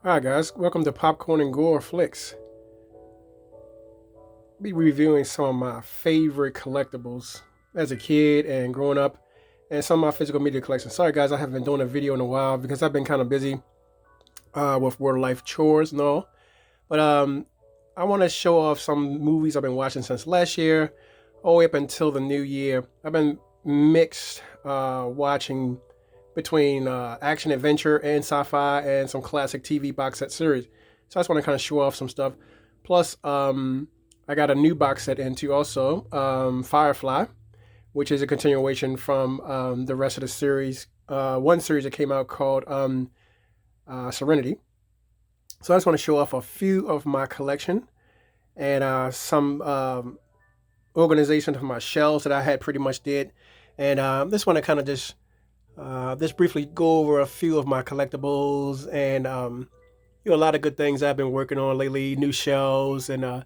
Alright guys, welcome to Popcorn and Gore Flicks. I'll be reviewing some of my favorite collectibles as a kid and growing up and some of my physical media collections. Sorry guys, I haven't been doing a video in a while because I've been kind of busy with work life chores and all. But I want to show off some movies I've been watching since last year all the way up until the new year. I've been mixed watching between action adventure and sci-fi and some classic TV box set series. So I just want to kind of show off some stuff. Plus, I got a new box set into also Firefly, which is a continuation from the rest of the series. One series that came out called Serenity. So I just want to show off a few of my collection and some organization of my shelves that I had pretty much did. And this one I kind of just briefly go over a few of my collectibles and a lot of good things I've been working on lately. New shelves and got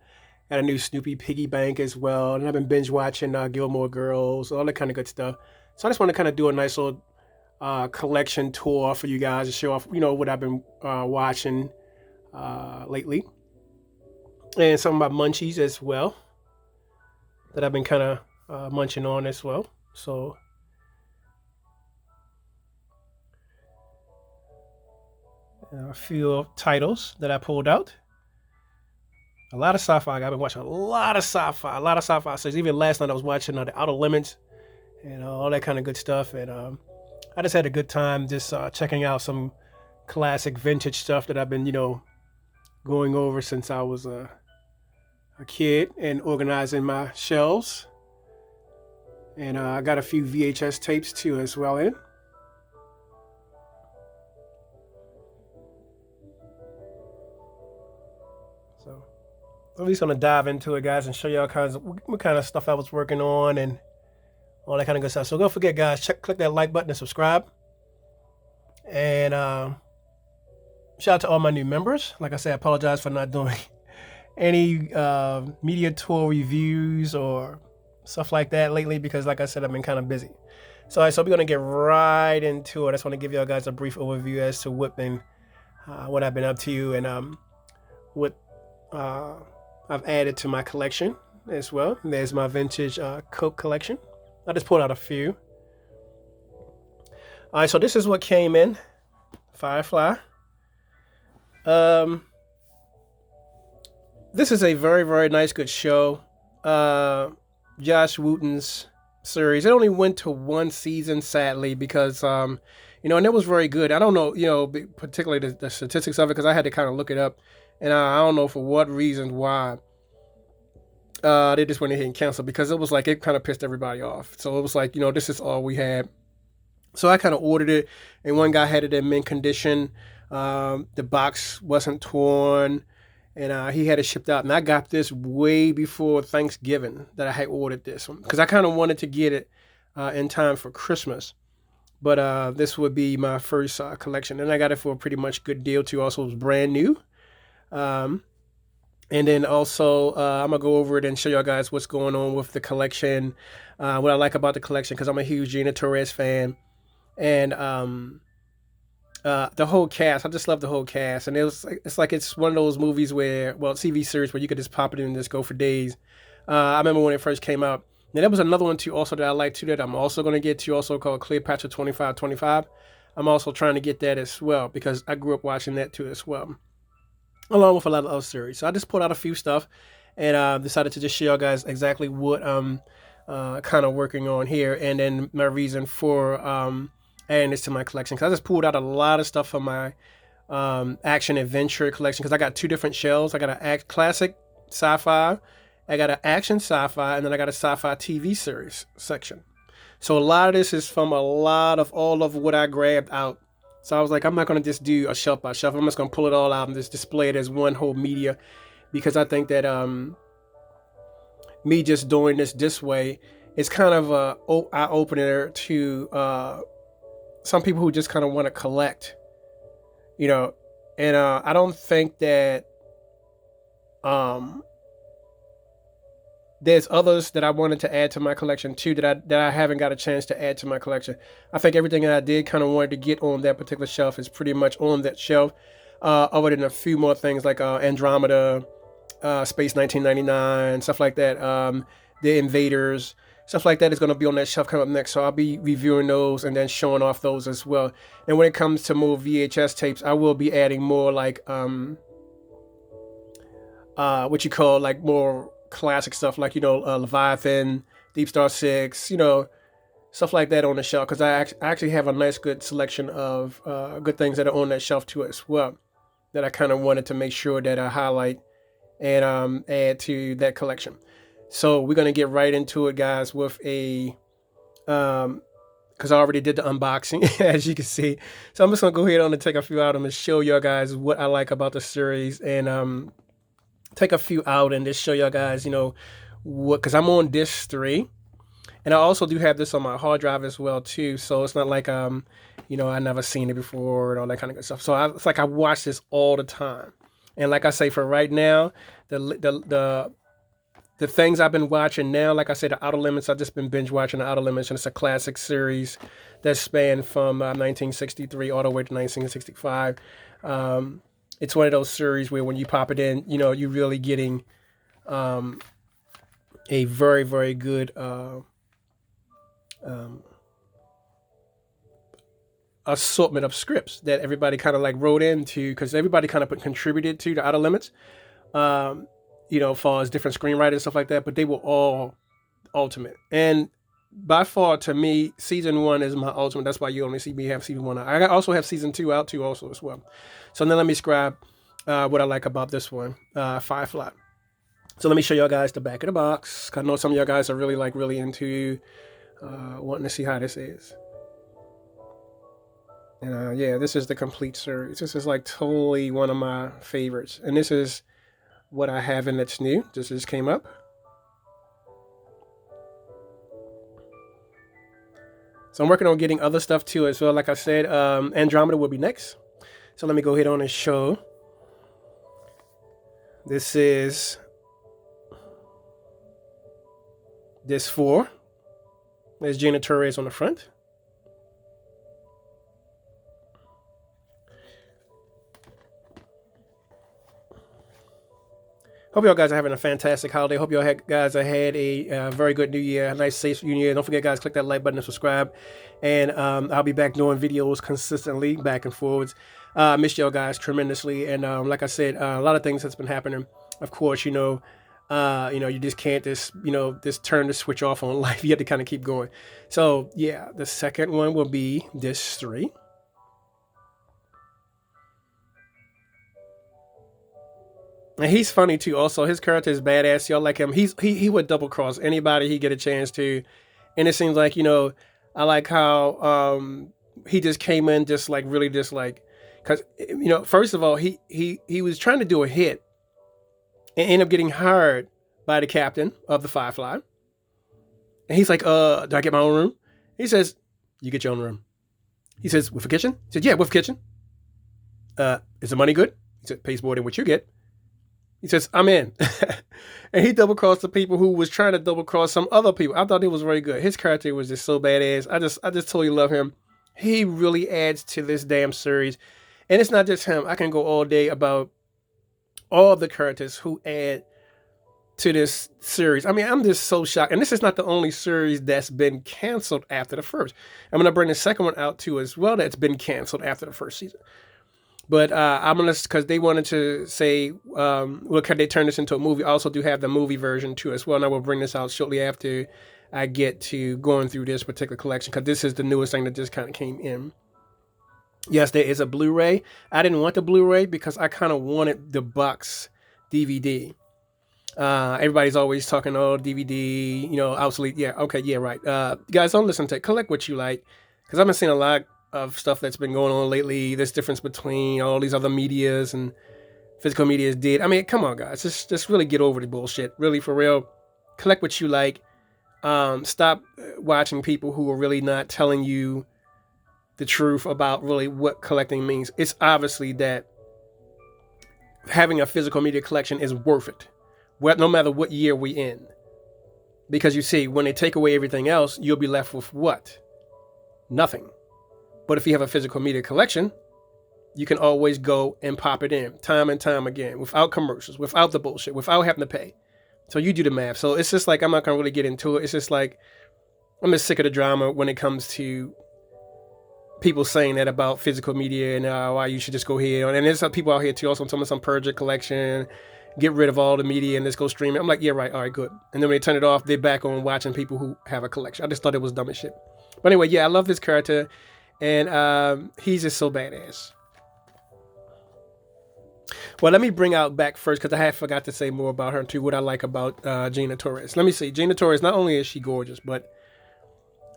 a new Snoopy piggy bank as well. And I've been binge watching Gilmore Girls, all that kind of good stuff. So I just want to kind of do a nice little collection tour for you guys to show off, what I've been watching lately, and some of my munchies as well that I've been kind of munching on as well. So a few titles that I pulled out. A lot of sci-fi. I've been watching a lot of sci-fi. So even last night I was watching The Outer Limits and all that kind of good stuff. And I just had a good time just checking out some classic vintage stuff that I've been, going over since I was a kid and organizing my shelves. And I got a few VHS tapes too as well in. So at least gonna dive into it, guys, and show y'all what kind of stuff I was working on and all that kind of good stuff. So don't forget, guys, click that like button and subscribe. And shout out to all my new members. Like I said, I apologize for not doing any media tour reviews or stuff like that lately because, like I said, I've been kind of busy. So we're gonna get right into it. I just want to give y'all guys a brief overview as to what I've been up to and what I've added to my collection as well. There's my vintage Coke collection. I just pulled out a few. All right, so this is what came in. Firefly. This is a very, very nice, good show. Josh Wooten's series. It only went to one season, sadly, because and it was very good. I don't know, particularly the statistics of it, because I had to kind of look it up, and I don't know for what reason why they just went ahead and canceled, because it was like it kind of pissed everybody off. So it was like, this is all we had. So I kind of ordered it, and one guy had it in mint condition. The box wasn't torn, and he had it shipped out. And I got this way before Thanksgiving that I had ordered this one, because I kind of wanted to get it in time for Christmas. But this would be my first collection, and I got it for a pretty much good deal too. Also, it was brand new. And then also, I'm going to go over it and show y'all guys what's going on with the collection, what I like about the collection, because I'm a huge Gina Torres fan. And the whole cast, I just love the whole cast. And it's one of those movies TV series where you could just pop it in and just go for days. I remember when it first came out. And there was another one too also that I like too that I'm also going to get to, also called Cleopatra 2525. I'm also trying to get that as well because I grew up watching that too as well, along with a lot of other series. So I just pulled out a few stuff and decided to just show y'all guys exactly what I'm kind of working on here, and then my reason for adding this to my collection. Because I just pulled out a lot of stuff from my action adventure collection, because I got two different shelves. I got an classic sci-fi, I got an action sci-fi, and then I got a sci-fi TV series section. So a lot of this is from all of what I grabbed out. So I was like, I'm not going to just do a shelf by shelf. I'm just going to pull it all out and just display it as one whole media, because I think that me just doing this way is kind of a eye-opener to some people who just kind of want to collect, and I don't think that there's others that I wanted to add to my collection too that I haven't got a chance to add to my collection. I think everything that I did kind of wanted to get on that particular shelf is pretty much on that shelf. other than a few more things like Andromeda, Space 1999, stuff like that. The Invaders, stuff like that is going to be on that shelf coming up next. So I'll be reviewing those and then showing off those as well. And when it comes to more VHS tapes, I will be adding more like what you call like more classic stuff, like Leviathan, Deep Star 6, stuff like that on the shelf, because I actually have a nice good selection of good things that are on that shelf too as well, that I kind of wanted to make sure that I highlight and add to that collection. So we're going to get right into it, guys, with a because I already did the unboxing as you can see. So I'm just going to go ahead on and take a few out and show y'all guys what I like about the series, and take a few out and just show y'all guys what, because I'm on disc 3. And I also do have this on my hard drive as well too, so it's not like I never seen it before and all that kind of good stuff. So it's like I watch this all the time. And like I say, for right now, the things I've been watching now, like I said, the Outer Limits, I've just been binge watching the Outer Limits, and it's a classic series that spanned from 1963 all the way to 1965. It's one of those series where when you pop it in, you're really getting a very, very good assortment of scripts that everybody kind of like wrote into, because everybody kind of contributed to the Outer Limits, as far as different screenwriters and stuff like that, but they were all ultimate. And by far, to me, season 1 is my ultimate. That's why you only see me have season 1 out. I also have season 2 out too also as well. So now let me describe what I like about this one, Firefly. So let me show y'all guys the back of the box. I know some of y'all guys are really into wanting to see how this is. And yeah, this is the complete series. This is like totally one of my favorites. And this is what I have in that's new. This just came up. So I'm working on getting other stuff too as well. Like I said, Andromeda will be next. So let me go ahead on and show. This is disc 4. There's Gina Torres on the front. Hope y'all guys are having a fantastic holiday. Hope y'all guys have had a very good new year, a nice, safe new year. Don't forget, guys, click that like button and subscribe. And I'll be back doing videos consistently, back and forwards. Missed y'all guys tremendously. And like I said, a lot of things that's been happening. Of course, you just can't just turn the switch off on life. You have to kind of keep going. So yeah, the second one will be disc 3. And he's funny too. Also, his character is badass. Y'all like him. He would double cross anybody he get a chance to. And it seems like, I like how he just came in just like really just like, because first of all, he was trying to do a hit and ended up getting hired by the captain of the Firefly. And he's like, do I get my own room? He says, you get your own room. He says, with a kitchen? He said, yeah, with a kitchen. Is the money good? He said, pays more than what you get. He says, I'm in. And he double-crossed the people who was trying to double-cross some other people. I thought it was very good. His character was just so badass. I just totally love him. He really adds to this damn series. And it's not just him. I can go all day about all the characters who add to this series. I mean, I'm just so shocked. And this is not the only series that's been canceled after the first. I'm going to bring the second one out too as well that's been canceled after the first season. But I'm going to, because they wanted to say, can they turn this into a movie? I also do have the movie version too as well. And I will bring this out shortly after I get to going through this particular collection, because this is the newest thing that just kind of came in. Yes, there is a Blu-ray. I didn't want the Blu-ray because I kind of wanted the box DVD. Everybody's always talking, DVD, obsolete. Yeah, okay, yeah, right. Guys, don't listen to it. Collect what you like, because I've been seeing a lot of stuff that's been going on lately. This difference between all these other medias and physical media is dead. I mean, come on, guys. Just really get over the bullshit. Really, for real. Collect what you like. Stop watching people who are really not telling you the truth about really what collecting means. It's obviously that having a physical media collection is worth it, no matter what year we in. Because you see, when they take away everything else, you'll be left with what? Nothing. But if you have a physical media collection, You can always go and pop it in time and time again without commercials, without the bullshit, without having to pay. So you do the math. So it's just like, I'm not going to really get into it. It's just like, I'm just sick of the drama when it comes to people saying that about physical media and why you should just go ahead. And there's some people out here too also talking about some purge collection, get rid of all the media and let's go stream it. I'm like, yeah, right. All right, good. And then when they turn it off, they're back on watching people who have a collection. I just thought it was dumb as shit. But anyway, yeah, I love this character. And he's just so badass. Well, let me bring out back first, because I had forgot to say more about her too, what I like about Gina Torres. Let me see. Gina Torres, not only is she gorgeous, but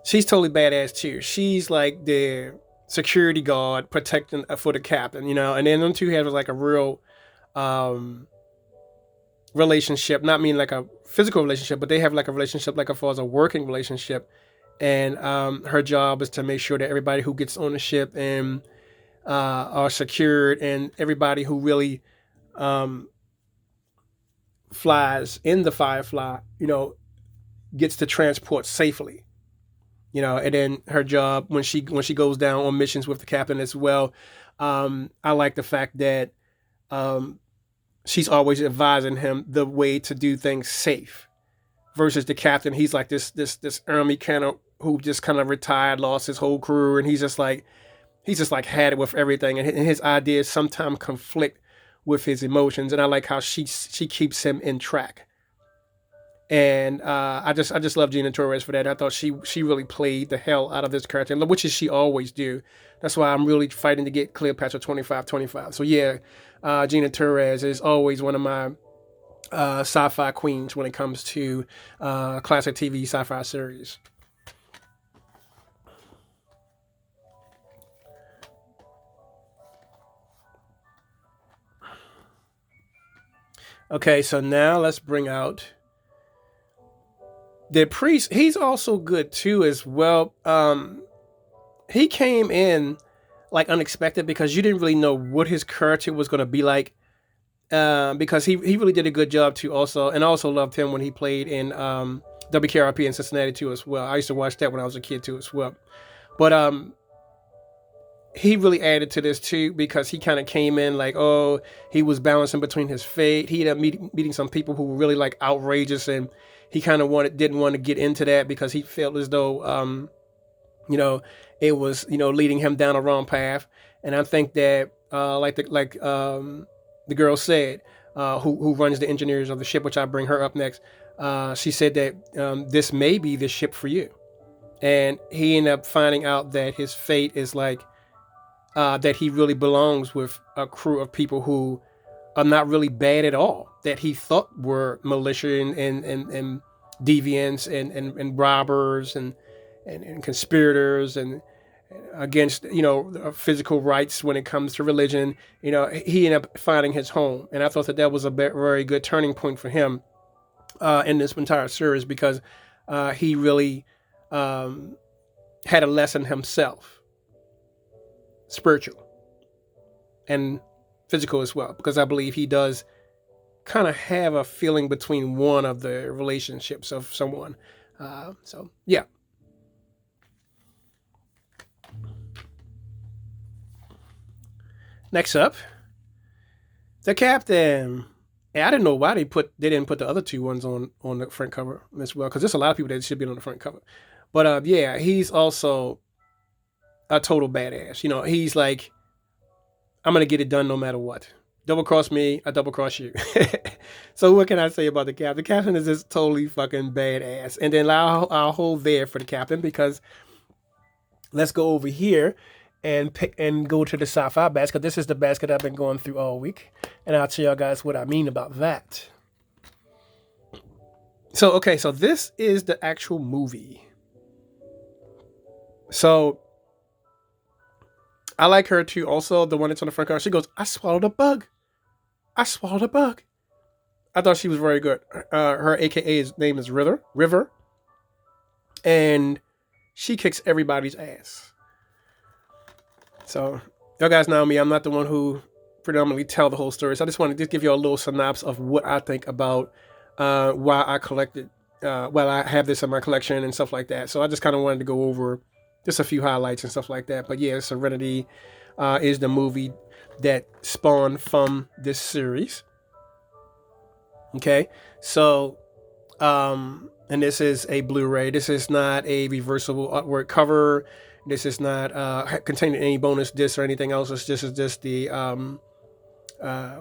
she's totally badass too. She's like the security guard protecting for the captain, you know. And then them two have like a real relationship. Not mean like a physical relationship, but they have like a relationship like as far as a working relationship. And her job is to make sure that everybody who gets on the ship and are secured, and everybody who really flies in the Firefly, you know, gets to transport safely. You know, and then her job when she goes down on missions with the captain as well. I like the fact that she's always advising him the way to do things safe. Versus the captain, he's like this army kind of who just kind of retired, lost his whole crew, and he's just like had it with everything, and his ideas sometimes conflict with his emotions, and I like how she keeps him in track. And I just love Gina Torres for that. I thought she really played the hell out of this character, which is she always do. That's why I'm really fighting to get Cleopatra 2525. So yeah, Gina Torres is always one of my sci-fi queens when it comes to classic TV sci-fi series. Okay, so now let's bring out the priest. He's also good too as well. He came in like unexpected because you didn't really know what his character was going to be like. Because he really did a good job too also, and I also loved him when he played in WKRP in Cincinnati too as well. I used to watch that when I was a kid too as well. But he really added to this too, because he kind of came in like, oh, he was balancing between his fate. He ended up meeting some people who were really like outrageous, and he kind of didn't want to get into that because he felt as though you know, it was, you know, leading him down a wrong path. And I think that the girl said, who runs the engineers of the ship, which I bring her up next. She said that this may be the ship for you, and he ended up finding out that his fate is like that he really belongs with a crew of people who are not really bad at all, that he thought were militia and deviants and robbers and conspirators and against, you know, physical rights when it comes to religion. You know, he ended up finding his home, and I thought that was a very good turning point for him in this entire series, because he really had a lesson himself, spiritual and physical as well, because I believe he does kind of have a feeling between one of the relationships of someone. So yeah. Next up, the captain. And I didn't know why they didn't put the other two ones on the front cover as well, because there's a lot of people that should be on the front cover. But yeah, he's also a total badass. You know, he's like, I'm gonna get it done no matter what. Double cross me, I double cross you. So what can I say about the captain? The captain is just totally fucking badass. And then I'll hold there for the captain, because let's go over here and pick and go to the sci-fi basket. This is the basket I've been going through all week, and I'll tell y'all guys what I mean about that. So okay, so this is the actual movie. So I like her too. Also, the one that's on the front cover, she goes, "I swallowed a bug. I swallowed a bug." I thought she was very good. Her AKA's name is River, and she kicks everybody's ass. So, y'all guys know me. I'm not the one who predominantly tell the whole story. So I just wanted to give you a little synopsis of what I think about why I collected, why I have this in my collection and stuff like that. So I just kind of wanted to go over just a few highlights and stuff like that. But yeah, Serenity, is the movie that spawned from this series. Okay, so and this is a Blu-ray. This is not a reversible artwork cover. This is not containing any bonus discs or anything else. This is just the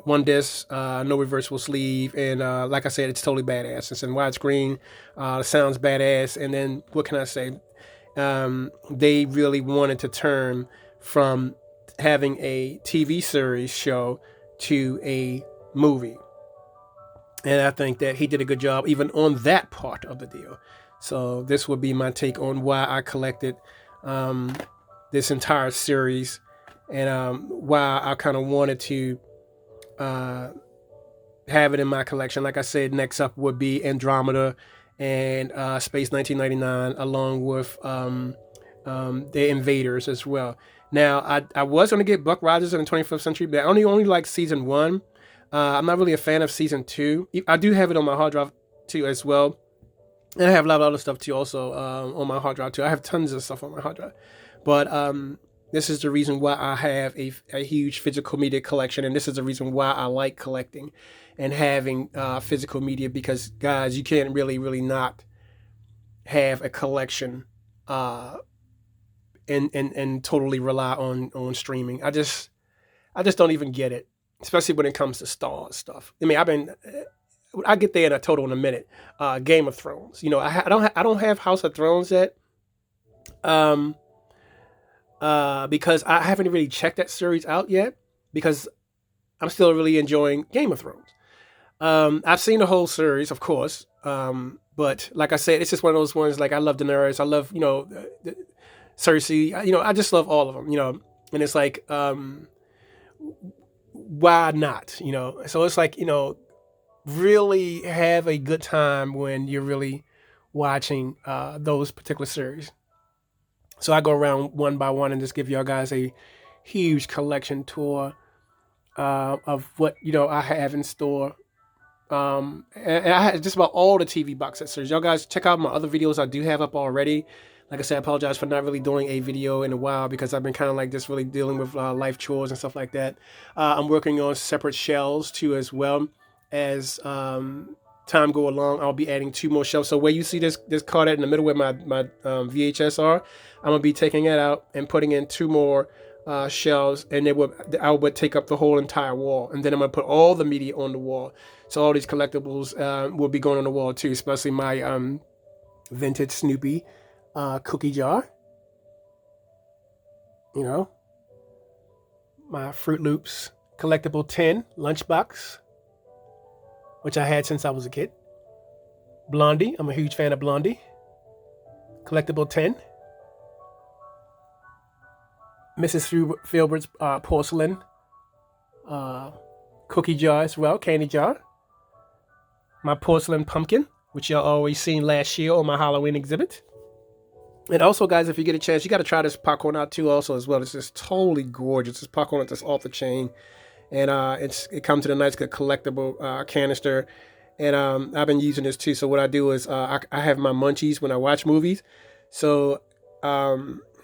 one disc, no reversible sleeve, and like I said, it's totally badass. It's in widescreen. The sound's badass, and then what can I say? They really wanted to turn from having a TV series show to a movie. And I think that he did a good job even on that part of the deal. So this would be my take on why I collected this entire series, and why I kind of wanted to have it in my collection. Like I said, next up would be Andromeda and Space 1999, along with the Invaders as well. Now, I was going to get Buck Rogers in the 25th Century, but I only like season 1. I'm not really a fan of season 2. I do have it on my hard drive too as well. And I have a lot of other stuff too also on my hard drive too. I have tons of stuff on my hard drive. But this is the reason why I have a huge physical media collection. And this is the reason why I like collecting and having physical media. Because, guys, you can't really not have a collection and totally rely on streaming. I just don't even get it. Especially when it comes to Star Wars stuff. I mean, I get there in a total in a minute. Game of Thrones. You know, I don't have House of Thrones yet. Because I haven't really checked that series out yet. Because I'm still really enjoying Game of Thrones. I've seen the whole series, of course. But like I said, it's just one of those ones. Like, I love Daenerys. I love, Cersei. I just love all of them. And it's like, why not? So it's like, really have a good time when you're really watching those particular series. So I go around one by one and just give y'all guys a huge collection tour of what I have in store. And I had just about all the TV box set series. Y'all guys check out my other videos I do have up already. Like I said, I apologize for not really doing a video in a while because I've been kind of like just really dealing with life chores and stuff like that. I'm working on separate shelves too as well. As time go along, I'll be adding 2 more shelves. So where you see this card in the middle where my VHS are, I'm going to be taking that out and putting in 2 more shelves, and I would take up the whole entire wall. And then I'm going to put all the media on the wall. So all these collectibles will be going on the wall too, especially my vintage Snoopy cookie jar. My Fruit Loops collectible tin lunchbox, which I had since I was a kid. Blondie, I'm a huge fan of Blondie. Collectible tin. Mrs. Filbert's porcelain cookie jar as well, candy jar. My porcelain pumpkin, which y'all always seen last year on my Halloween exhibit. And also, guys, if you get a chance, you got to try this popcorn out too also as well. It's just totally gorgeous. This popcorn is just off the chain. And it comes in a nice good collectible canister. And I've been using this too. So what I do is I have my munchies when I watch movies. So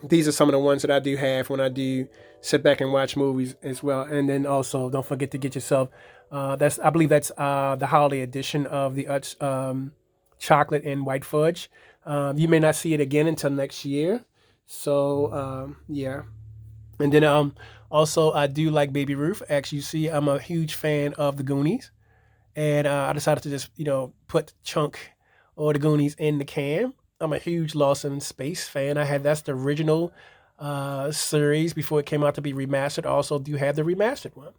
these are some of the ones that I do have when I do sit back and watch movies as well. And then also don't forget to get yourself, I believe that's the holiday edition of the Utz chocolate and white fudge. You may not see it again until next year. So yeah. And then also, I do like Baby Ruth. As you see, I'm a huge fan of the Goonies. And I decided to just, put Chunk or the Goonies in the can. I'm a huge Lost in Space fan. That's the original series before it came out to be remastered. I also do have the remastered one.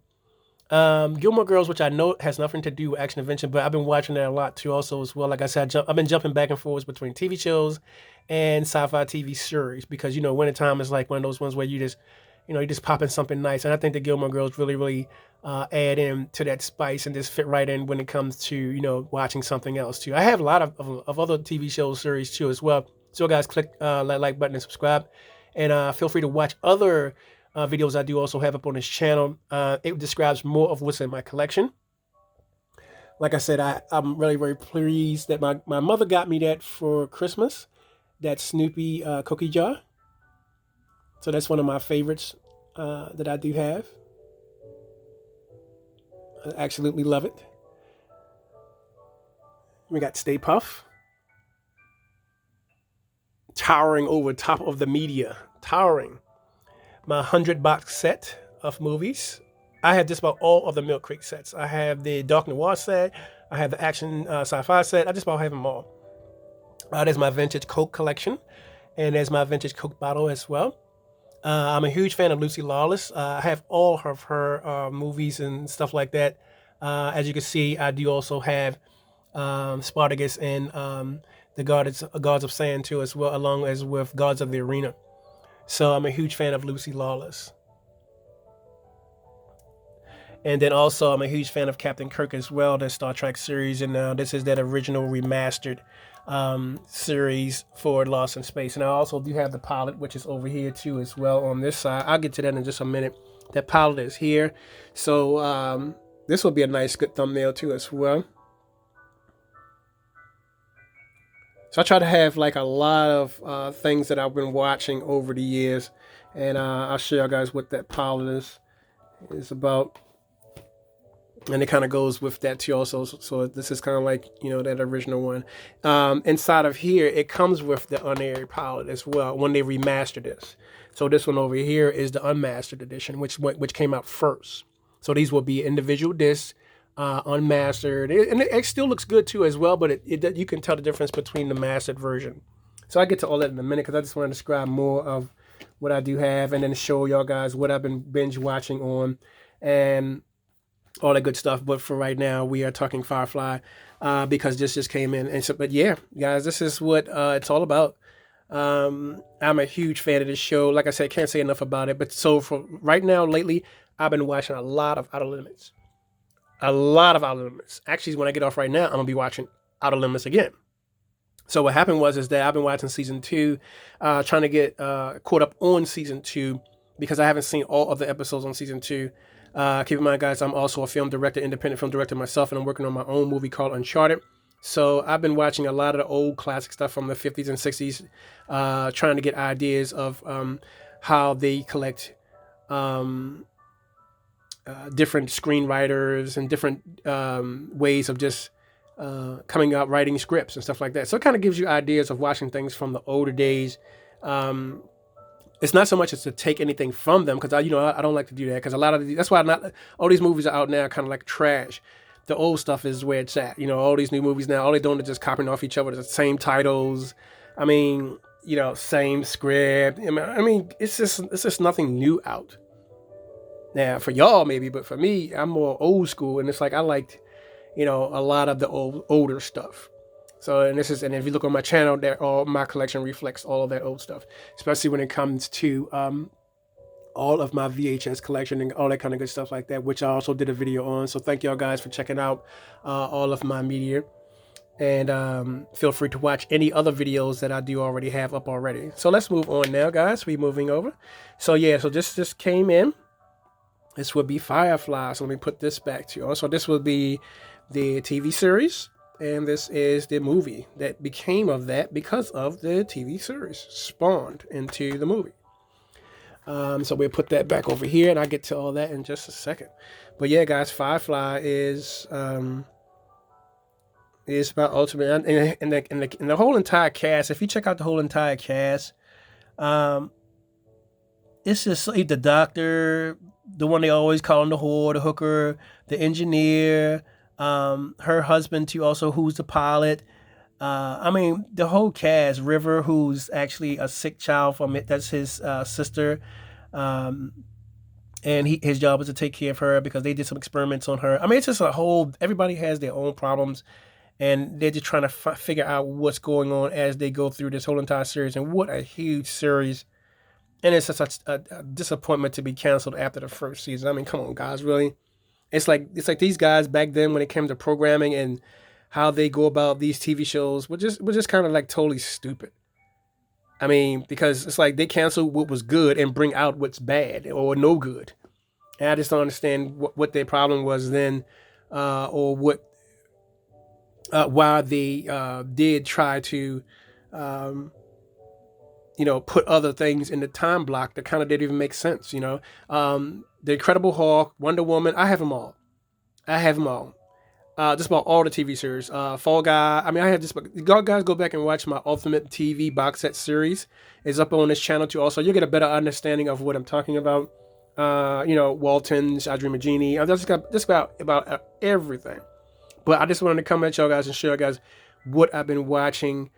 Gilmore Girls, which I know has nothing to do with action adventure, but I've been watching that a lot too also as well. Like I said, I've been jumping back and forth between TV shows and sci-fi TV series because, wintertime is like one of those ones where you just popping something nice. And I think the Gilmore Girls really add in to that spice and just fit right in when it comes to, watching something else too. I have a lot of other TV shows, series too as well. So guys, click that like button and subscribe. And feel free to watch other videos I do also have up on this channel. It describes more of what's in my collection. Like I said, I'm really, very pleased that my mother got me that for Christmas, that Snoopy cookie jar. So that's one of my favorites. that I do have. I absolutely love it. We got Stay Puff, towering over top of the media, towering. My 100 box set of movies. I have just about all of the Milk Creek sets. I have the Dark Noir set. I have the action sci-fi set. I just about have them all. There's my vintage Coke collection, and there's my vintage Coke bottle as well. I'm a huge fan of Lucy Lawless. I have all of her movies and stuff like that. As you can see, I do also have Spartacus and the Gods of Sand too, as well, along as with Gods of the Arena. So I'm a huge fan of Lucy Lawless. And then also I'm a huge fan of Captain Kirk as well, the Star Trek series. And this is that original remastered series for Lost in Space. And I also do have the pilot, which is over here too as well on this side. I'll get to that in just a minute. That pilot is here. So this will be a nice, good thumbnail too as well. So I try to have like a lot of things that I've been watching over the years. And I'll show you guys what that pilot is about. And it kind of goes with that too also. So this is kind of like, you know, that original one. Inside of here, it comes with the unaired pilot as well when they remastered this. So this one over here is the unmastered edition, which came out first. So these will be individual discs, unmastered. And it still looks good too as well, but you can tell the difference between the mastered version. So I get to all that in a minute because I just want to describe more of what I do have and then show y'all guys what I've been binge watching on. And all that good stuff. But for right now, we are talking Firefly because this just came in. And so, but yeah, guys, this is what it's all about. I'm a huge fan of this show. Like I said, can't say enough about it. But so for right now, lately, I've been watching a lot of Outer Limits. A lot of Outer Limits. Actually, when I get off right now, I'm going to be watching Outer Limits again. So what happened is that I've been watching season 2, trying to get caught up on season 2 because I haven't seen all of the episodes on season 2. Keep in mind, guys, I'm also a film director, independent film director myself, and I'm working on my own movie called Uncharted. So I've been watching a lot of the old classic stuff from the 50s and 60s, trying to get ideas of how they collect different screenwriters and different ways of just coming out writing scripts and stuff like that. So it kind of gives you ideas of watching things from the older days. It's not so much as to take anything from them because I don't like to do that because a lot of that's why all these movies are out now kind of like trash. The old stuff is where it's at. All these new movies now, all they're doing is just copying off each other, the same titles. I mean, same script. I mean, it's just nothing new out. Now for y'all maybe, but for me, I'm more old school, and it's like I liked, a lot of the older stuff. So, and if you look on my channel, all my collection reflects all of that old stuff, especially when it comes to all of my VHS collection and all that kind of good stuff like that, which I also did a video on. So thank y'all guys for checking out all of my media. And feel free to watch any other videos that I do already have up already. So let's move on now, guys. We're moving over. So yeah, so this just came in. This would be Firefly. So let me put this back to you. So this will be the TV series. And this is the movie that became of that because of the TV series spawned into the movie. So we'll put that back over here, and I'll get to all that in just a second. But yeah, guys, Firefly is about Ultimate, and the whole entire cast. If you check out the whole entire cast, it's just the doctor, the one they always call him the whore, the hooker, the engineer. Her husband too, also, who's the pilot. I mean, the whole cast. River, who's actually a sick child from it. That's his sister. And his job is to take care of her because they did some experiments on her. I mean, it's just everybody has their own problems, and they're just trying to figure out what's going on as they go through this whole entire series. And what a huge series. And it's just a disappointment to be canceled after the first season. I mean, come on, guys, really? It's like these guys back then when it came to programming and how they go about these TV shows were just kind of like totally stupid. I mean, because it's like they cancel what was good and bring out what's bad or no good. And I just don't understand what their problem was then, or why they did try to, put other things in the time block that kind of didn't even make sense. The Incredible Hulk, Wonder Woman, I have them all. I have them all. Just about all the TV series. Fall Guy. I mean, I have just. Guys, go back and watch my Ultimate TV box set series. It's up on this channel too. Also, you'll get a better understanding of what I'm talking about. Walton's, I Dream of Genie. I just about everything. But I just wanted to come at y'all guys and show you guys what I've been watching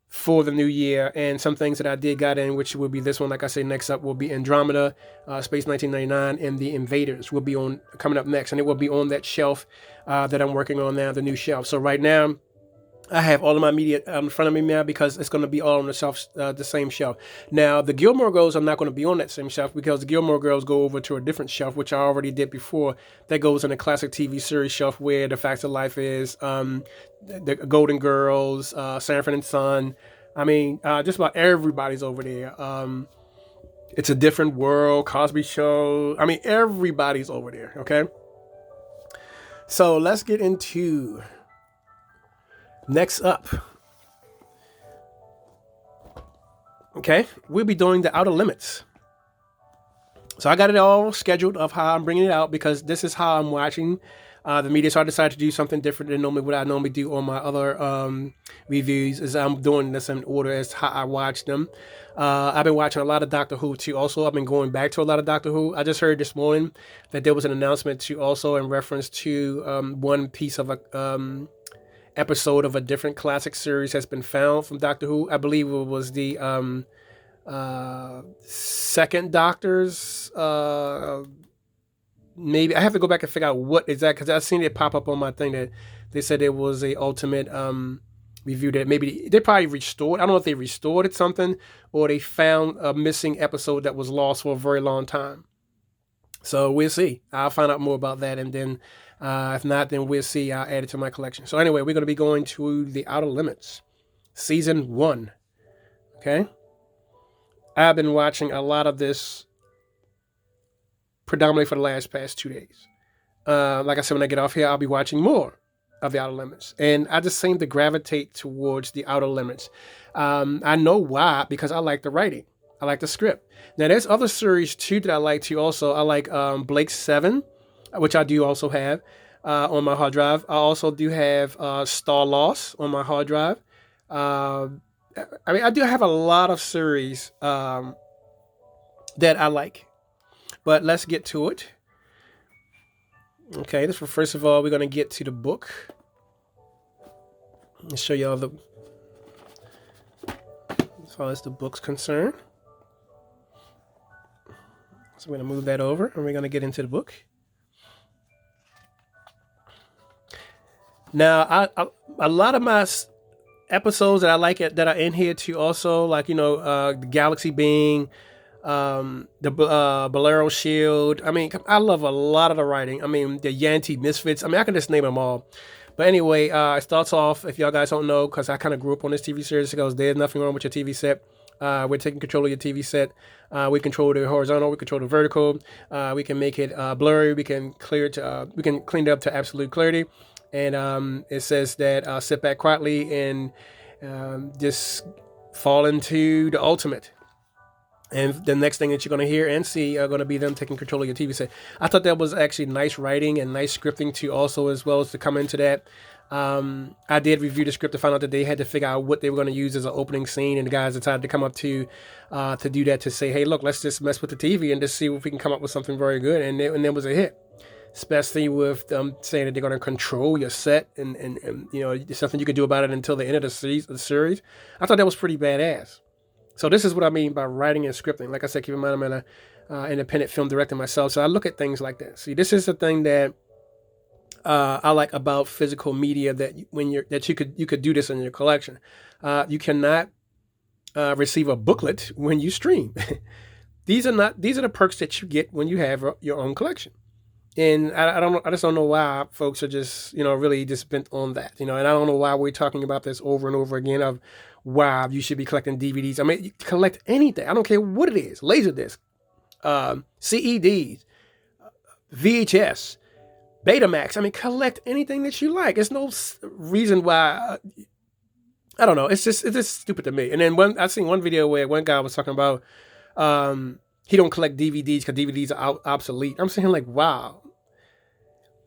for the new year, and some things that I did got in, which will be this one. Like I say, next up will be Andromeda, Space 1999, and The Invaders will be coming up next, and it will be on that shelf that I'm working on now, the new shelf. So right now, I have all of my media in front of me now because it's going to be all on the same shelf. Now, the Gilmore Girls are not going to be on that same shelf because the Gilmore Girls go over to a different shelf, which I already did before. That goes in the classic TV series shelf where The Facts of Life is, the Golden Girls, Sanford and Son. I mean, just about everybody's over there. It's a Different World, Cosby Show. I mean, everybody's over there, okay? So let's get into... Next up, okay, we'll be doing the Outer Limits. So I got it all scheduled of how I'm bringing it out because this is how I'm watching the media. So I decided to do something different than what I normally do on my other reviews. Is I'm doing this in order as how I watch them. I've been watching a lot of Doctor Who too. Also, I've been going back to a lot of Doctor Who. I just heard this morning that there was an announcement to also in reference to one piece of a episode of a different classic series has been found from Doctor Who. I believe it was the second Doctor's. Maybe I have to go back and figure out what exactly, because I've seen it pop up on my thing that they said it was a ultimate review that maybe they probably restored. I don't know if they restored it something or they found a missing episode that was lost for a very long time. So we'll see. I'll find out more about that, and then if not, then we'll see. I'll add it to my collection. So anyway, we're going to be going to The Outer Limits, Season 1. Okay? I've been watching a lot of this predominantly for the past 2 days. Like I said, when I get off here, I'll be watching more of The Outer Limits. And I just seem to gravitate towards The Outer Limits. I know why, because I like the writing. I like the script. Now, there's other series, too, that I like, too, also. I like Blake 7, which I do also have on my hard drive. I also do have Star Lost on my hard drive. I mean, I do have a lot of series that I like. But let's get to it. Okay, first of all, we're going to get to the book. Let's show you all as far as the book's concerned. So we're going to move that over, and we're going to get into the book. Now, a lot of my episodes that I like that are in here too, also, like, the Galaxy Being, the Bolero Shield. I mean, I love a lot of the writing. I mean, the Yanti Misfits. I mean, I can just name them all. But anyway, it starts off, if y'all guys don't know, because I kind of grew up on this TV series, it goes, there's nothing wrong with your TV set. We're taking control of your TV set. We control the horizontal. We control the vertical. We can make it blurry. We can clear it we can clean it up to absolute clarity. And it says that sit back quietly and just fall into the ultimate. And the next thing that you're going to hear and see are going to be them taking control of your TV set. I thought that was actually nice writing and nice scripting too, also, as well as to come into that. I did review the script to find out that they had to figure out what they were going to use as an opening scene, and the guys decided to come up to do that, to say, hey, look, let's just mess with the TV and just see if we can come up with something very good. And it was a hit, especially with them saying that they're going to control your set and there's something you can do about it until the end of the series. I thought that was pretty badass. So this is what I mean by writing and scripting. Like I said, keep in mind, I'm an independent film director myself, so I look at things like that. See, this is the thing that I like about physical media, that you could do this in your collection. You cannot receive a booklet when you stream. These are the perks that you get when you have your own collection. And I just don't know why folks are just, really just bent on that, and I don't know why we're talking about this over and over again of why you should be collecting DVDs. I mean, you collect anything. I don't care what it is. Laserdisc, CEDs, VHS, Betamax. I mean, collect anything that you like. There's no reason why I don't know. It's just stupid to me. And then I seen one video where one guy was talking about he don't collect DVDs because DVDs are obsolete. I'm saying like, wow.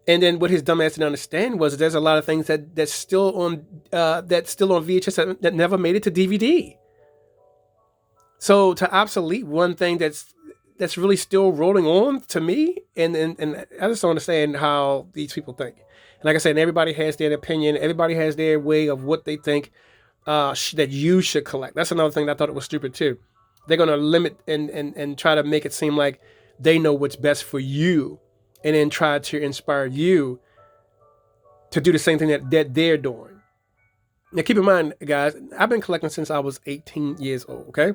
And then what his dumb ass didn't understand was there's a lot of things that's still on VHS that never made it to DVD. So to obsolete one thing that's really still rolling on to me, and I just don't understand how these people think. And like I said, everybody has their opinion. Everybody has their way of what they think that you should collect. That's another thing that I thought it was stupid too. They're gonna limit and try to make it seem like they know what's best for you, and then try to inspire you to do the same thing that they're doing. Now, keep in mind, guys, I've been collecting since I was 18 years old. Okay.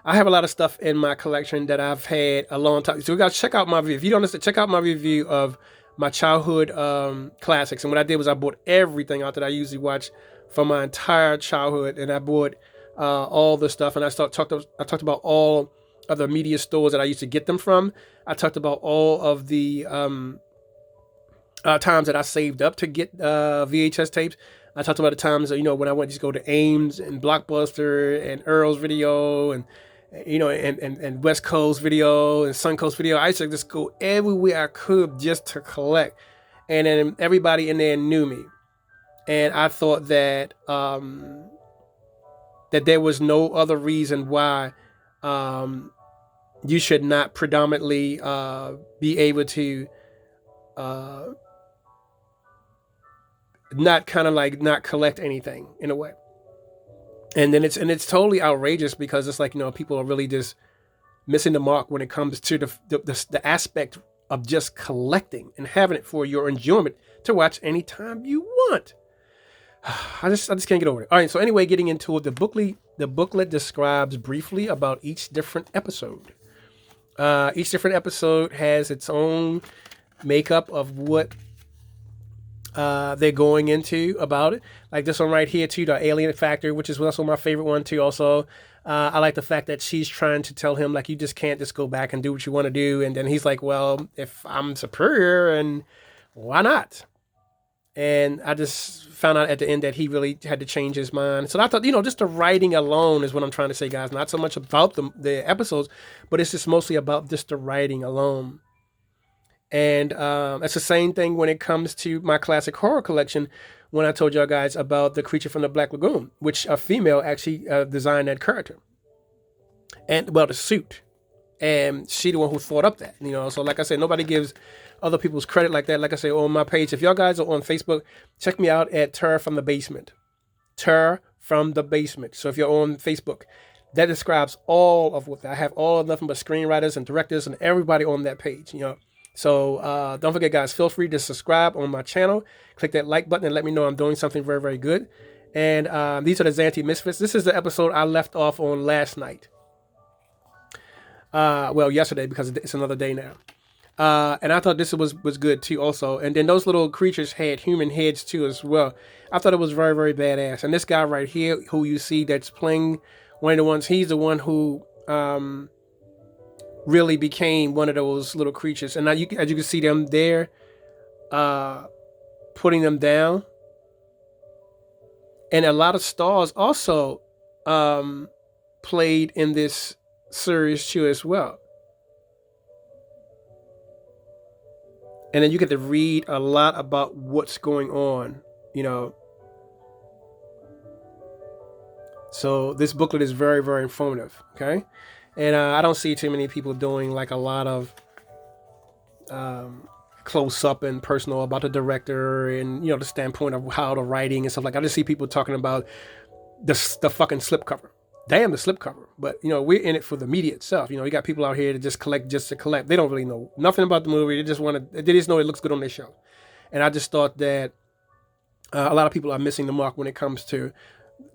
I have a lot of stuff in my collection that I've had a long time. So, guys, check out my review. If you don't understand, check out my review of my childhood classics. And what I did was I bought everything out that I usually watch for my entire childhood, and I bought all the stuff. And I talked about all of the media stores that I used to get them from. I talked about all of the times that I saved up to get VHS tapes. I talked about the times when I went to go to Ames and Blockbuster and Earl's Video and and West Coast Video and Suncoast Video. I used to just go everywhere I could just to collect, and then everybody in there knew me, and I thought that that there was no other reason why you should not predominantly be able to not collect anything in a way. And then it's totally outrageous because it's like, people are really just missing the mark when it comes to the aspect of just collecting and having it for your enjoyment to watch anytime you want. I just can't get over it. All right, so anyway, getting into it, the booklet describes briefly about each different episode. Each different episode has its own makeup of what they're going into about it. Like this one right here too, the alien factor, which is also my favorite one too. Also, I like the fact that she's trying to tell him like you just can't just go back and do what you want to do, and then he's like, well, if I'm superior, and why not? And I just found out at the end that he really had to change his mind. So I thought, just the writing alone is what I'm trying to say, guys. Not so much about the episodes, but it's just mostly about just the writing alone. And it's the same thing when it comes to my classic horror collection. When I told y'all guys about the Creature from the Black Lagoon, which a female actually designed that character, and the suit, and she the one who thought up that. So like I said, nobody gives other people's credit like that. Like I say on my page, if y'all guys are on Facebook, check me out at Terror from the Basement. Terror from the Basement. So if you're on Facebook, that describes all of what I have. All of nothing but screenwriters and directors and everybody on that page. So don't forget, guys, feel free to subscribe on my channel. Click that like button and let me know I'm doing something very, very good. And these are the Zanti Misfits. This is the episode I left off on last night. Yesterday, because it's another day now. And I thought this was good too also. And then those little creatures had human heads too as well. I thought it was very, very badass. And this guy right here, who you see that's playing one of the ones, he's the one who really became one of those little creatures. And now as you can see them there, putting them down. And a lot of stars also played in this series too as well. And then you get to read a lot about what's going on, So this booklet is very, very informative, okay? And I don't see too many people doing like a lot of close up and personal about the director and, the standpoint of how the writing and stuff like that. I just see people talking about the fucking slipcover. Damn the slipcover. But, we're in it for the media itself. You got people out here to just collect just to collect. They don't really know nothing about the movie. They just know it looks good on their show. And I just thought that a lot of people are missing the mark when it comes to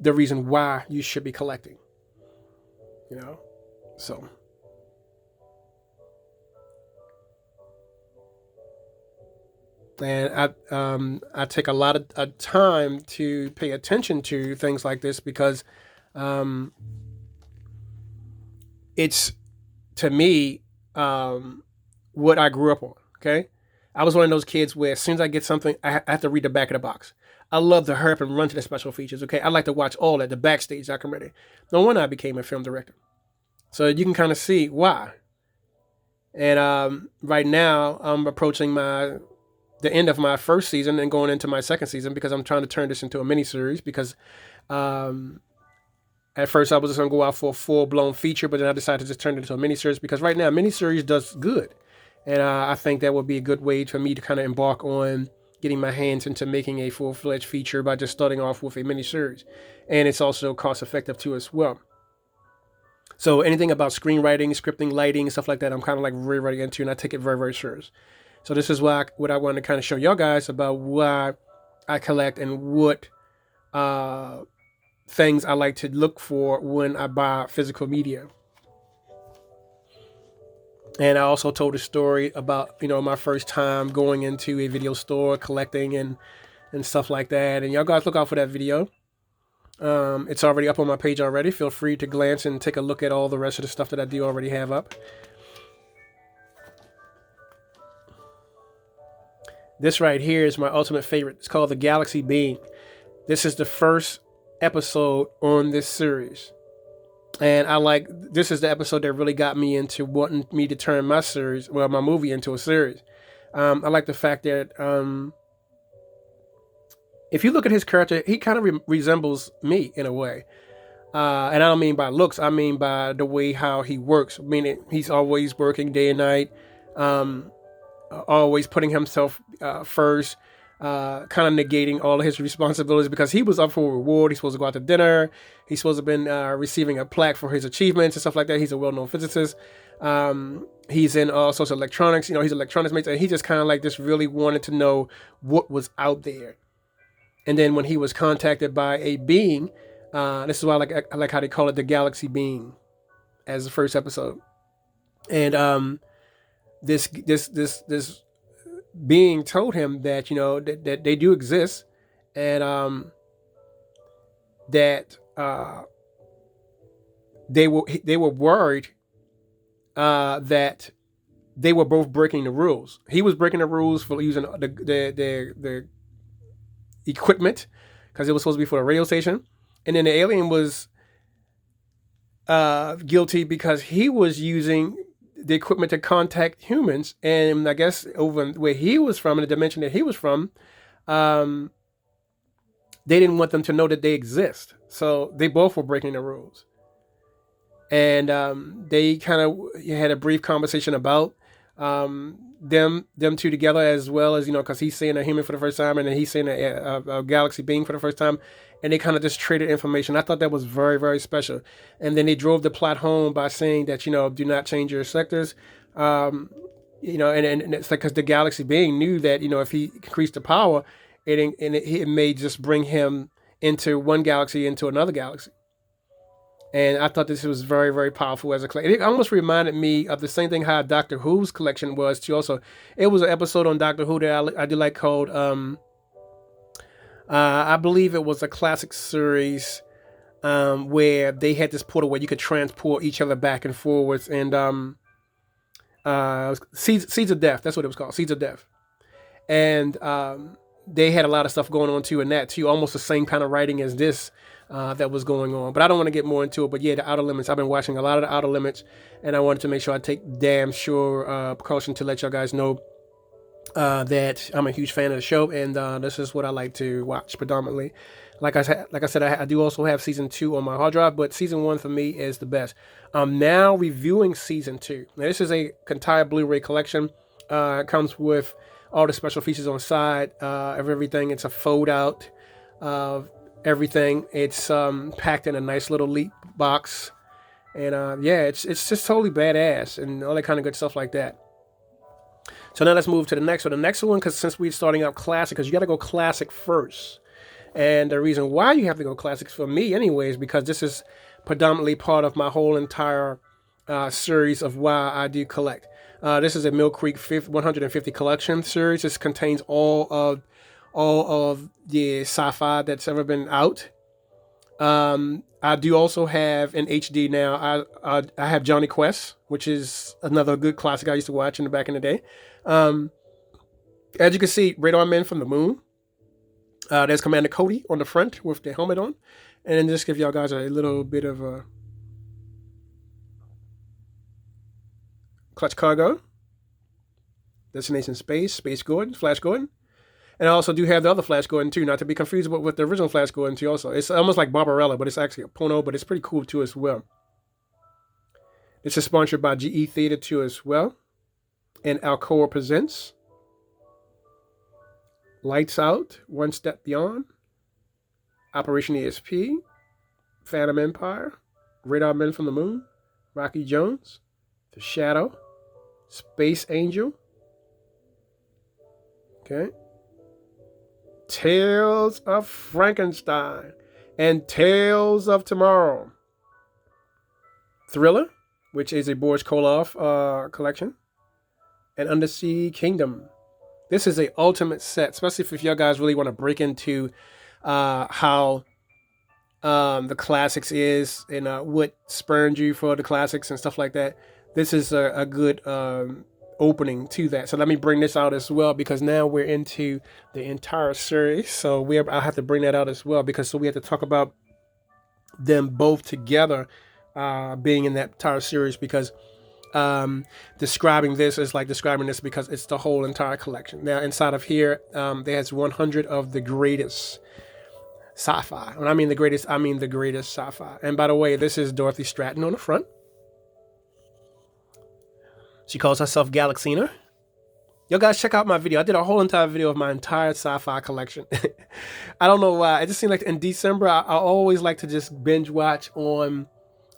the reason why you should be collecting. So. And I take a lot of time to pay attention to things like this because it's, to me, what I grew up on, okay? I was one of those kids where as soon as I get something, I have to read the back of the box. I love to hurry up and run to the special features. Okay, I like to watch all that, the backstage documentary. No wonder I became a film director. So you can kind of see why. And right now, I'm approaching the end of my first season and going into my second season because I'm trying to turn this into a mini series. Because at first I was just gonna go out for a full blown feature, but then I decided to just turn it into a mini series because right now mini series does good, and I think that would be a good way for me to kind of embark on getting my hands into making a full fledged feature by just starting off with a mini series, and it's also cost effective too as well. So anything about screenwriting, scripting, lighting, stuff like that, I'm kind of like really into, and I take it very, very serious. So this is what I want to kind of show y'all guys about why I collect and what things I like to look for when I buy physical media. And I also told a story about my first time going into a video store, collecting and stuff like that. And y'all guys look out for that video. It's already up on my page already. Feel free to glance and take a look at all the rest of the stuff that I do already have up. This right here is my ultimate favorite. It's called The Galaxy Being. This is the first episode on this series. And this is the episode that really got me into wanting me to turn my movie into a series. I like the fact that if you look at his character, he kind of resembles me in a way. And I don't mean by looks, I mean by the way how he works. Meaning he's always working day and night, always putting himself first, kind of negating all of his responsibilities because he was up for a reward. He's supposed to go out to dinner. He's supposed to have been receiving a plaque for his achievements and stuff like that. He's a well-known physicist. He's in all sorts of electronics. He's an electronics mate, and he just kind of like just really wanted to know what was out there. And then when he was contacted by a being, this is why I like how they call it the Galaxy Being as the first episode. And this being told him that that they do exist, and that they were worried that they were both breaking the rules. He was breaking the rules for using the equipment because it was supposed to be for the radio station, and then the alien was guilty because he was using the equipment to contact humans. And I guess over where he was from, in the dimension that he was from, they didn't want them to know that they exist. So they both were breaking the rules. And they kind of had a brief conversation about them two together, as well as, because he's seeing a human for the first time, and then he's seeing a galaxy being for the first time. And they kind of just traded information. I thought that was very, very special. And then they drove the plot home by saying that, do not change your sectors. And it's like because the galaxy being knew that, if he increased the power, it may just bring him into one galaxy into another galaxy. And I thought this was very, very powerful as a collection. It almost reminded me of the same thing how Doctor Who's collection was too. Also, it was an episode on Doctor Who that I do like called, I believe it was a classic series where they had this portal where you could transport each other back and forwards. And Seeds of Death, that's what it was called, Seeds of Death. And they had a lot of stuff going on too in that too, almost the same kind of writing as this. That was going on, but I don't want to get more into it. But yeah, the Outer Limits, I've been watching a lot of the Outer Limits, and I wanted to make sure I take damn sure precaution to let y'all guys know that I'm a huge fan of the show, and this is what I like to watch predominantly. Like I said, I do also have season 2 on my hard drive, but season 1 for me is the best. I'm now reviewing season 2. Now, this is a entire Blu-ray collection. It comes with all the special features on the side of everything. It's a fold out of everything. It's packed in a nice little leaf box, and it's just totally badass and all that kind of good stuff like that. So now let's move to the next one. The next one, because since we're starting out classic, because you got to go classic first, and the reason why you have to go classics for me, anyways, because this is predominantly part of my whole entire series of why I do collect. This is a Mill Creek 150 collection series. This contains all of the sci-fi that's ever been out. I do also have in HD now. I have Johnny Quest, which is another good classic I used to watch in the back in the day. As you can see, radar men from the moon. There's Commander Cody on the front with the helmet on. And then just give y'all guys a little bit of a clutch cargo. Destination Space, Space Gordon, Flash Gordon. And I also do have the other Flash Gordon too, not to be confused with the original Flash Gordon too also. It's almost like Barbarella, but it's actually a Pono, but it's pretty cool too as well. This is sponsored by GE Theater too as well. And Alcoa presents Lights Out, One Step Beyond, Operation ESP, Phantom Empire, Radar Men from the Moon, Rocky Jones, The Shadow, Space Angel, okay, Tales of Frankenstein, and Tales of Tomorrow, Thriller, which is a Boris Karloff collection, and Undersea Kingdom. This is a ultimate set, especially if y'all guys really want to break into how the classics is and what spurned you for the classics and stuff like that. This is a good opening to that. So let me bring this out as well, because now we're into the entire series. So I'll have to bring that out as well, because so we have to talk about them both together being in that entire series, because describing this is like describing this because it's the whole entire collection. Now inside of here, there's 100 of the greatest sci-fi. When I mean the greatest, I mean the greatest sci-fi. And by the way, this is Dorothy Stratton on the front. She calls herself Galaxina. Yo guys, check out my video. I did a whole entire video of my entire sci-fi collection. I don't know why. It just seemed like in December, I always like to just binge watch on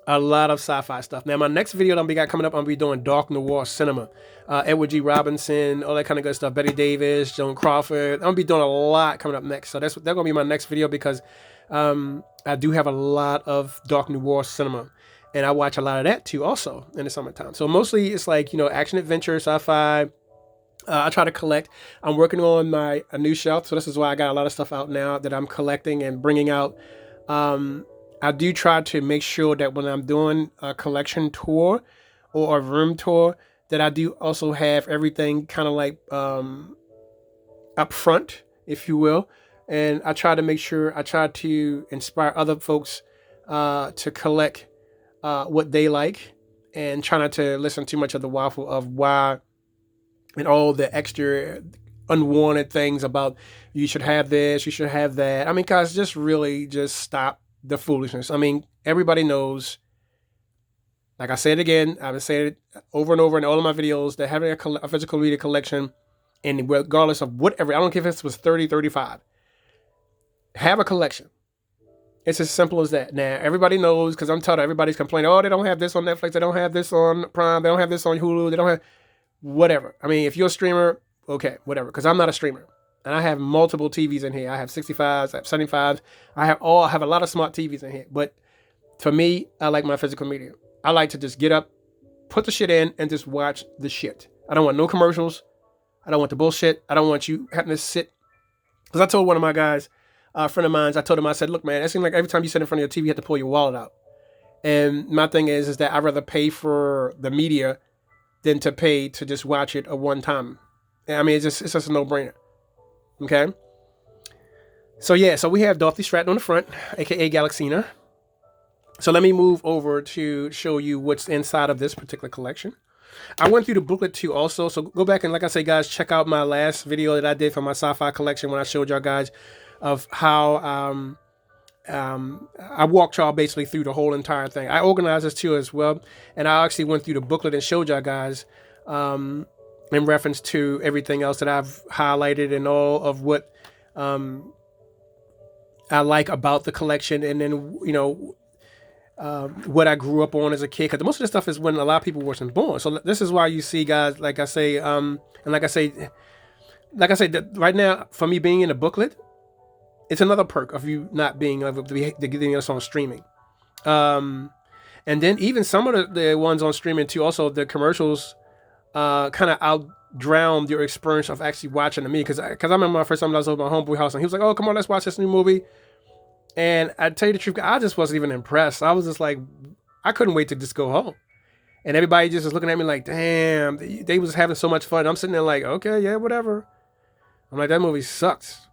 a lot of sci-fi stuff. Now, my next video that we got coming up, I'm going to be doing dark noir cinema. Edward G. Robinson, all that kind of good stuff. Betty Davis, Joan Crawford. I'm going to be doing a lot coming up next. So that's going to be my next video, because I do have a lot of dark noir cinema. And I watch a lot of that too also in the summertime. So mostly it's like, action adventure, sci-fi. I try to collect. I'm working on a new shelf. So this is why I got a lot of stuff out now that I'm collecting and bringing out. I do try to make sure that when I'm doing a collection tour or a room tour, that I do also have everything kind of like up front, if you will. And I try to make sure, I try to inspire other folks to collect what they like, and try not to listen too much of the waffle of why and all the extra unwanted things about you should have this, you should have that. I mean, guys, just really just stop the foolishness. I mean, everybody knows, like I said again, I've been saying it over and over in all of my videos, that having a physical media collection, and regardless of whatever, I don't care if it was 30, 35, have a collection. It's as simple as that. Now, everybody knows, because I'm tired of everybody's complaining, oh, they don't have this on Netflix, they don't have this on Prime, they don't have this on Hulu, they don't have whatever. I mean, if you're a streamer, okay, whatever, because I'm not a streamer. And I have multiple TVs in here. I have 65s, I have 75s. I have a lot of smart TVs in here. But for me, I like my physical media. I like to just get up, put the shit in, and just watch the shit. I don't want no commercials. I don't want the bullshit. I don't want you having to sit. Because I told one of my guys, a friend of mine, I told him, I said, look, man, it seems like every time you sit in front of your TV, you have to pull your wallet out. And my thing is that I'd rather pay for the media than to pay to just watch it a one time. I mean, it's just a no-brainer. Okay. So yeah, so we have Dorothy Stratton on the front, aka Galaxina. So let me move over to show you what's inside of this particular collection. I went through the booklet too also. So go back and, like I say, guys, check out my last video that I did for my sci-fi collection when I showed y'all guys of how I walked y'all basically through the whole entire thing. I organized this too as well. And I actually went through the booklet and showed y'all guys in reference to everything else that I've highlighted and all of what I like about the collection. And then, what I grew up on as a kid. Because most of this stuff is when a lot of people wasn't born. So this is why you see guys, like I say, right now, for me being in the booklet, it's another perk of you not being able to be getting us on streaming. And then even some of the ones on streaming too, also the commercials kind of outdrowned your experience of actually watching me. Because I remember my first time I was over at my homeboy house and he was like, oh, come on, let's watch this new movie. And I tell you the truth, I just wasn't even impressed. I was just like, I couldn't wait to just go home. And everybody just was looking at me like, damn, they was having so much fun. I'm sitting there like, okay, yeah, whatever. I'm like, that movie sucks.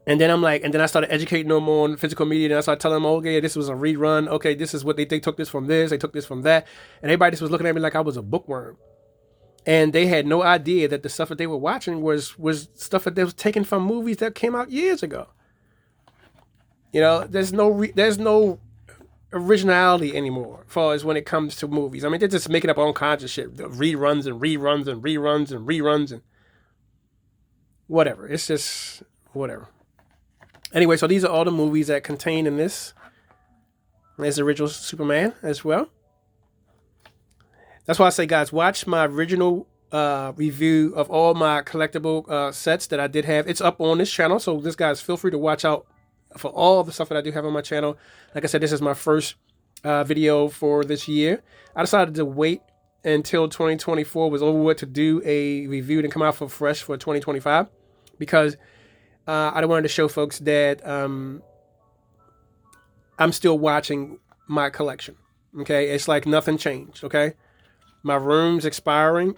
And then I started educating them on physical media, and I started telling them, okay, this was a rerun. Okay, this is what they took this from this, they took this from that. And everybody just was looking at me like I was a bookworm. And they had no idea that the stuff that they were watching was stuff that they was taken from movies that came out years ago. You know, there's no originality anymore as far as when it comes to movies. I mean, they're just making up all kinds of shit. Reruns and reruns and reruns and reruns and whatever. It's just whatever. Anyway, so these are all the movies that contain in this. There's the original Superman as well. That's why I say, guys, watch my original review of all my collectible sets that I did have. It's up on this channel, so this guys, feel free to watch out for all the stuff that I do have on my channel. Like I said, this is my first video for this year. I decided to wait until 2024 was over with to do a review and come out for fresh for 2025 because I wanted to show folks that I'm still watching my collection. Okay, it's like nothing changed. Okay, my room's expanding.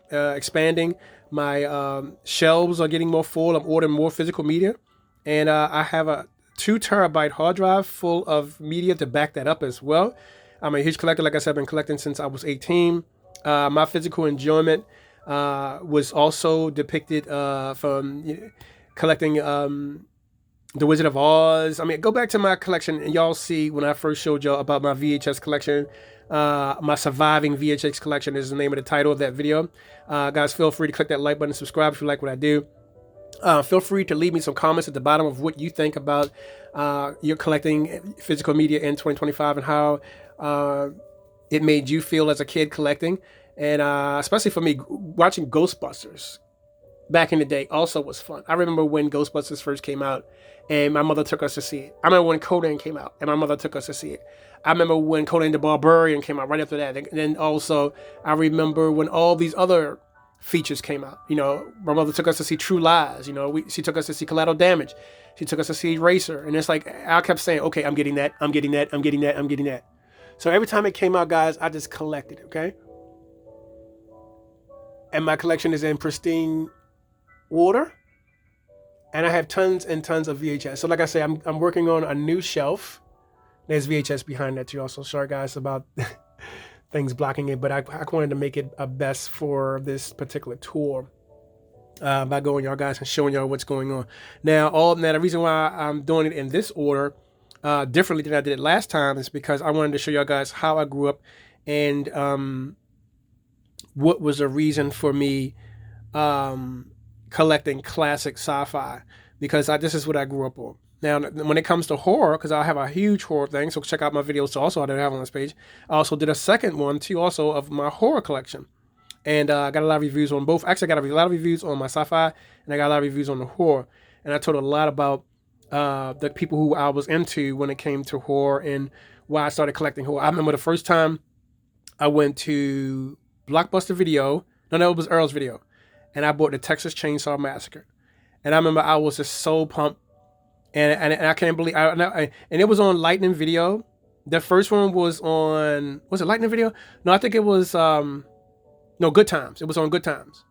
My shelves are getting more full. I'm ordering more physical media, and I have a 2 terabyte hard drive full of media to back that up as well. I'm a huge collector. Like I said, I've been collecting since I was 18. My physical enjoyment was also depicted from collecting The Wizard of Oz. I mean, go back to my collection and y'all see when I first showed y'all about my VHS collection. My surviving VHS collection is the name of the title of that video. Guys, feel free to click that like button and subscribe if you like what I do. Feel free to leave me some comments at the bottom of what you think about your collecting physical media in 2025 and how it made you feel as a kid collecting. And especially for me, watching Ghostbusters back in the day also was fun. I remember when Ghostbusters first came out and my mother took us to see it. I remember when Conan came out and my mother took us to see it. I remember when Conan the Barbarian came out right after that. And then also I remember when all these other features came out. You know, my mother took us to see True Lies. You know, she took us to see Collateral Damage. She took us to see Racer. And it's like, I kept saying, okay, I'm getting that. I'm getting that. I'm getting that. I'm getting that. So every time it came out, guys, I just collected it, okay? And my collection is in pristine order. And I have tons and tons of VHS. So like I say, I'm working on a new shelf. There's VHS behind that too also. Sorry, guys, about things blocking it. But I wanted to make it a best for this particular tour by going y'all guys and showing y'all what's going on. Now, the reason why I'm doing it in this order differently than I did it last time is because I wanted to show y'all guys how I grew up and what was a reason for me collecting classic sci-fi, because this is what I grew up on. Now, when it comes to horror, because I have a huge horror thing, so check out my videos also I don't have on this page. I also did a second one too also of my horror collection. And I got a lot of reviews on both. Actually, I got a lot of reviews on my sci-fi, and I got a lot of reviews on the horror. And I told a lot about the people who I was into when it came to horror and why I started collecting horror. I remember the first time I went to Blockbuster Video. No, it was Earl's Video. And I bought the Texas Chainsaw Massacre. And I remember I was just so pumped. And I can't believe, and it was on Lightning Video. The first one was it Lightning Video? No, I think it was, Good Times. It was on Good Times.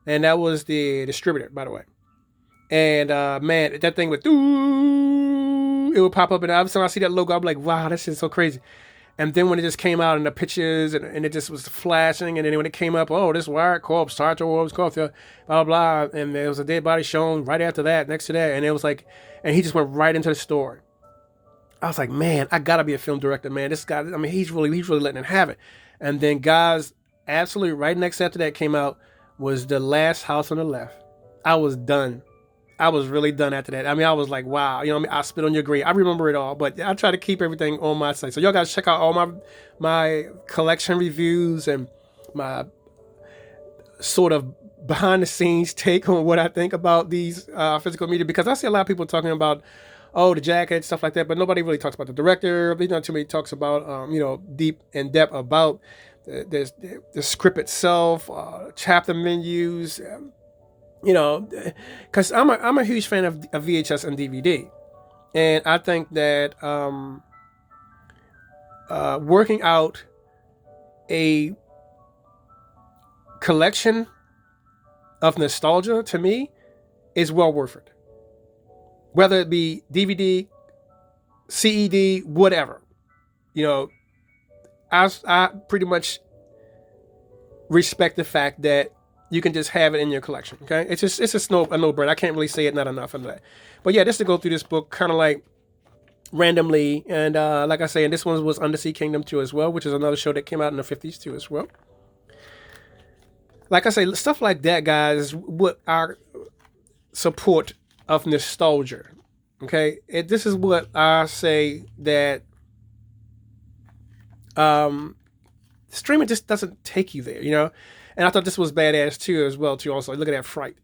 And that was the distributor, by the way. And man, that thing would, it would pop up. And every time I see that logo, I'm like, wow, that shit's so crazy. And then when it just came out in the pictures and it just was flashing, and then when it came up, oh, this wired corpse, Sergeant Wolves, blah, blah, blah. And there was a dead body shown right after that, next to that. And it was like, and he just went right into the story. I was like, man, I gotta be a film director, man. This guy, I mean, he's really letting it have it. And then guys, absolutely right next after that came out was The Last House on the Left. I was done. I was really done after that. I mean, I was like, wow, I spit on your grave. I remember it all, but I try to keep everything on my site. So y'all guys check out all my collection reviews and my sort of behind the scenes take on what I think about these physical media, because I see a lot of people talking about, the jacket, stuff like that, but nobody really talks about the director. There's not too many talks about, deep in depth about the script itself, chapter menus, because I'm a huge fan of VHS and DVD, and I think that working out a collection of nostalgia, to me, is well worth it. Whether it be DVD, CED, whatever. You know, I pretty much respect the fact that you can just have it in your collection. Okay, it's a no-brainer. I can't really say it not enough of that. But yeah, just to go through this book kind of like randomly, and like I say, and this one was Undersea Kingdom 2 as well, which is another show that came out in the 50s too as well. Like I say, stuff like that, guys, is what our support of nostalgia. Okay, this is what I say that streaming just doesn't take you there, you know. And I thought this was badass too, as well too. Also, look at that Fright.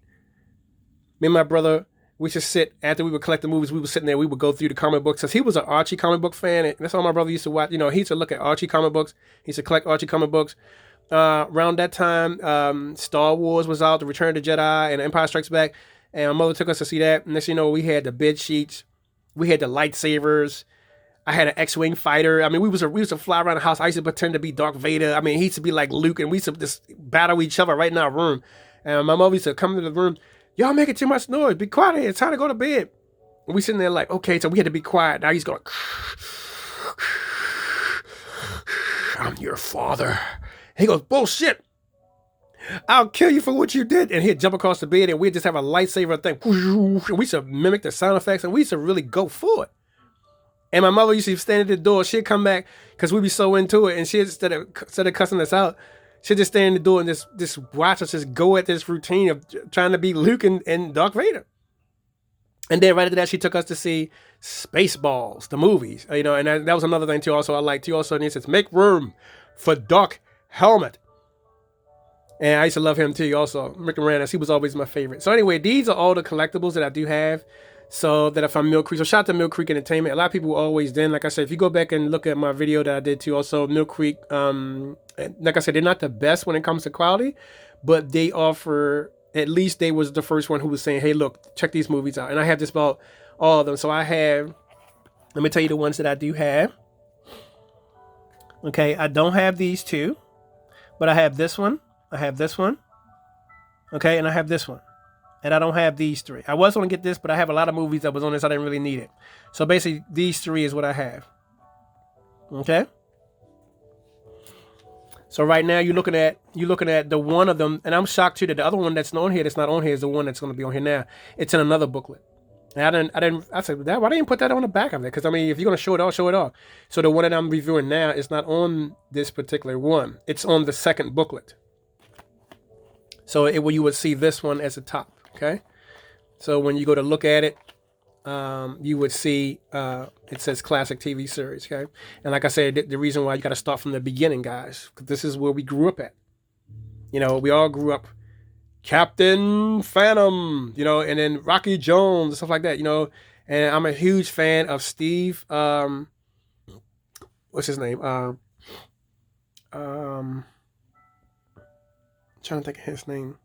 Me and my brother, we should sit after we would collect the movies. We were sitting there. We would go through the comic books because he was an Archie comic book fan, and that's all my brother used to watch. You know, he used to look at Archie comic books. He used to collect Archie comic books. Around that time, Star Wars was out, The Return of the Jedi, and Empire Strikes Back. And my mother took us to see that. And next, you know, we had the bed sheets, we had the lightsabers. I had an X-wing fighter. I mean, we used to fly around the house. I used to pretend to be Darth Vader. I mean, he used to be like Luke, and we used to just battle each other right in our room. And my mother used to come into the room. Y'all making too much noise. Be quiet. It's time to go to bed. And we sitting there like, okay, so we had to be quiet. Now he's going, I'm your father. He goes, bullshit. I'll kill you for what you did. And he'd jump across the bed, and we'd just have a lightsaber thing. And we used to mimic the sound effects, and we used to really go for it. And my mother used to stand at the door. She'd come back because we'd be so into it. And she'd, instead of cussing us out, she'd just stand at the door and just watch us just go at this routine of trying to be Luke and Darth Vader. And then right after that, she took us to see Spaceballs, the movies. You know, and that was another thing too. Also, I liked too. Also, and he says, make room for Dark Helmet. And I used to love him too. Also, Rick Moranis, he was always my favorite. So anyway, these are all the collectibles that I do have. So that if I'm Mill Creek, so shout out to Mill Creek Entertainment. A lot of people always did. Like I said, if you go back and look at my video that I did too, also Mill Creek, like I said, they're not the best when it comes to quality, but they offer, at least they was the first one who was saying, hey, look, check these movies out. And I have just about all of them. So I have, let me tell you the ones that I do have. Okay, I don't have these two, but I have this one. I have this one. Okay, and I have this one. And I don't have these three. I was going to get this, but I have a lot of movies that was on this. I didn't really need it. So basically, these three is what I have. Okay. So right now, you're looking at the one of them, and I'm shocked too that the other one that's not on here is the one that's going to be on here now. It's in another booklet. And I said, Dad, why didn't you put that on the back of it? Because I mean, if you're going to show it all, show it all. So the one that I'm reviewing now is not on this particular one. It's on the second booklet. So you would see this one as a top. Okay, so when you go to look at it, you would see it says classic TV series. Okay, and like I said, the reason why you got to start from the beginning, guys, because this is where we grew up at. You know, we all grew up Captain Phantom, you know, and then Rocky Jones and stuff like that. You know, and I'm a huge fan of Steve. What's his name? I'm trying to think of his name.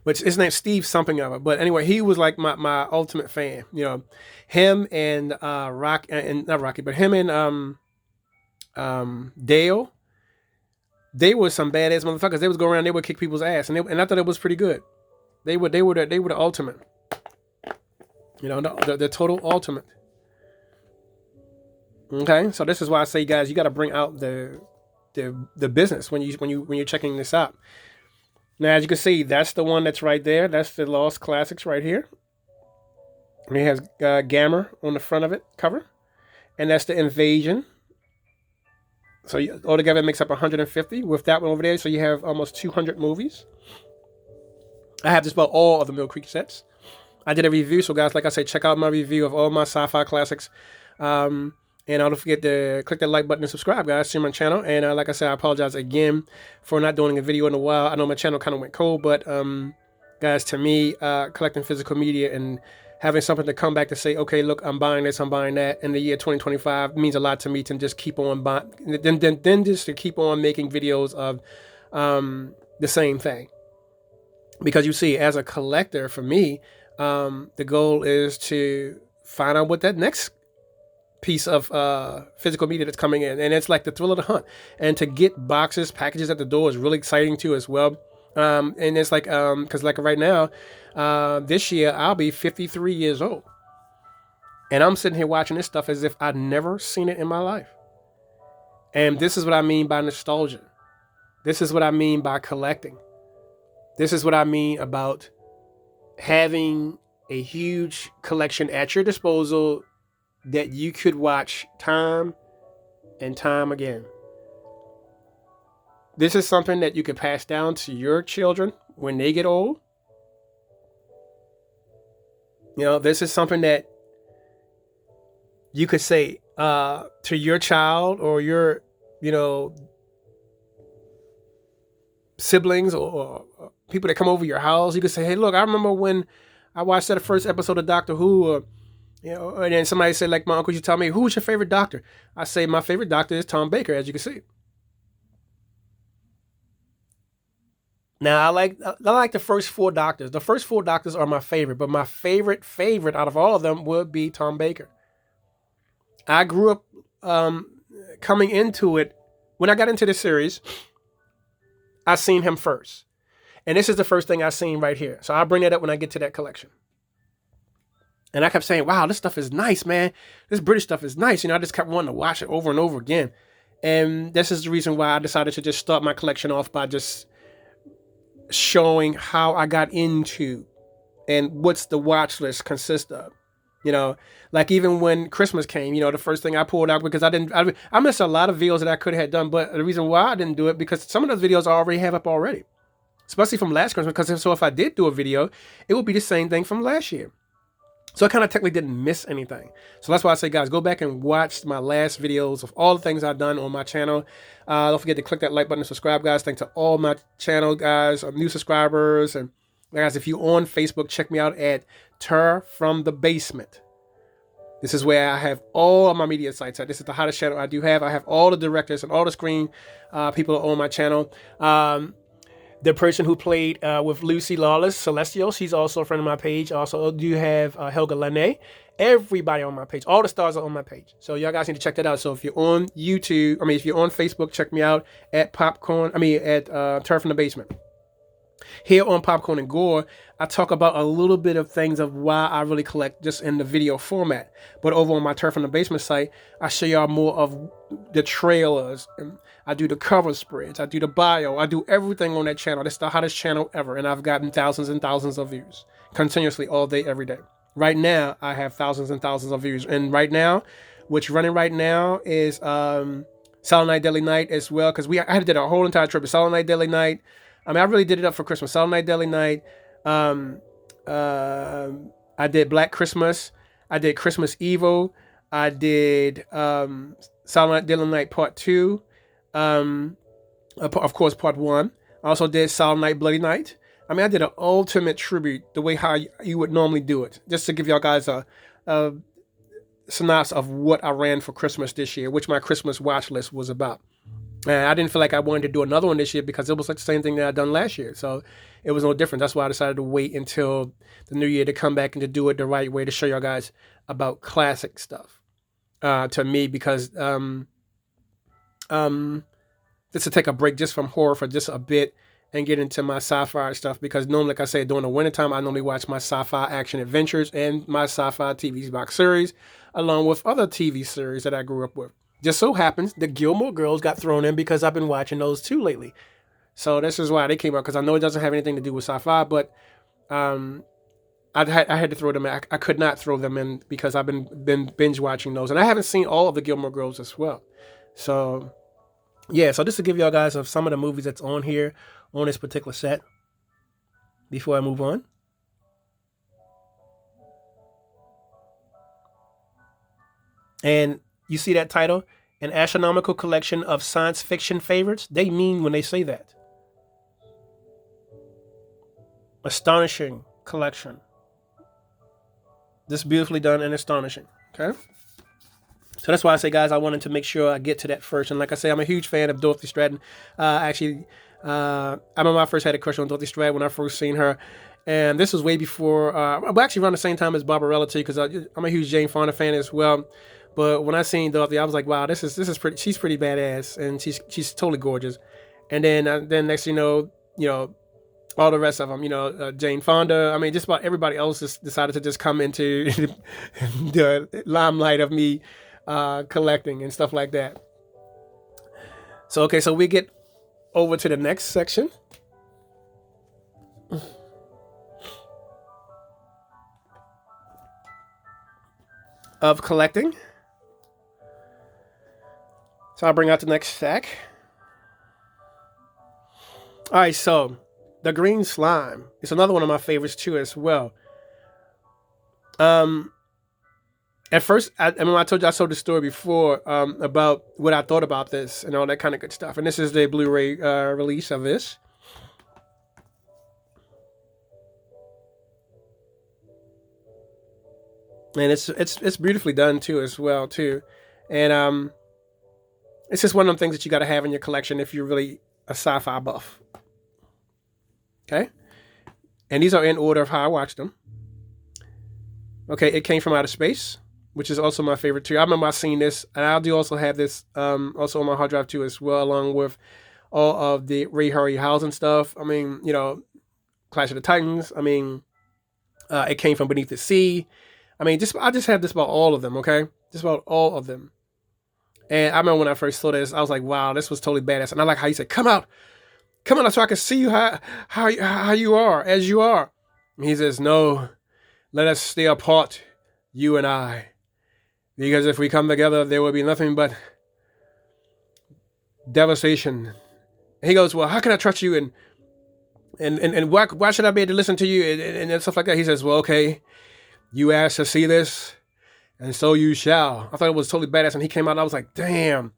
But his name's Steve something of it. But anyway, he was like my ultimate fan. You know, him and not Rocky, but him and Dale. They were some badass motherfuckers. They would go around, they would kick people's ass, and I thought it was pretty good. They were the ultimate. You know, the total ultimate. Okay, so this is why I say, guys, you got to bring out the business when you're checking this out. Now, as you can see, that's the one that's right there. That's the Lost Classics right here. And it has Gamma on the front of it cover. And that's the Invasion. So altogether it makes up 150 with that one over there. So you have almost 200 movies. I have just about all of the Mill Creek sets. I did a review. So guys, like I said, check out my review of all my sci-fi classics. And don't forget to click that like button and subscribe, guys, to my channel. And like I said, I apologize again for not doing a video in a while. I know my channel kind of went cold, but guys, to me, collecting physical media and having something to come back to say, okay, look, I'm buying this, I'm buying that, in the year 2025 means a lot to me to just keep on buying, then just to keep on making videos of the same thing. Because you see, as a collector, for me, the goal is to find out what that next piece of physical media that's coming in, and it's like the thrill of the hunt. And to get boxes, packages at the door is really exciting too as well. And it's like because like right now, this year I'll be 53 years old, and I'm sitting here watching this stuff as if I'd never seen it in my life. And this is what I mean by nostalgia. This is what I mean by collecting. This is what I mean about having a huge collection at your disposal that you could watch time and time again. This is something that you could pass down to your children when they get old. You know, this is something that you could say to your child or your, siblings or people that come over your house. You could say, hey, look, I remember when I watched that first episode of Doctor Who, and then somebody said, like my uncle, you tell me, who's your favorite doctor? I say, my favorite doctor is Tom Baker, as you can see. Now, I like the first four doctors. The first four doctors are my favorite, but my favorite out of all of them would be Tom Baker. I grew up coming into it. When I got into the series, I seen him first. And this is the first thing I seen right here. So I'll bring that up when I get to that collection. And I kept saying, wow, this stuff is nice, man. This British stuff is nice. I just kept wanting to watch it over and over again. And this is the reason why I decided to just start my collection off by just showing how I got into and what's the watch list consist of. Like even when Christmas came, the first thing I pulled out, because I missed a lot of videos that I could have done, but the reason why I didn't do it, because some of those videos I already have up already, especially from last Christmas, because if I did do a video, it would be the same thing from last year. So I kind of technically didn't miss anything. So that's why I say, guys, go back and watch my last videos of all the things I've done on my channel. Don't forget to click that like button and subscribe, guys. Thanks to all my channel guys, new subscribers. And guys, if you're on Facebook, check me out at Ter from the Basement. This is where I have all of my media sites at. This is the hottest channel I do have. I have all the directors and all the screen people on my channel. The person who played with Lucy Lawless, Celestial, she's also a friend of my page. Also, I do have Helga Lene. Everybody on my page. All the stars are on my page. So y'all guys need to check that out. So if you're on YouTube, if you're on Facebook, check me out at Ter from the Basement. Here on Popcorn and Gore, I talk about a little bit of things of why I really collect just in the video format. But over on my Ter from the Basement site, I show y'all more of the trailers. And I do the cover spreads. I do the bio. I do everything on that channel. That's the hottest channel ever. And I've gotten thousands and thousands of views continuously all day, every day. Right now, I have thousands and thousands of views. And right now, what's running right now is Silent Night, Deadly Night as well. Because I did a whole entire trip of Silent Night, Deadly Night. I really did it up for Christmas. Silent Night, Deadly Night. I did Black Christmas. I did Christmas Evil. I did Silent Night, Deadly Night Part 2. Of course, Part 1. I also did Silent Night, Bloody Night. I did an ultimate tribute, the way how you would normally do it. Just to give y'all guys a synopsis of what I ran for Christmas this year, which my Christmas watch list was about. And I didn't feel like I wanted to do another one this year because it was like the same thing that I'd done last year. So it was no different. That's why I decided to wait until the new year to come back and to do it the right way, to show y'all guys about classic stuff. To me, because just to take a break just from horror for just a bit and get into my sci-fi stuff, because normally, like I said, during the wintertime, I normally watch my sci-fi action adventures and my sci-fi TV box series, along with other TV series that I grew up with. Just so happens the Gilmore Girls got thrown in because I've been watching those too lately. So this is why they came out, because I know it doesn't have anything to do with sci-fi, but I had to throw them in. I could not throw them in because I've been binge watching those. And I haven't seen all of the Gilmore Girls as well. So, yeah. So just to give y'all guys of some of the movies that's on here on this particular set before I move on. And you see that title? An astronomical collection of science fiction favorites? They mean when they say that. Astonishing collection. This beautifully done and astonishing. Okay? So that's why I say, guys, I wanted to make sure I get to that first. And like I say, I'm a huge fan of Dorothy Stratton. I remember I first had a crush on Dorothy Stratton when I first seen her. And this was way before, actually around the same time as Barbarella too, because I'm a huge Jane Fonda fan as well. But when I seen Dorothy, I was like, wow, this is pretty. She's pretty badass, and she's totally gorgeous. And then next you know all the rest of them, Jane Fonda. I mean, just about everybody else just decided to just come into the limelight of me collecting and stuff like that. So okay, so we get over to the next section of collecting. So I'll bring out the next stack. All right, so the green slime is another one of my favorites too as well. At first, I mean, I told the story before about what I thought about this and all that kind of good stuff. And this is the Blu-ray release of this. And it's beautifully done too as well too. And it's just one of them things that you got to have in your collection if you're really a sci-fi buff. Okay, and these are in order of how I watched them. Okay, It Came from Outer Space, which is also my favorite too. I remember I seen this, and I do also have this also on my hard drive too as well, along with all of the Ray Harryhausen stuff. I mean, Clash of the Titans. I mean, It Came from Beneath the Sea. I mean, I just have this about all of them. Okay, just about all of them. And I remember when I first saw this, I was like, wow, this was totally badass. And I like how he said, come out so I can see you how you are, as you are. And he says, no, let us stay apart, you and I. Because if we come together, there will be nothing but devastation. And he goes, well, how can I trust you? And why should I be able to listen to you? And stuff like that. He says, well, okay, you asked to see this, and so you shall. I thought it was totally badass. And he came out, and I was like, damn.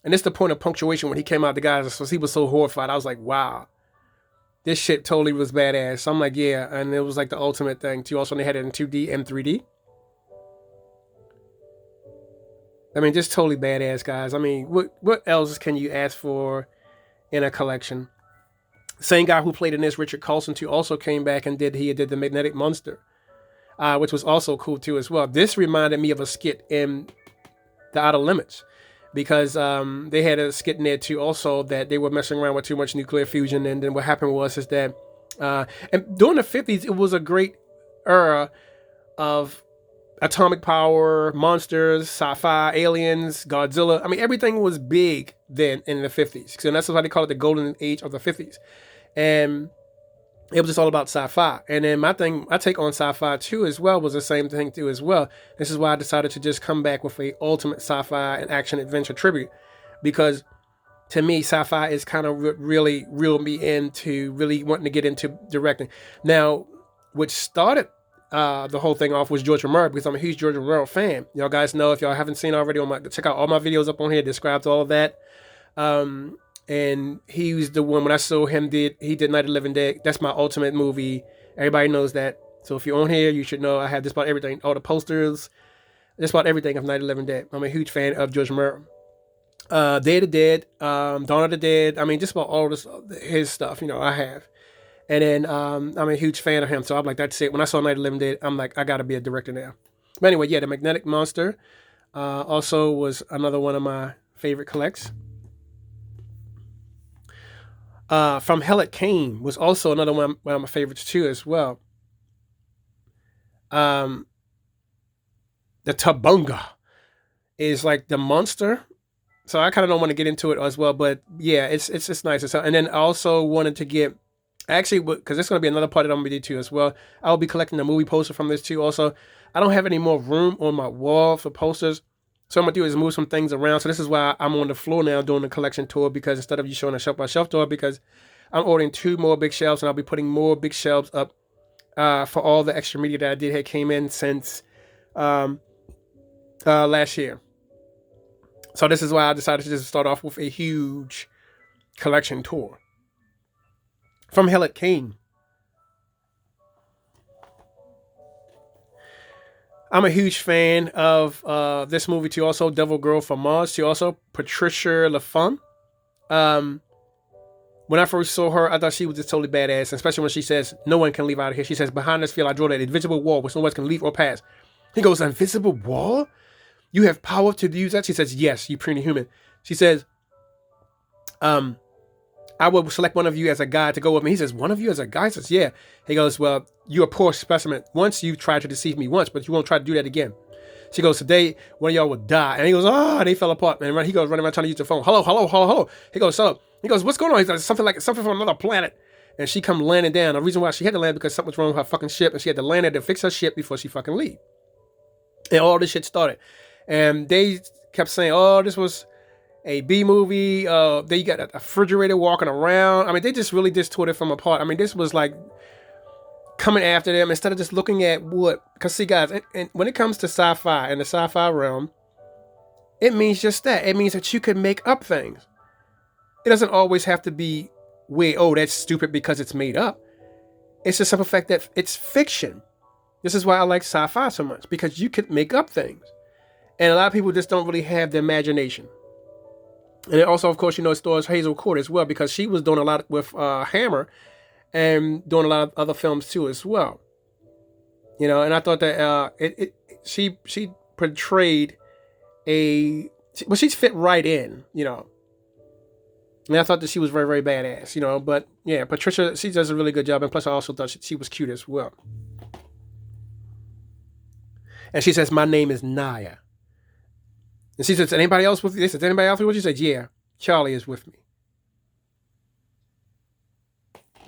And it's the point of punctuation when he came out, the guys, he was so horrified. I was like, wow, this shit totally was badass. So I'm like, yeah. And it was like the ultimate thing too. Also, they had it in 2D and 3D. I mean, just totally badass, guys. I mean, what else can you ask for in a collection? Same guy who played in this, Richard Carlson, too, also came back and did the Magnetic Monster, which was also cool too as well. This reminded me of a skit in The Outer Limits, because they had a skit in there too also that they were messing around with too much nuclear fusion. And then what happened was that and during the 50s, it was a great era of atomic power, monsters, sci-fi, aliens, Godzilla. I mean, everything was big then in the 50s. So that's why they call it the golden age of the 50s. And it was just all about sci-fi. And then my take on sci-fi too as well was the same thing too as well. This is why I decided to just come back with a ultimate sci-fi and action adventure tribute, because to me, sci-fi is kind of really reeled me into really wanting to get into directing. Now, what started the whole thing off was George Romero, because I'm a huge George Romero fan. Y'all guys know, if y'all haven't seen already, check out all my videos up on here, describes all of that. And he was the one, when I saw him, he did Night of the Living Dead. That's my ultimate movie. Everybody knows that. So if you're on here, you should know I have just about everything. All the posters, just about everything of Night of the Living Dead. I'm a huge fan of George Romero. Day of the Dead, Dawn of the Dead. I mean, just about all this, his stuff, I have. And then I'm a huge fan of him. So I'm like, that's it. When I saw Night of the Living Dead, I'm like, I got to be a director now. But anyway, yeah, the Magnetic Monster also was another one of my favorite collects. From Hell It Came was also another one of my favorites too as well. The Tabunga is like the monster. So I kind of don't want to get into it as well, but yeah, it's nice. And then I also wanted to get, actually, because it's going to be another part that I'm going to do too as well. I'll be collecting the movie poster from this too. Also, I don't have any more room on my wall for posters. So what I'm going to do is move some things around. So this is why I'm on the floor now doing the collection tour, because instead of you showing a shelf by shelf tour, because I'm ordering 2 more big shelves, and I'll be putting more big shelves up for all the extra media that came in since last year. So this is why I decided to just start off with a huge collection tour. From Hell It Came. I'm a huge fan of this movie too. Also, Devil Girl from Mars too. Also, Patricia LaFemme. When I first saw her, I thought she was just totally badass, especially when she says, "No one can leave out of here." She says, "Behind this field, I draw that invisible wall which no one can leave or pass." He goes, "Invisible wall?" You have power to use that? She says, yes, you pretty human. She says, I will select one of you as a guide to go with me. He says, one of you as a guide? He says, yeah. He goes, well, you're a poor specimen. Once you tried to deceive me once, but you won't try to do that again. She goes, today, one of y'all will die. And he goes, oh, and they fell apart. And he goes running around trying to use the phone. Hello, hello, hello, hello. He goes, so, he goes, what's going on? He's like, something from another planet. And she come landing down. The reason why she had to land because something was wrong with her fucking ship. And she had to land there to fix her ship before she fucking leave. And all this shit started. And they kept saying, oh, this was a B movie. Then you got a refrigerator walking around. I mean, they just really just tore it from apart. I mean, this was like coming after them instead of just looking at what. Because see, guys, and when it comes to sci-fi and the sci-fi realm, it means just that. It means that you can make up things. It doesn't always have to be, wait, oh, that's stupid because it's made up. It's the simple fact that it's fiction. This is why I like sci-fi so much, because you can make up things. And a lot of people just don't really have the imagination. And it also, of course, it stars Hazel Court as well, because she was doing a lot with Hammer and doing a lot of other films too as well. And I thought that she portrayed she fit right in, And I thought that she was very, very badass, But yeah, Patricia, she does a really good job. And plus I also thought she was cute as well. And she says, my name is Naya. And she says, anybody else with you? Is anybody else with you? She said, yeah, Charlie is with me.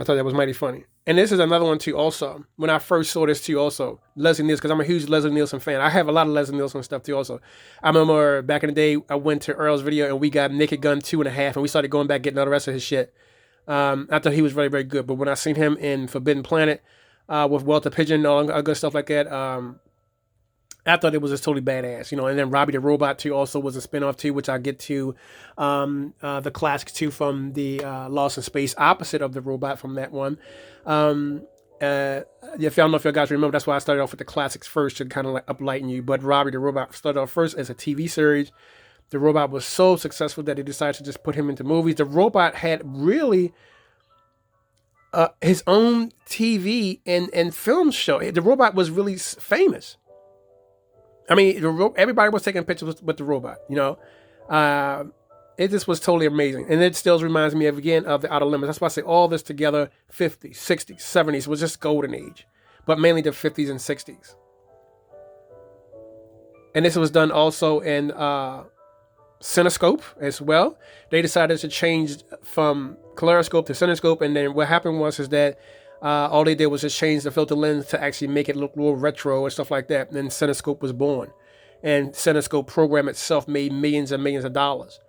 I thought that was mighty funny. And this is another one too also. When I first saw this too also, Leslie Nielsen, because I'm a huge Leslie Nielsen fan. I have a lot of Leslie Nielsen stuff too also. I remember back in the day, I went to Earl's video and we got Naked Gun 2.5 and we started going back getting all the rest of his shit. I thought he was very, very good. But when I seen him in Forbidden Planet with Walter Pigeon and all that good stuff like that, I thought it was just totally badass, And then Robbie the Robot too also was a spinoff too, which I get to the classics too from the Lost in Space, opposite of the robot from that one. If I don't know if you guys remember, that's why I started off with the classics first to kind of like uplighten you. But Robbie the Robot started off first as a TV series. The robot was so successful that they decided to just put him into movies. The robot had really his own TV and film show. The robot was really famous. I mean, everybody was taking pictures with the robot, It just was totally amazing. And it still reminds me of the Outer Limits. That's why I say all this together, 50s, 60s, 70s, was just golden age. But mainly the 50s and 60s. And this was done also in Cinescope as well. They decided to change from Kaleidoscope to Cinescope. And then what happened was that all they did was just change the filter lens to actually make it look more retro and stuff like that. And then Cinescope was born. And Cinescope program itself made millions and millions of dollars.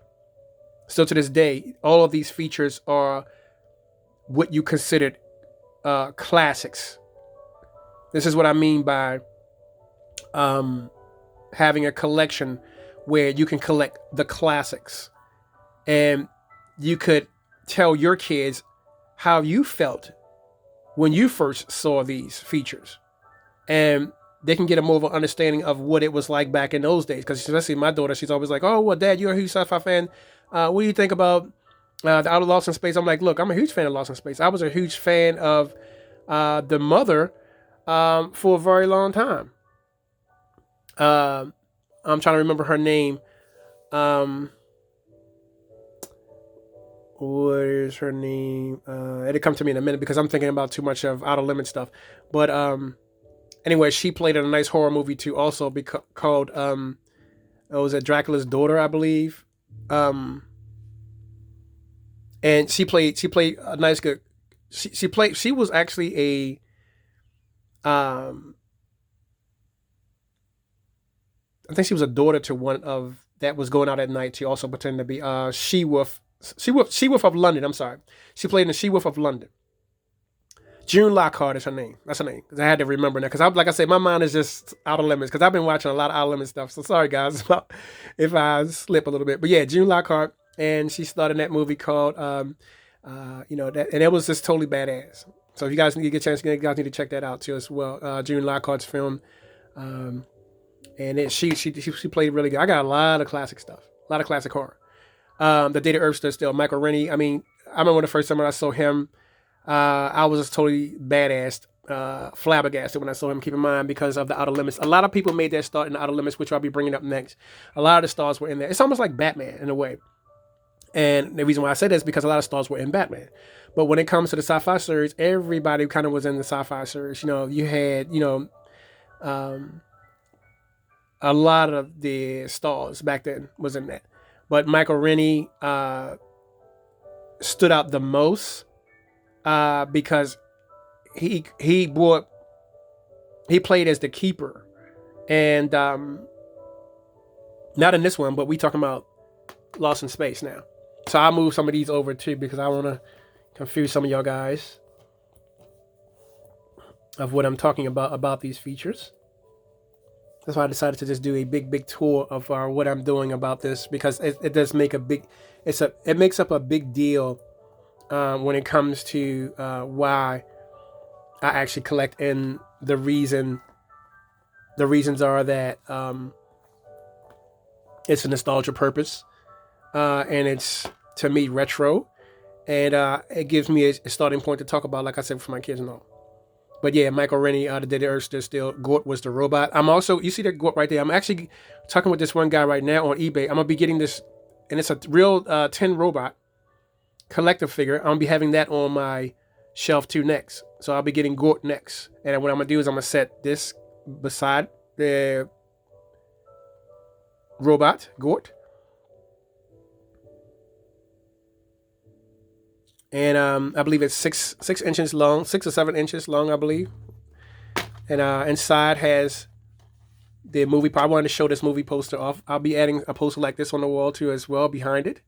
Still to this day, all of these features are what you considered classics. This is what I mean by having a collection where you can collect the classics. And you could tell your kids how you felt when you first saw these features. And they can get a more of an understanding of what it was like back in those days. Because especially my daughter, she's always like, oh, well, Dad, you're a huge sci-fi fan. What do you think about the Outer Lost in Space? I'm like, look, I'm a huge fan of Lost in Space. I was a huge fan of The Mother for a very long time. I'm trying to remember her name. What is her name? It'll come to me in a minute because I'm thinking about too much of Outer Limits stuff. But anyway, she played in a nice horror movie too, also called it was Dracula's Daughter, I believe. And she played a nice good. She was actually I think she was a daughter to one of that was going out at night. She also pretended to be She-Wolf of London. I'm sorry. She played in the She-Wolf of London. June Lockhart is her name. That's her name. Because I had to remember that. Because like I said, my mind is just Outer Limits. Because I've been watching a lot of Outer Limits stuff. So sorry, guys, if I slip a little bit. But yeah, June Lockhart. And she starred in that movie called, that, and it was just totally badass. So if you guys need to get a chance, you guys need to check that out too as well. June Lockhart's film. And she played really good. I got a lot of classic stuff. A lot of classic horror. The Day the Earth Stood Still. Michael Rennie. I mean, I remember the first time I saw him. I was just totally badass. flabbergasted when I saw him. Keep in mind, because of the Outer Limits, a lot of people made their start in the Outer Limits, which I'll be bringing up next. A lot of the stars were in there. It's almost like Batman in a way. And the reason why I say that is because a lot of stars were in Batman. But when it comes to the Sci-Fi series, everybody kind of was in the Sci-Fi series. You had, a lot of the stars back then was in that. But Michael Rennie stood out the most because he played as the Keeper. And not in this one, but we talking about Lost in Space now. So I'll move some of these over too because I want to confuse some of y'all guys of what I'm talking about these features. That's why I decided to just do a big tour of what I'm doing about this, because it does make it makes up a big deal when it comes to why I actually collect, and the reasons are that it's a nostalgia purpose, and it's, to me, retro, and it gives me a starting point to talk about, like I said, for my kids and all. But yeah, Michael Rennie, the Day the Earth Stood Still. Gort was the robot. I'm also, you see that Gort right there? I'm actually talking with this one guy right now on eBay. I'm going to be getting this, and it's a real 10 robot collector figure. I'm going to be having that on my shelf too next. So I'll be getting Gort next. And what I'm going to do is I'm going to set this beside the robot, Gort. And I believe it's 6 inches long, 6 or 7 inches long, I believe. And inside has the movie. I wanted to show this movie poster off. I'll be adding a poster like this on the wall too as well behind it.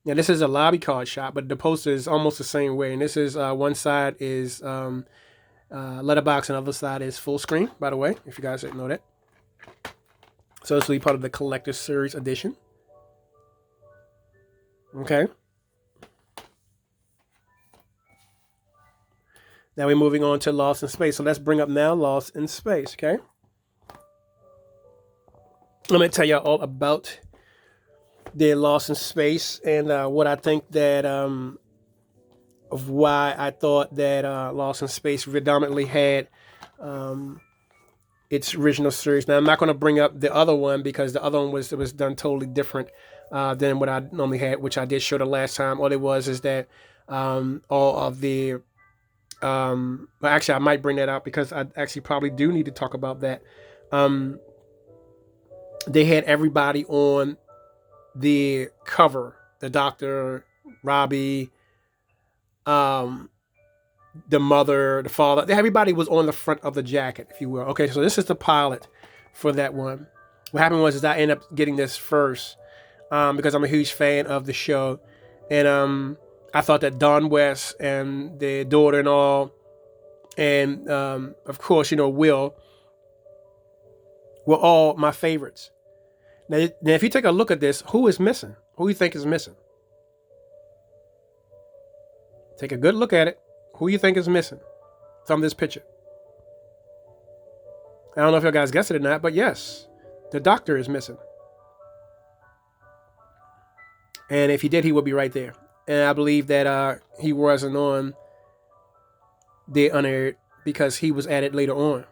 Now this is a lobby card shop, but the poster is almost the same way. And this is one side is letterbox, and the other side is full screen. By the way, if you guys didn't know that. So this will be part of the collector's series edition. Okay. Now we're moving on to Lost in Space. So let's bring up now Lost in Space, okay? I'm going to tell you all about the Lost in Space and what I think that, of why I thought that Lost in Space predominantly had its original series. Now I'm not going to bring up the other one because the other one was done totally different than what I normally had, which I did show the last time. All it was is that all of the but actually I might bring that out because I actually probably do need to talk about that. They had everybody on the cover, the Doctor, Robbie, the mother, the father. Everybody was on the front of the jacket, if you will. Okay, so this is the pilot for that one. What happened was I ended up getting this first because I'm a huge fan of the show, and I thought that Don West and their daughter and all, and of course, Will, were all my favorites. Now, if you take a look at this, who is missing? Who do you think is missing? Take a good look at it. Who do you think is missing from this picture? I don't know if you guys guessed it or not, but yes, the Doctor is missing. And if he did, he would be right there. And I believe that he wasn't on the unaired because he was added later on.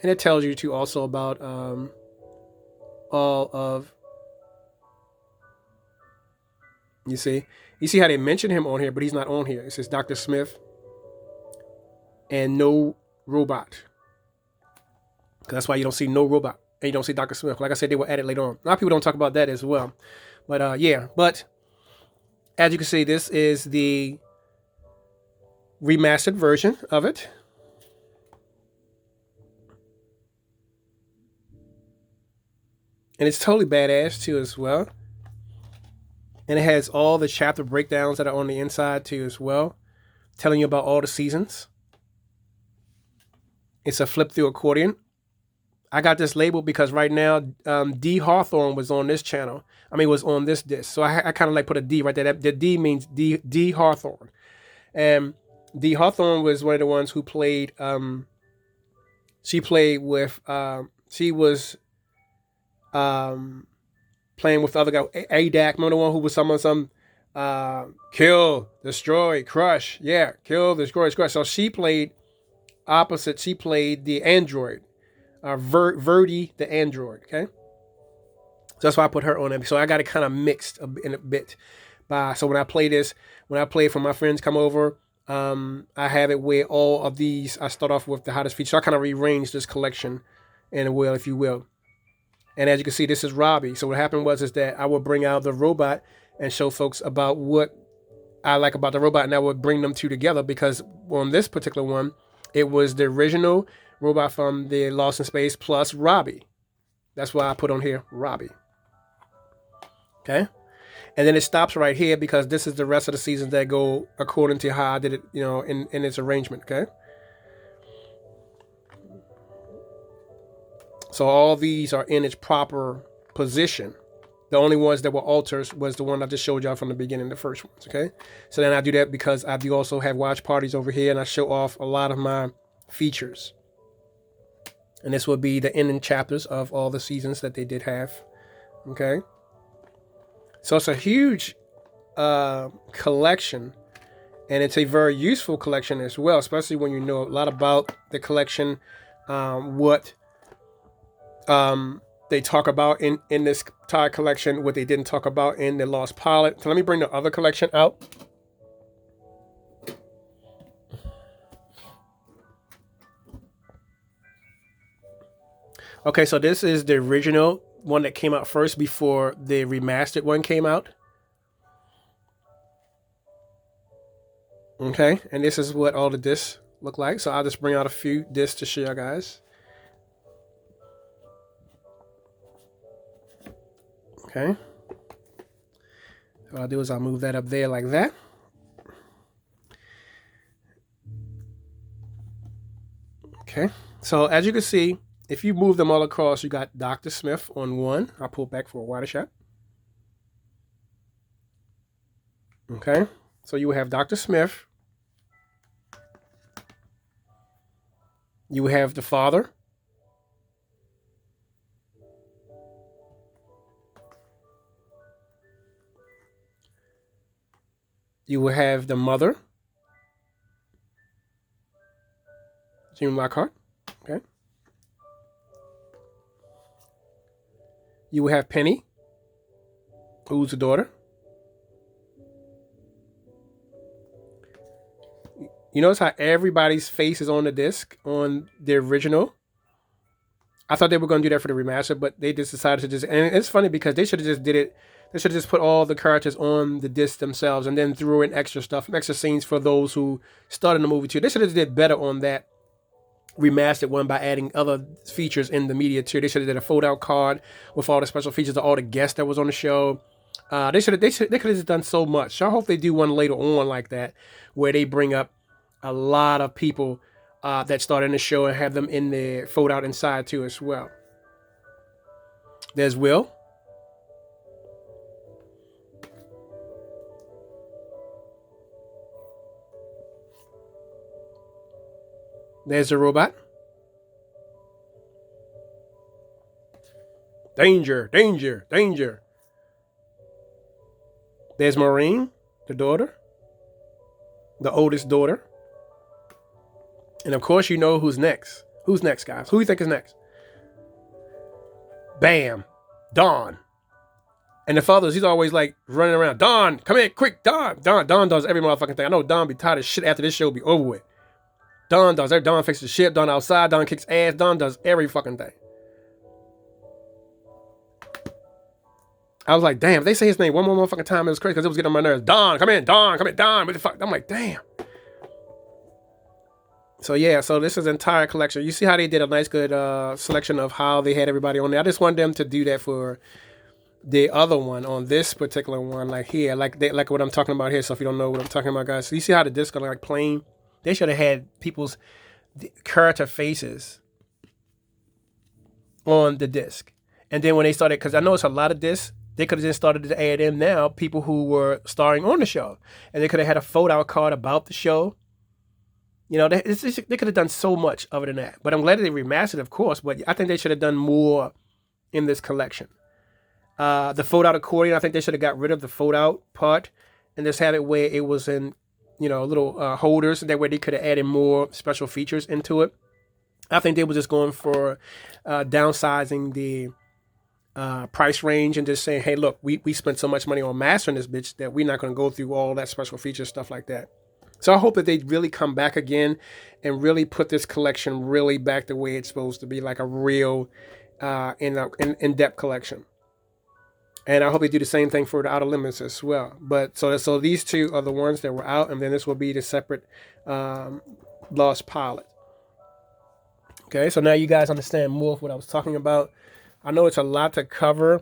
And it tells you too also about all of, you see how they mention him on here, but he's not on here. It says Dr. Smith and no robot. That's why you don't see no robot and you don't see Dr. Smith. Like I said, they were added later on. A lot of people don't talk about that as well. But yeah, but as you can see, this is the remastered version of it. And it's totally badass too as well. And it has all the chapter breakdowns that are on the inside too as well, telling you about all the seasons. It's a flip through accordion. I got this labeled because right now D Hawthorne was on this channel. Was on this disc. So I kind of like put a D right there. The D means D Hawthorne. And D Hawthorne was one of the ones who played, she played with, she was playing with the other guy, Adak. Remember the one who was some Kill, destroy, crush. Yeah, kill, destroy, crush. So she played opposite. She played the android, Verdi, the android. Okay, so that's why I put her on it. So I got it kind of mixed in a bit. So when I play this, when I play for my friends come over, I have it where all of these. I start off with the hottest feature. So I kind of rearrange this collection, in a will, if you will. And as you can see, this is Robbie. So what happened is that I would bring out the robot and show folks about what I like about the robot, and I would bring them two together because on this particular one, it was the original robot from the Lost in Space plus Robbie. That's why I put on here Robbie. Okay, and then it stops right here because this is the rest of the seasons that go according to how I did it, in its arrangement. Okay, so all these are in its proper position. The only ones that were alters was the one I just showed y'all from the beginning, the first ones, okay? So then I do that because I do also have watch parties over here, and I show off a lot of my features. And this will be the ending chapters of all the seasons that they did have, okay? So it's a huge collection, and it's a very useful collection as well, especially when you know a lot about the collection, what they talk about in this entire collection, what they didn't talk about in the Lost Pilot. So let me bring the other collection out. Okay, so this is the original one that came out first before the remastered one came out. Okay, and this is what all the discs look like. So I'll just bring out a few discs to show you guys. Okay. What I'll do is I'll move that up there like that. Okay. So as you can see, if you move them all across, you got Dr. Smith on one. I'll pull back for a wider shot. Okay. So you have Dr. Smith. You have the father. You will have the mother, June Lockhart. Okay. You will have Penny, who's the daughter. You notice how everybody's face is on the disc on the original. I thought they were going to do that for the remaster, but they just decided to just. And it's funny because they should have just did it. They should have just put all the characters on the disc themselves and then threw in extra stuff, extra scenes for those who started the movie too. They should have did better on that remastered one by adding other features in the media too. They should have did a fold-out card with all the special features of all the guests that was on the show. They could have just done so much. So I hope they do one later on like that, where they bring up a lot of people that started in the show and have them in the fold-out inside too as well. There's Will. There's the robot. Danger, danger, danger. There's Maureen, the daughter. The oldest daughter. And of course you know who's next. Who's next, guys? Who do you think is next? Bam. Don. And the father, he's always like running around. Don, come in, quick, Don. Don does every motherfucking thing. I know Don be tired of shit after this show be over with. Don does everything. Don fixes the ship. Don outside. Don kicks ass. Don does every fucking thing. I was like, damn, if they say his name one more motherfucking time, it was crazy because it was getting on my nerves. Don, come in, Don, come in, Don. What the fuck? I'm like, damn. So yeah, so this is an entire collection. You see how they did a nice good selection of how they had everybody on there. I just want them to do that for the other one on this particular one, like here, like what I'm talking about here. So if you don't know what I'm talking about, guys, so you see how the disc are like plain. They should have had people's character faces on the disc. And then when they started, because I know it's a lot of discs, they could have just started to add in now people who were starring on the show. And they could have had a fold-out card about the show. You know, they could have done so much other than that. But I'm glad they remastered, of course. But I think they should have done more in this collection. The fold-out accordion, I think they should have got rid of the fold-out part and just have it where it was in, little holders. That way they could have added more special features into it. I think they were just going for downsizing the price range and just saying, hey, look, we spent so much money on mastering this bitch that we're not going to go through all that special feature stuff like that. So I hope that they really come back again and really put this collection really back the way it's supposed to be, like a real in-depth collection. And I hope they do the same thing for the Outer Limits as well. But so these two are the ones that were out, and then this will be the separate Lost Pilot. Okay, so now you guys understand more of what I was talking about. I know it's a lot to cover,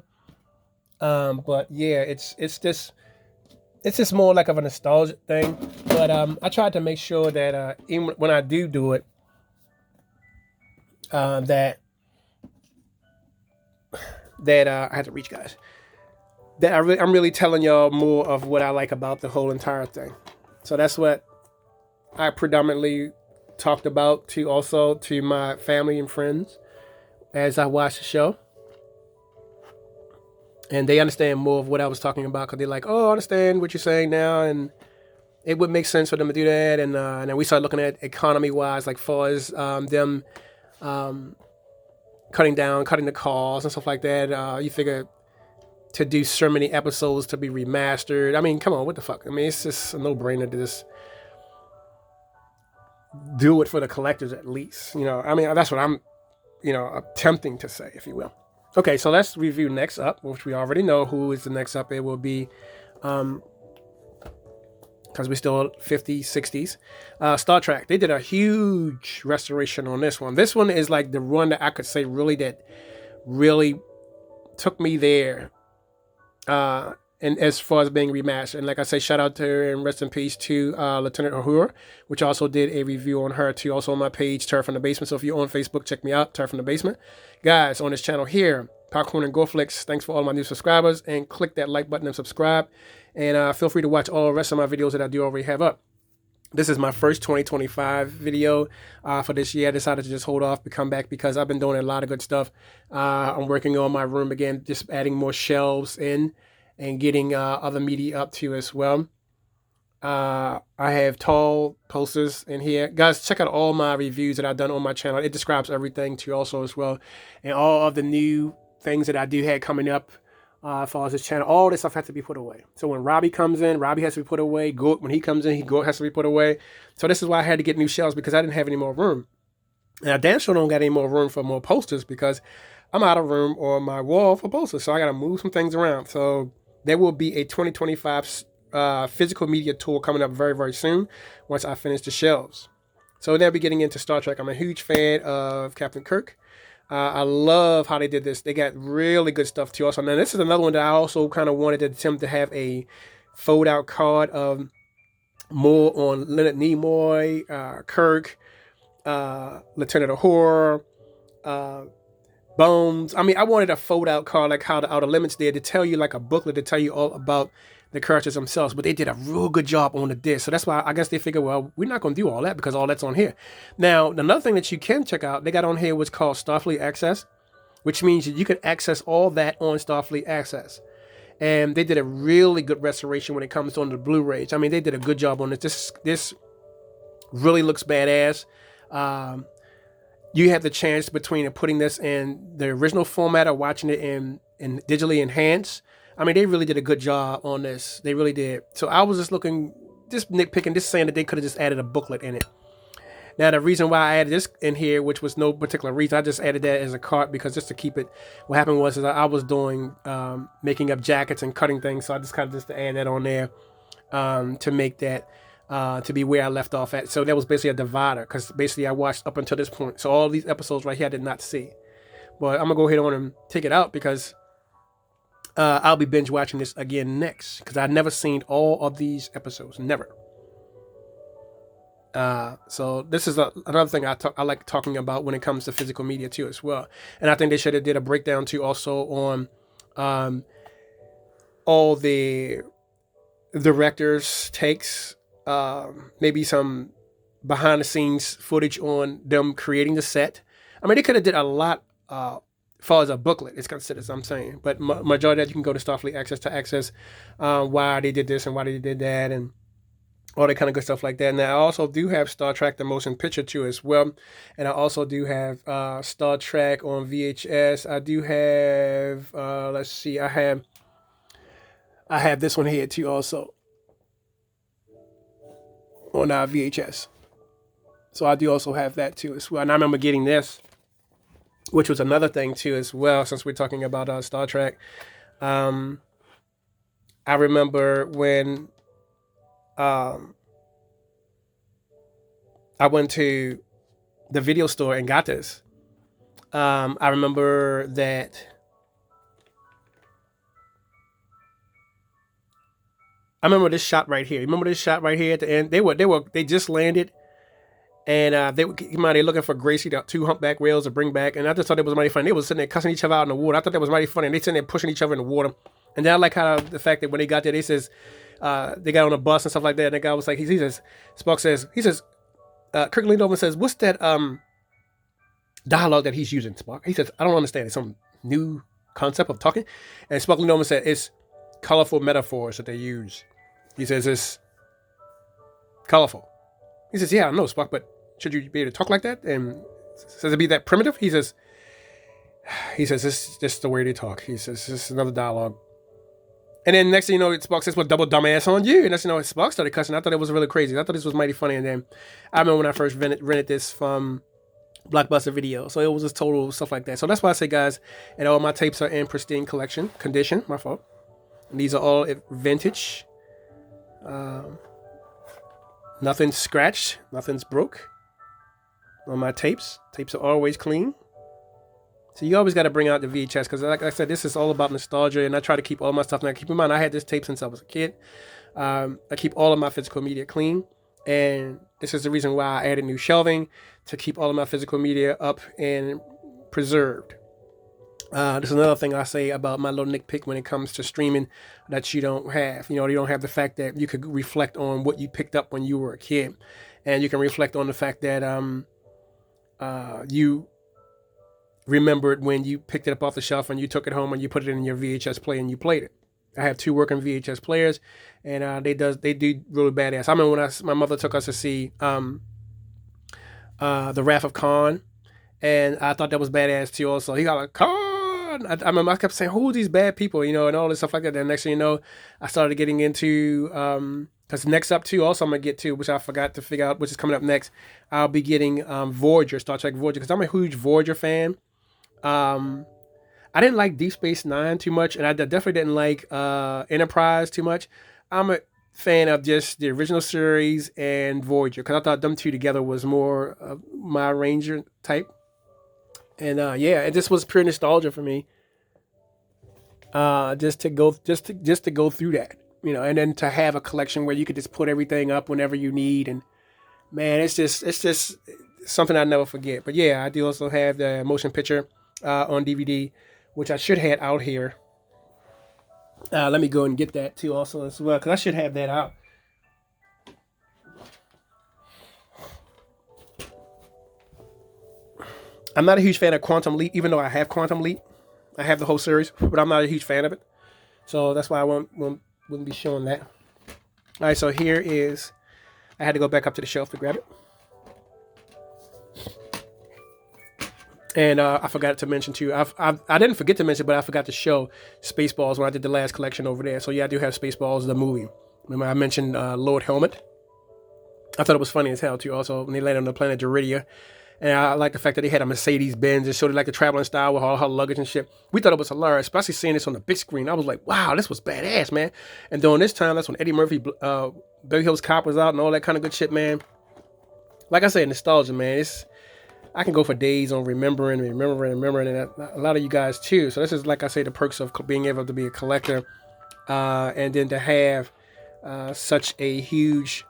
but yeah, it's just more like of a nostalgic thing. But I tried to make sure that even when I do it, that I had to reach, guys. That I'm really telling y'all more of what I like about the whole entire thing. So that's what I predominantly talked about to my family and friends as I watched the show. And they understand more of what I was talking about because they're like, oh, I understand what you're saying now. And it would make sense for them to do that. And then we started looking at economy-wise, like far as them cutting the costs and stuff like that. You figure to do so many episodes to be remastered. I mean, come on, what the fuck? I mean, it's just a no-brainer to just do it for the collectors at least. I mean, that's what I'm, attempting to say, if you will. Okay, so let's review next up, which we already know who is the next up. It will be, because we're still 50s, 60s. Star Trek. They did a huge restoration on this one. This one is like the one that I could say that really took me there. And as far as being remastered, and like I say, shout out to her and rest in peace to Lieutenant Uhura, which also did a review on her too, also on my page, Turf from the Basement. So if you're on Facebook, check me out, Turf from the Basement. Guys, on this channel here, PopCorn&GoreFlicks, thanks for all my new subscribers, and click that like button and subscribe. And feel free to watch all the rest of my videos that I do already have up. This is my first 2025 video for this year. I decided to just hold off to come back because I've been doing a lot of good stuff. I'm working on my room again, just adding more shelves in and getting other media up too as well. I have tall posters in here. Guys, check out all my reviews that I've done on my channel. It describes everything too also as well. And all of the new things that I do have coming up as far as this channel, all this stuff has to be put away. So when Robbie comes in, Robbie has to be put away. Goat, when he comes in, Goat has to be put away. So this is why I had to get new shelves, because I didn't have any more room. And I damn sure don't got any more room for more posters because I'm out of room on my wall for posters. So I got to move some things around. So there will be a 2025 physical media tour coming up very, very soon once I finish the shelves. So now we're getting into Star Trek. I'm a huge fan of Captain Kirk. I love how they did this. They got really good stuff too. Also, now this is another one that I also kind of wanted to attempt to have a fold-out card of more on Leonard Nimoy, Kirk, Lieutenant Uhura, Bones. I mean, I wanted a fold-out card like how the Outer Limits did, to tell you like a booklet to tell you all about the characters themselves, but they did a real good job on the disc. So that's why I guess they figured, well, we're not going to do all that because all that's on here. Now, another thing that you can check out, they got on here what's called Starfleet Access, which means that you can access all that on Starfleet Access. And they did a really good restoration when it comes on the Blu-rays. I mean, they did a good job on this. This really looks badass. You have the chance between putting this in the original format or watching it in digitally enhanced. I mean, they really did a good job on this. They really did. So I was just nitpicking, just saying that they could have just added a booklet in it. Now, the reason why I added this in here, which was no particular reason, I just added that as a card because just to keep it, what happened was I was doing, making up jackets and cutting things. So I just kind of just to add that on there to make that, to be where I left off at. So that was basically a divider because basically I watched up until this point. So all these episodes right here I did not see. But I'm going to go ahead on and take it out because I'll be binge watching this again next because I've never seen all of these episodes. Never. So this is another thing I like talking about when it comes to physical media too as well. And I think they should have did a breakdown too also on all the directors' takes, maybe some behind the scenes footage on them creating the set. I mean, they could have did a lot far as a booklet, it's considered, as I'm saying. But majority of that you can go to Starfleet Access to access why they did this and why they did that and all that kind of good stuff like that. And I also do have Star Trek the motion picture too as well. And I also do have Star Trek on VHS. I do have let's see, I have this one here too also on VHS. So I do also have that too as well. And I remember getting this, which was another thing too as well, since we're talking about Star Trek. I remember when I went to the video store and got this. I remember that I remember this shot right here. Remember this shot right here at the end? They just landed, and they looking for Gracie, the two humpback whales to bring back. And I just thought it was mighty funny. They was sitting there cussing each other out in the water. I thought that was mighty funny. And they sitting there pushing each other in the water. And then I like how the fact that when they got there, they says they got on a bus and stuff like that. And the guy was like, he says, Spock says, Kirk leaned over and says, "What's that dialogue that he's using, Spock?" He says, "I don't understand. It's some new concept of talking." And Spock leaned over and said, "It's colorful metaphors that they use." He says, "It's colorful." He says, "Yeah, I know, Spock, but should you be able to talk like that?" And says it be that primitive? He says, "This is just the way they talk." He says, "This is another dialogue." And then next thing you know, Spock says, "Well, double dumbass on you." And next thing you know, Spock started cussing. I thought it was really crazy. I thought this was mighty funny. And then I remember when I first rented this from Blockbuster Video. So it was just total stuff like that. So that's why I say, guys, and all my tapes are in pristine condition. My fault. And these are all vintage. Nothing's scratched. Nothing's broke on my tapes. Tapes are always clean. So you always got to bring out the VHS because, like I said, this is all about nostalgia, and I try to keep all my stuff. Now, keep in mind, I had this tape since I was a kid. I keep all of my physical media clean, and this is the reason why I added new shelving to keep all of my physical media up and preserved. This is another thing I say about my little nitpick when it comes to streaming that you don't have. You don't have the fact that you could reflect on what you picked up when you were a kid, and you can reflect on the fact that you remembered when you picked it up off the shelf and you took it home and you put it in your VHS player and you played it. I have 2 working VHS players, and they do really badass. I remember when my mother took us to see The Wrath of Khan, and I thought that was badass too. Also, he got a Khan. I remember I kept saying, "Who are these bad people?" And all this stuff like that. Then next thing you know, I started getting into because next up too, also I'm gonna get to, which I forgot to figure out, which is coming up next. I'll be getting Voyager, Star Trek Voyager, because I'm a huge Voyager fan. I didn't like Deep Space Nine too much, and I definitely didn't like Enterprise too much. I'm a fan of just the original series and Voyager because I thought them two together was more of my Ranger type. And yeah, this was pure nostalgia for me. Just to go through that, and then to have a collection where you could just put everything up whenever you need, and man, it's just something I never forget. But yeah, I do also have the motion picture on DVD, which I should have out here. Let me go and get that too also as well, because I should have that out. I'm not a huge fan of Quantum Leap, even though I have Quantum Leap. I have the whole series, but I'm not a huge fan of it. So that's why I wouldn't be showing that. All right, so here is, I had to go back up to the shelf to grab it. And I forgot to mention too, I didn't forget to mention, but I forgot to show Spaceballs when I did the last collection over there. So yeah, I do have Spaceballs, the movie. Remember I mentioned Lord Helmet? I thought it was funny as hell too, also, when they landed on the planet Deridia. And I like the fact that they had a Mercedes-Benz and showed it like the traveling style with all her luggage and shit. We thought it was hilarious, especially seeing this on the big screen. I was like, wow, this was badass, man. And during this time, that's when Eddie Murphy, Beverly Hills Cop was out and all that kind of good shit, man. Like I said, nostalgia, man. I can go for days on remembering, and a lot of you guys too. So this is, like I say, the perks of being able to be a collector, and then to have such a huge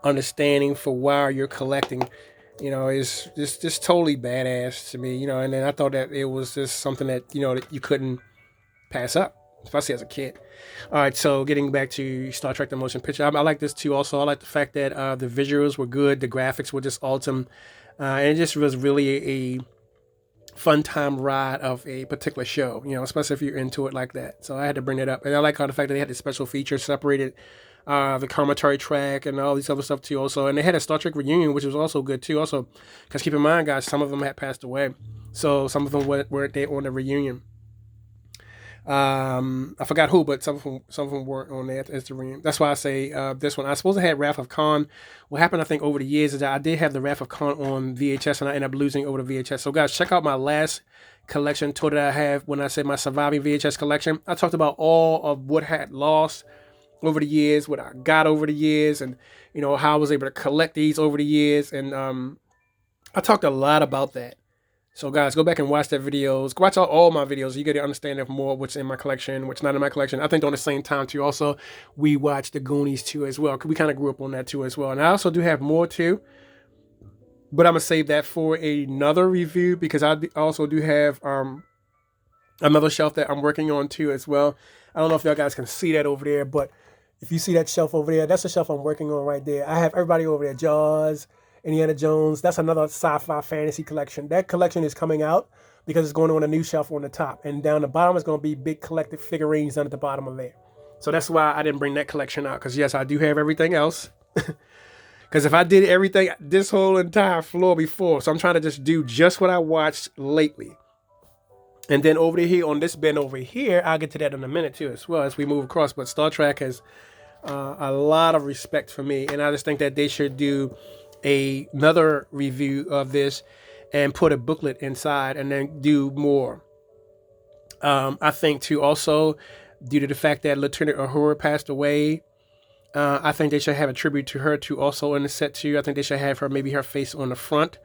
understanding for why you're collecting, is just totally badass to me, and then I thought that it was just something that, that you couldn't pass up, especially as a kid. All right, so getting back to Star Trek the Motion Picture, I like this too also. I like the fact that the visuals were good, the graphics were just awesome. And it just was really a fun time ride of a particular show, especially if you're into it like that. So I had to bring it up. And I like how the fact that they had the special features separated the commentary track and all these other stuff too also. And they had a Star Trek reunion, which was also good too also. Because keep in mind, guys, some of them had passed away. So some of them weren't there on the reunion. I forgot who, but some of them weren't on there as the reunion. That's why I say this one. I suppose I had Wrath of Khan. What happened, I think, over the years is that I did have the Wrath of Khan on VHS, and I ended up losing over the VHS. So, guys, check out my last collection tour that I have when I said my surviving VHS collection. I talked about all of what I had lost over the years, what I got over the years, and how I was able to collect these over the years. And I talked a lot about that. So guys, go back and watch that videos. Go watch all my videos. You get to understand of more what's in my collection, what's not in my collection. I think during the same time too. Also, we watched the Goonies too as well. We kind of grew up on that too as well. And I also do have more too, but I'm gonna save that for another review because I also do have another shelf that I'm working on too as well. I don't know if y'all guys can see that over there, but if you see that shelf over there, that's the shelf I'm working on right there. I have everybody over there, Jaws, Indiana Jones. That's another sci-fi fantasy collection. That collection is coming out because it's going on a new shelf on the top. And down the bottom is going to be big collected figurines down at the bottom of there. So that's why I didn't bring that collection out. Because yes, I do have everything else. Because if I did everything, this whole entire floor before. So I'm trying to just do just what I watched lately. And then over here on this bin over here, I'll get to that in a minute too as well as we move across. But Star Trek has a lot of respect for me. And I just think that they should do another review of this and put a booklet inside and then do more. I think too also due to the fact that Lieutenant Uhura passed away, I think they should have a tribute to her too also in the set too. I think they should have her, maybe her face on the front.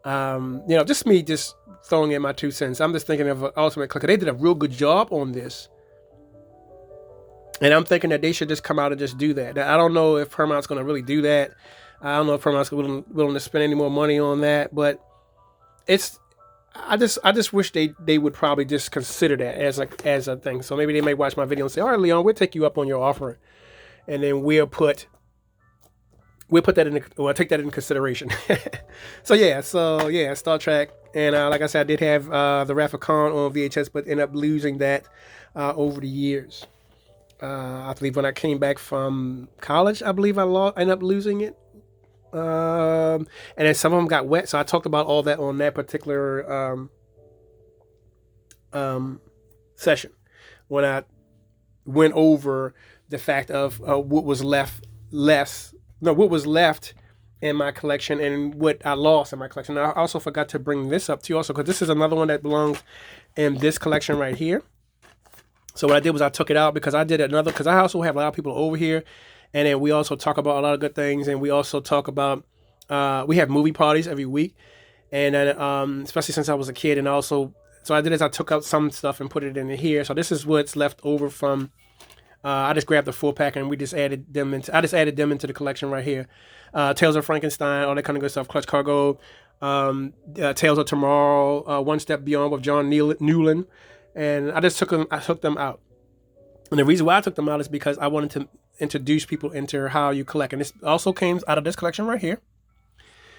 Just me just throwing in my 2 cents. I'm just thinking of Ultimate Clicker. They did a real good job on this. And I'm thinking that they should just come out and just do that. Now, I don't know if Paramount's going to really do that. I don't know if Paramount's willing to spend any more money on that, but I just wish they would probably just consider that as a thing. So maybe they may watch my video and say, all right, Leon, we'll take you up on your offer, and then we'll take that in consideration. So Star Trek, and like I said, I did have the Wrath of Khan on VHS, but ended up losing that over the years. I believe when I came back from college, I believe I ended up losing it. And then some of them got wet. So I talked about all that on that particular session when I went over the fact of what was left in my collection and what I lost in my collection. I also forgot to bring this up too also because this is another one that belongs in this collection right here. So what I did was I took it out because I also have a lot of people over here. And then we also talk about a lot of good things. And we also talk about, we have movie parties every week. And then, especially since I was a kid. And also, so I did is I took out some stuff and put it in here. So this is what's left over from, I just grabbed the 4-pack and I just added them into the collection right here. Tales of Frankenstein, all that kind of good stuff. Clutch Cargo, Tales of Tomorrow, One Step Beyond with John Newland. And I took them out. And the reason why I took them out is because I wanted to introduce people into how you collect. And this also came out of this collection right here.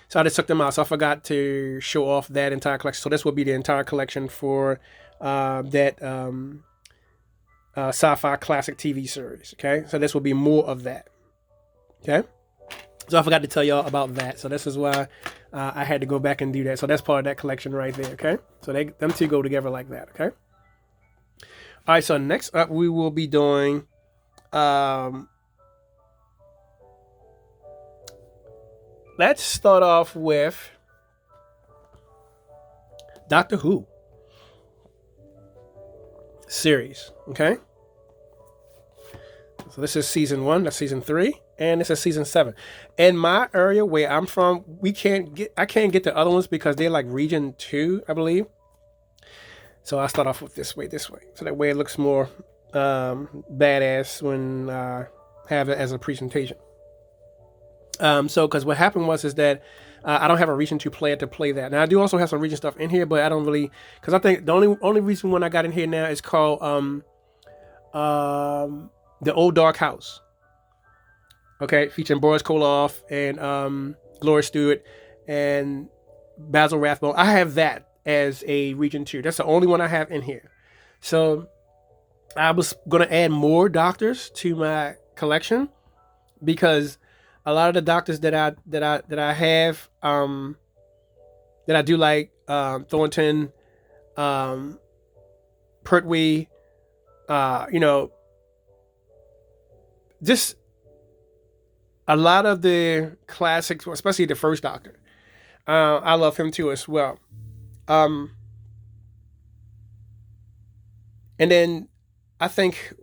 So I just took them out. So I forgot to show off that entire collection. So this will be the entire collection for that Sci-Fi classic TV series. Okay. So this will be more of that. Okay. So I forgot to tell y'all about that. So this is why I had to go back and do that. So that's part of that collection right there. Okay. So them two go together like that. Okay. All right. So next up, we will be doing let's start off with Doctor Who series, okay? So this is season 1, that's season 3, and this is season 7. In my area where I'm from, I can't get the other ones because they're like region 2, I believe. So I start off with this way. So that way it looks more badass when have it as a presentation. So because what happened was that I don't have a region 2 player to play that. Now I do also have some region stuff in here, but I don't really, because I think the only reason when I got in here now is called The Old Dark House. Okay, featuring Boris Karloff and Gloria Stewart, and Basil Rathbone. I have that as a region 2. That's the only one I have in here. So I was going to add more doctors to my collection because a lot of the doctors that I have that I do like, Thornton, Pertwee, just a lot of the classics, especially the first Doctor. I love him too as well. And then I think,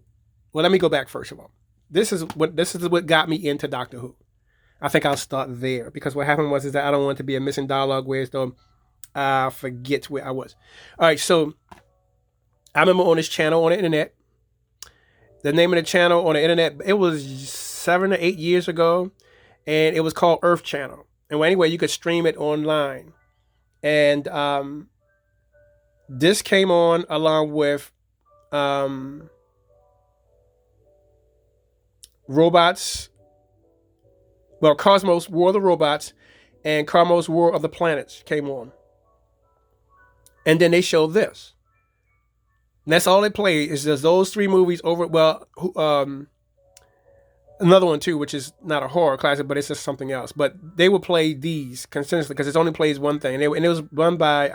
well, let me go back first of all. This is what got me into Doctor Who. I think I'll start there because what happened was is that I don't want it to be a missing dialogue where so I forget where I was. All right, so I remember on this channel on the internet. The name of the channel on the internet, it was 7 or 8 years ago, and it was called Earth Channel. And anyway, you could stream it online. And this came on along with robots. Well, Cosmos War of the Robots and Cosmos War of the Planets came on. And then they showed this. And that's all they played is just those 3 movies over. Well, another one too, which is not a horror classic, but it's just something else. But they would play these continuously because it only plays one thing, and it was run by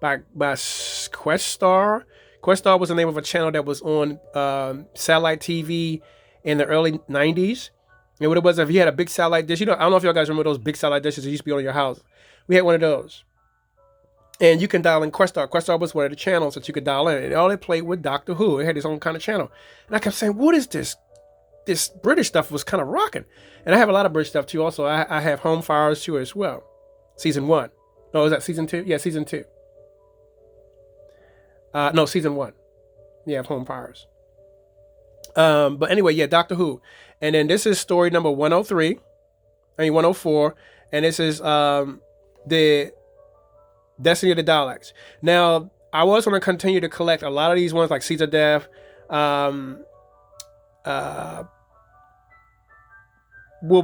Questar. Questar was the name of a channel that was on satellite TV in the early '90s. And what it was, if you had a big satellite dish, I don't know if y'all guys remember those big satellite dishes that used to be on your house. We had one of those. And you can dial in Questar. Questar was one of the channels that you could dial in. And all they played with Doctor Who. It had its own kind of channel. And I kept saying, what is this? This British stuff was kind of rocking. And I have a lot of British stuff too. Also, I have Home Fires too as well. Season 1. No, is that season 2? Yeah, season 2. No, season 1. Yeah, Home Fires. But anyway, yeah, Doctor Who. And then this is story number 104. And this is the Destiny of the Daleks. Now, I was going to continue to collect a lot of these ones like Seeds of Death. What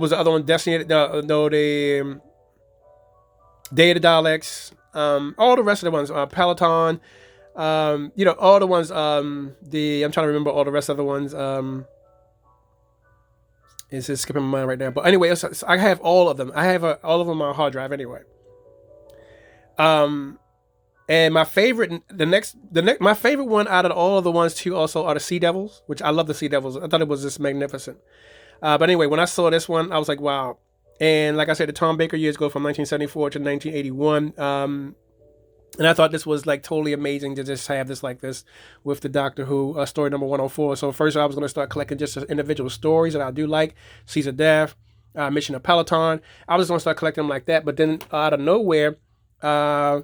was the other one? Destiny, the Day of the Daleks. All the rest of the ones. Peloton. All the ones. I'm trying to remember all the rest of the ones. It's just skipping my mind right now. But anyway, I have all of them. I have all of them on my hard drive anyway. And my favorite, my favorite one out of all of the ones too also are the Sea Devils, which I love the Sea Devils. I thought it was just magnificent. But anyway, when I saw this one, I was like, wow. And like I said, the Tom Baker years go from 1974 to 1981. And I thought this was like totally amazing to just have this like this with the Doctor Who story number 104. So first I was going to start collecting just individual stories that I do like. Seas of Death, Mission of Peloton. I was going to start collecting them like that. But then out of nowhere, I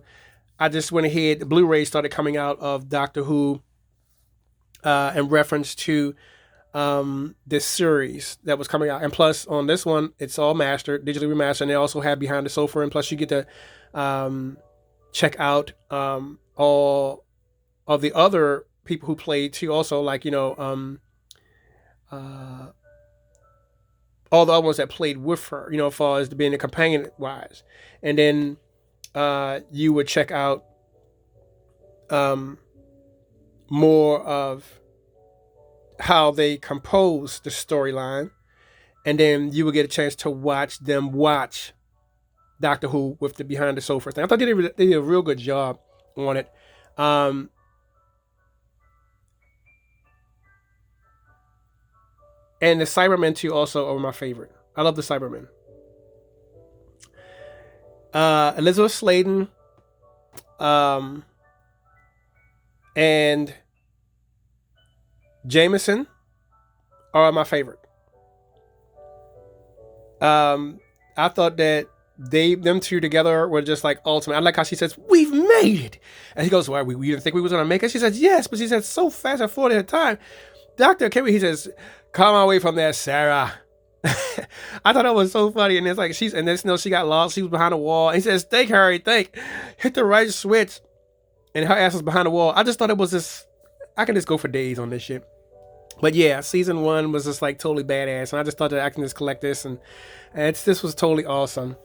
just went ahead. The BluRay started coming out of Doctor Who in reference to this series that was coming out. And plus on this one, it's all mastered, digitally remastered. And they also have Behind the Sofa. And plus you get to check out all of the other people who played too. Also like, all the other ones that played with her, as far as being a companion wise. And then you would check out more of how they compose the storyline, and then you would get a chance to watch them watch Doctor Who with the Behind the Sofa thing. I thought they did a real good job on it. And the Cybermen too also are my favorite. I love the Cybermen. Elizabeth Sladen, and Jameson are my favorite. I thought that them two together were just like ultimate. I like how she says, "We've made it," and he goes, "Why? We didn't think we was gonna make it." She says, "Yes," but she said so fast and forward at a time. Doctor, can we? He says, "Come away from there, Sarah." I thought that was so funny, and it's like she got lost. She was behind the wall. And he says, "Think, Harry, think. Hit the right switch." And her ass was behind the wall. I just thought it was this. I could just go for days on this shit. But yeah, season 1 was just like totally badass, and I just thought that I can just collect this, and this was totally awesome.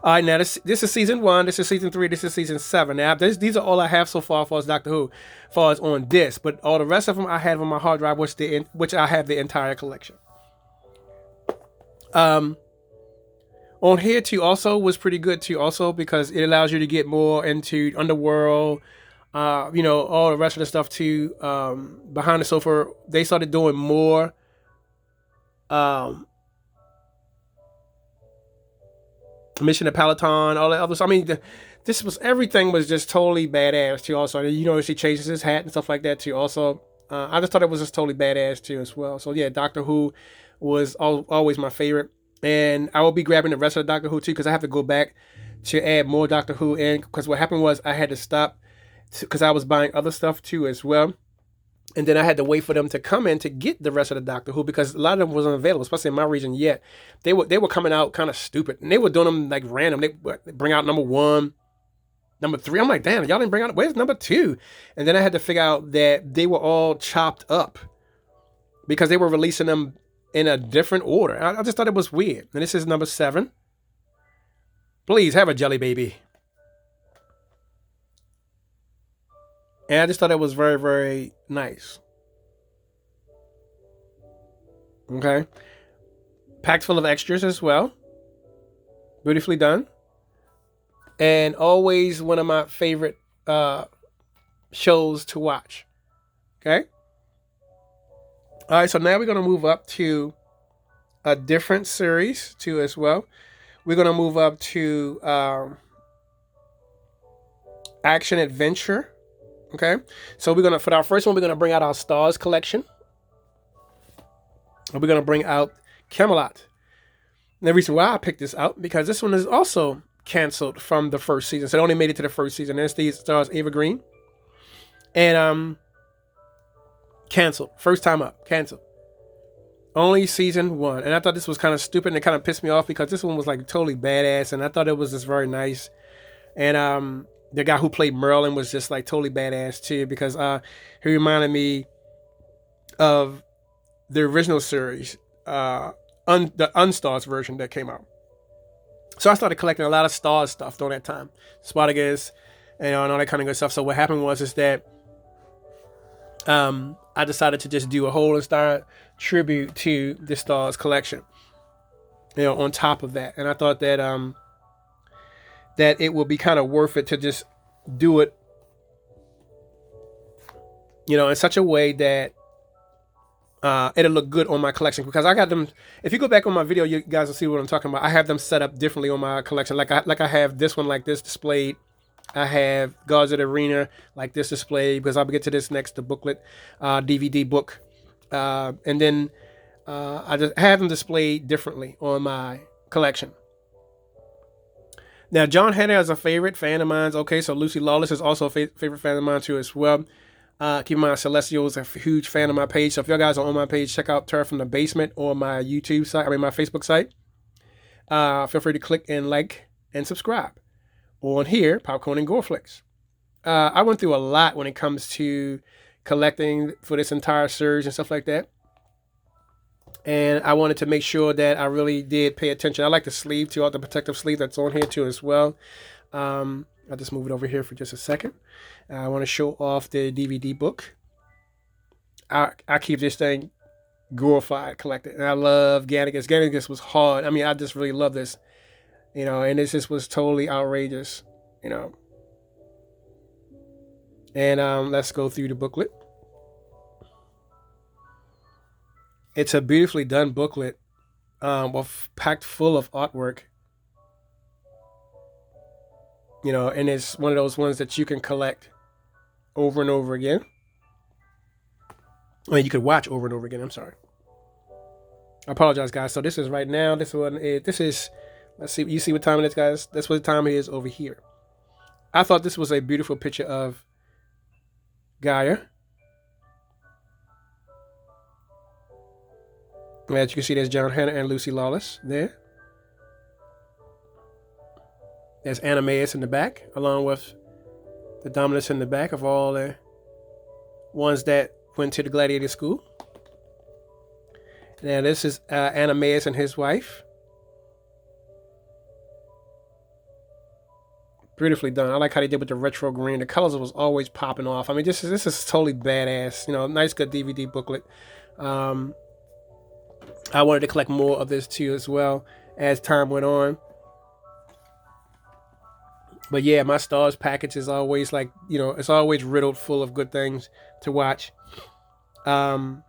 All right, now this is season 1. This is season 3. This is season 7. Now these are all I have so far as Doctor Who, as far as on disc. But all the rest of them I have on my hard drive, which I have the entire collection. On here too, also was pretty good too, also because it allows you to get more into Underworld. All the rest of the stuff too. Behind the Sofa, they started doing more. Mission to Peloton, all that other stuff. I mean, everything was just totally badass too. Also, she changes his hat and stuff like that too. Also, I just thought it was just totally badass too as well. So yeah, Doctor Who was always my favorite, and I will be grabbing the rest of the Doctor Who too because I have to go back to add more Doctor Who in. Because what happened was I had to stop because I was buying other stuff too as well. And then I had to wait for them to come in to get the rest of the Doctor Who because a lot of them wasn't available, especially in my region yet. They were coming out kind of stupid. And they were doing them like random. They bring out number 1, number 3. I'm like, damn, y'all didn't bring out, where's number 2? And then I had to figure out that they were all chopped up because they were releasing them in a different order. I just thought it was weird. And this is number 7. Please have a jelly baby. And I just thought it was very, very nice. Okay. Packed full of extras as well. Beautifully done. And always one of my favorite shows to watch. Okay. All right. So now we're going to move up to a different series too as well. We're going to move up to action adventure. Okay, so for our first one, we're gonna bring out our Stars collection. And we're gonna bring out Camelot. And the reason why I picked this out because this one is also canceled from the first season, so it only made it to the first season. There's these stars Ava Green, and canceled first time up, canceled. Only season 1, and I thought this was kind of stupid, and it kind of pissed me off because this one was like totally badass, and I thought it was just very nice, and the guy who played Merlin was just like totally badass too because he reminded me of the original series, the Unstars version that came out. So I started collecting a lot of Stars stuff during that time, Spartacus, and all that kind of good stuff. So what happened was that I decided to just do a whole entire tribute to the Stars collection, on top of that, and I thought that that it will be kind of worth it to just do it, in such a way that it'll look good on my collection because I got them. If you go back on my video, you guys will see what I'm talking about. I have them set up differently on my collection. Like I have this one like this displayed. I have Gods of the Arena like this displayed because I'll get to this next, the booklet, DVD book, and then I just have them displayed differently on my collection. Now, John Hannah is a favorite fan of mine. Okay, so Lucy Lawless is also a favorite fan of mine too as well. Keep in mind, Celestial is a huge fan of my page. So if y'all guys are on my page, check out Terror from the Basement on my YouTube site. My Facebook site. Feel free to click and like and subscribe. On here, PopCorn&GoreFlicks. I went through a lot when it comes to collecting for this entire series and stuff like that. And I wanted to make sure that I really did pay attention. I like the sleeve too, all the protective sleeve that's on here too as well. I'll just move it over here for just a second. I want to show off the DVD book. I keep this thing glorified, collected. And I love Gannicus. Gannicus was hard. I mean, I just really love this. And this just was totally outrageous, And let's go through the booklet. It's a beautifully done booklet, packed full of artwork. And it's one of those ones that you can collect over and over again. You could watch over and over again. I'm sorry. I apologize, guys. So this is right now. This is. Let's see. You see what time it is, guys? That's what the time it is over here. I thought this was a beautiful picture of Gaia. As you can see, there's John Hannah and Lucy Lawless there. There's Animaeus in the back, along with the Dominus in the back of all the ones that went to the gladiator school. Now this is Animaeus and his wife. Beautifully done. I like how they did with the retro green. The colors was always popping off. I mean, this is totally badass. You know, nice, good DVD booklet. I wanted to collect more of this too as well as time went on. But yeah, my Stars package is always like, you know, it's always riddled full of good things to watch. And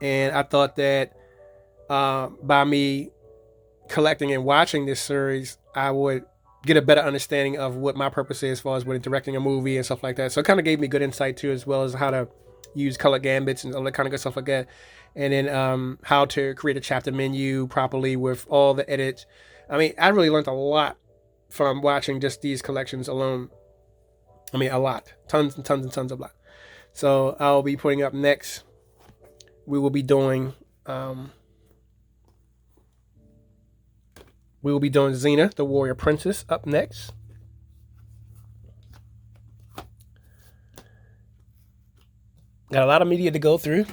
I thought that by me collecting and watching this series, I would get a better understanding of what my purpose is as far as when directing a movie and stuff like that. So it kind of gave me good insight too, as well as how to use color gambits and all that kind of good stuff like that. And then how to create a chapter menu properly with all the edits. I mean, I really learned a lot from watching just these collections alone. I mean, a lot. Tons and tons and tons of lot. So I'll be putting up next. We will be doing Xena, the Warrior Princess, up next. Got a lot of media to go through,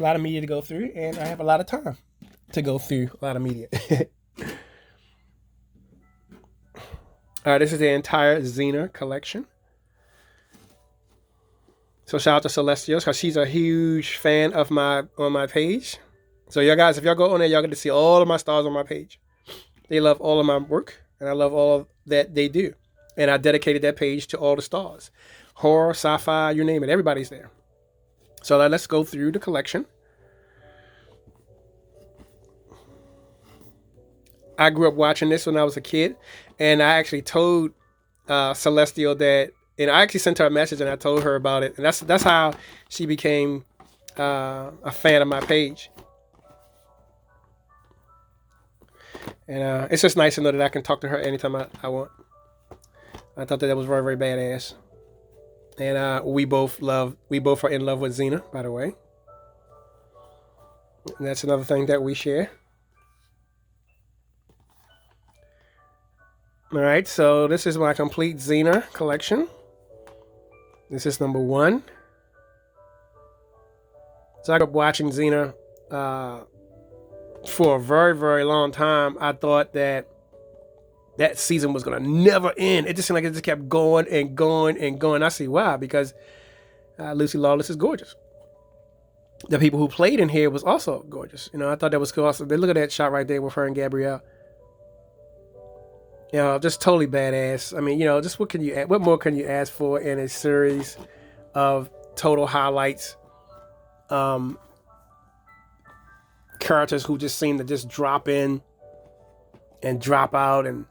and I have a lot of time to go through a lot of media. All right, this is the entire Xena collection. So shout out to Celestials, because she's a huge fan of on my page. So y'all guys, if y'all go on there, y'all get to see all of my stars on my page. They love all of my work, and I love all that they do. And I dedicated that page to all the stars. Horror, sci-fi, you name it. Everybody's there. So let's go through the collection. I grew up watching this when I was a kid, and I actually told Celestial that, and I actually sent her a message and I told her about it, and that's how she became a fan of my page. And it's just nice to know that I can talk to her anytime I want. I thought that was very, very badass. And we both are in love with Xena, by the way. And that's another thing that we share. All right, so this is my complete Xena collection. This is number 1. So I grew up watching Xena for a very, very long time. I thought that season was gonna never end. It just seemed like it just kept going and going and going. I see why, because Lucy Lawless is gorgeous. The people who played in here was also gorgeous. You know, I thought that was cool. Also, look at that shot right there with her and Gabrielle. You know, just totally badass. I mean, you know, just what more can you ask for in a series of total highlights? Characters who just seem to just drop in and drop out, and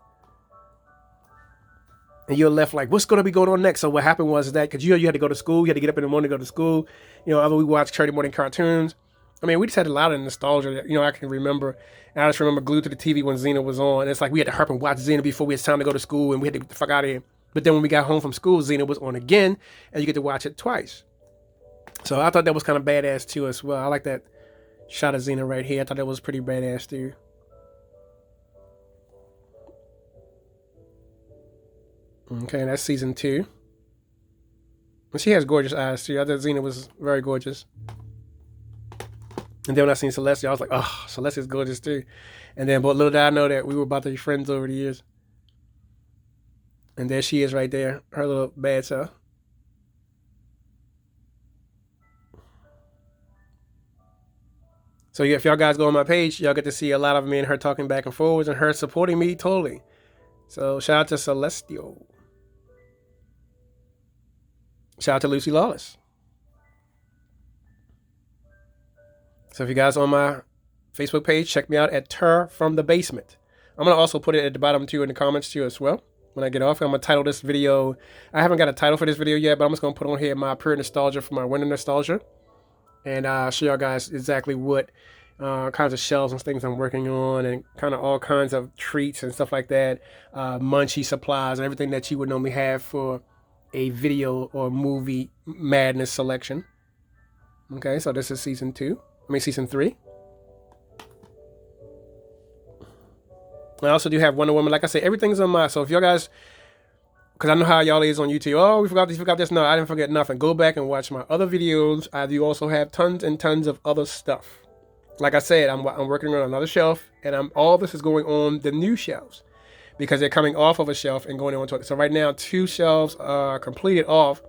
you're left like, what's going to be going on next? So what happened was that, because you had to go to school, you had to get up in the morning to go to school. You know, we watched Saturday morning cartoons. I mean, we just had a lot of nostalgia that, you know, I can remember. And I just remember glued to the TV when Xena was on. And it's like we had to hurry and watch Xena before we had time to go to school, and we had to get the fuck out of here. But then when we got home from school, Xena was on again, and you get to watch it twice. So I thought that was kind of badass too as well. I like that shot of Xena right here. I thought that was pretty badass too. Okay, that's season 2. And she has gorgeous eyes too. I thought Xena was very gorgeous. And then when I seen Celestia, I was like, oh, Celestia's gorgeous too. And then, but little did I know that we were about to be friends over the years. And there she is right there, her little bad self. So if y'all guys go on my page, y'all get to see a lot of me and her talking back and forwards, and her supporting me totally. So shout out to Celestial. Shout out to Lucy Lawless. So if you guys on my Facebook page, check me out at Ter from the Basement. I'm going to also put it at the bottom too in the comments too as well. When I get off, I'm going to title this video. I haven't got a title for this video yet, but I'm just going to put on here my pure nostalgia for my winter nostalgia. And show y'all guys exactly what kinds of shelves and things I'm working on, and kind of all kinds of treats and stuff like that. Munchie supplies and everything that you would normally have for a video or movie madness selection. Okay, so this is season 3. I also do have Wonder Woman. Like I said, everything's on my. So if y'all guys, because I know how y'all is on YouTube. Oh, we forgot this. No, I didn't forget nothing. Go back and watch my other videos. I do also have tons and tons of other stuff. Like I said, I'm working on another shelf, and all this is going on the new shelves, because they're coming off of a shelf and going onto it. So right now, 2 shelves are completed off,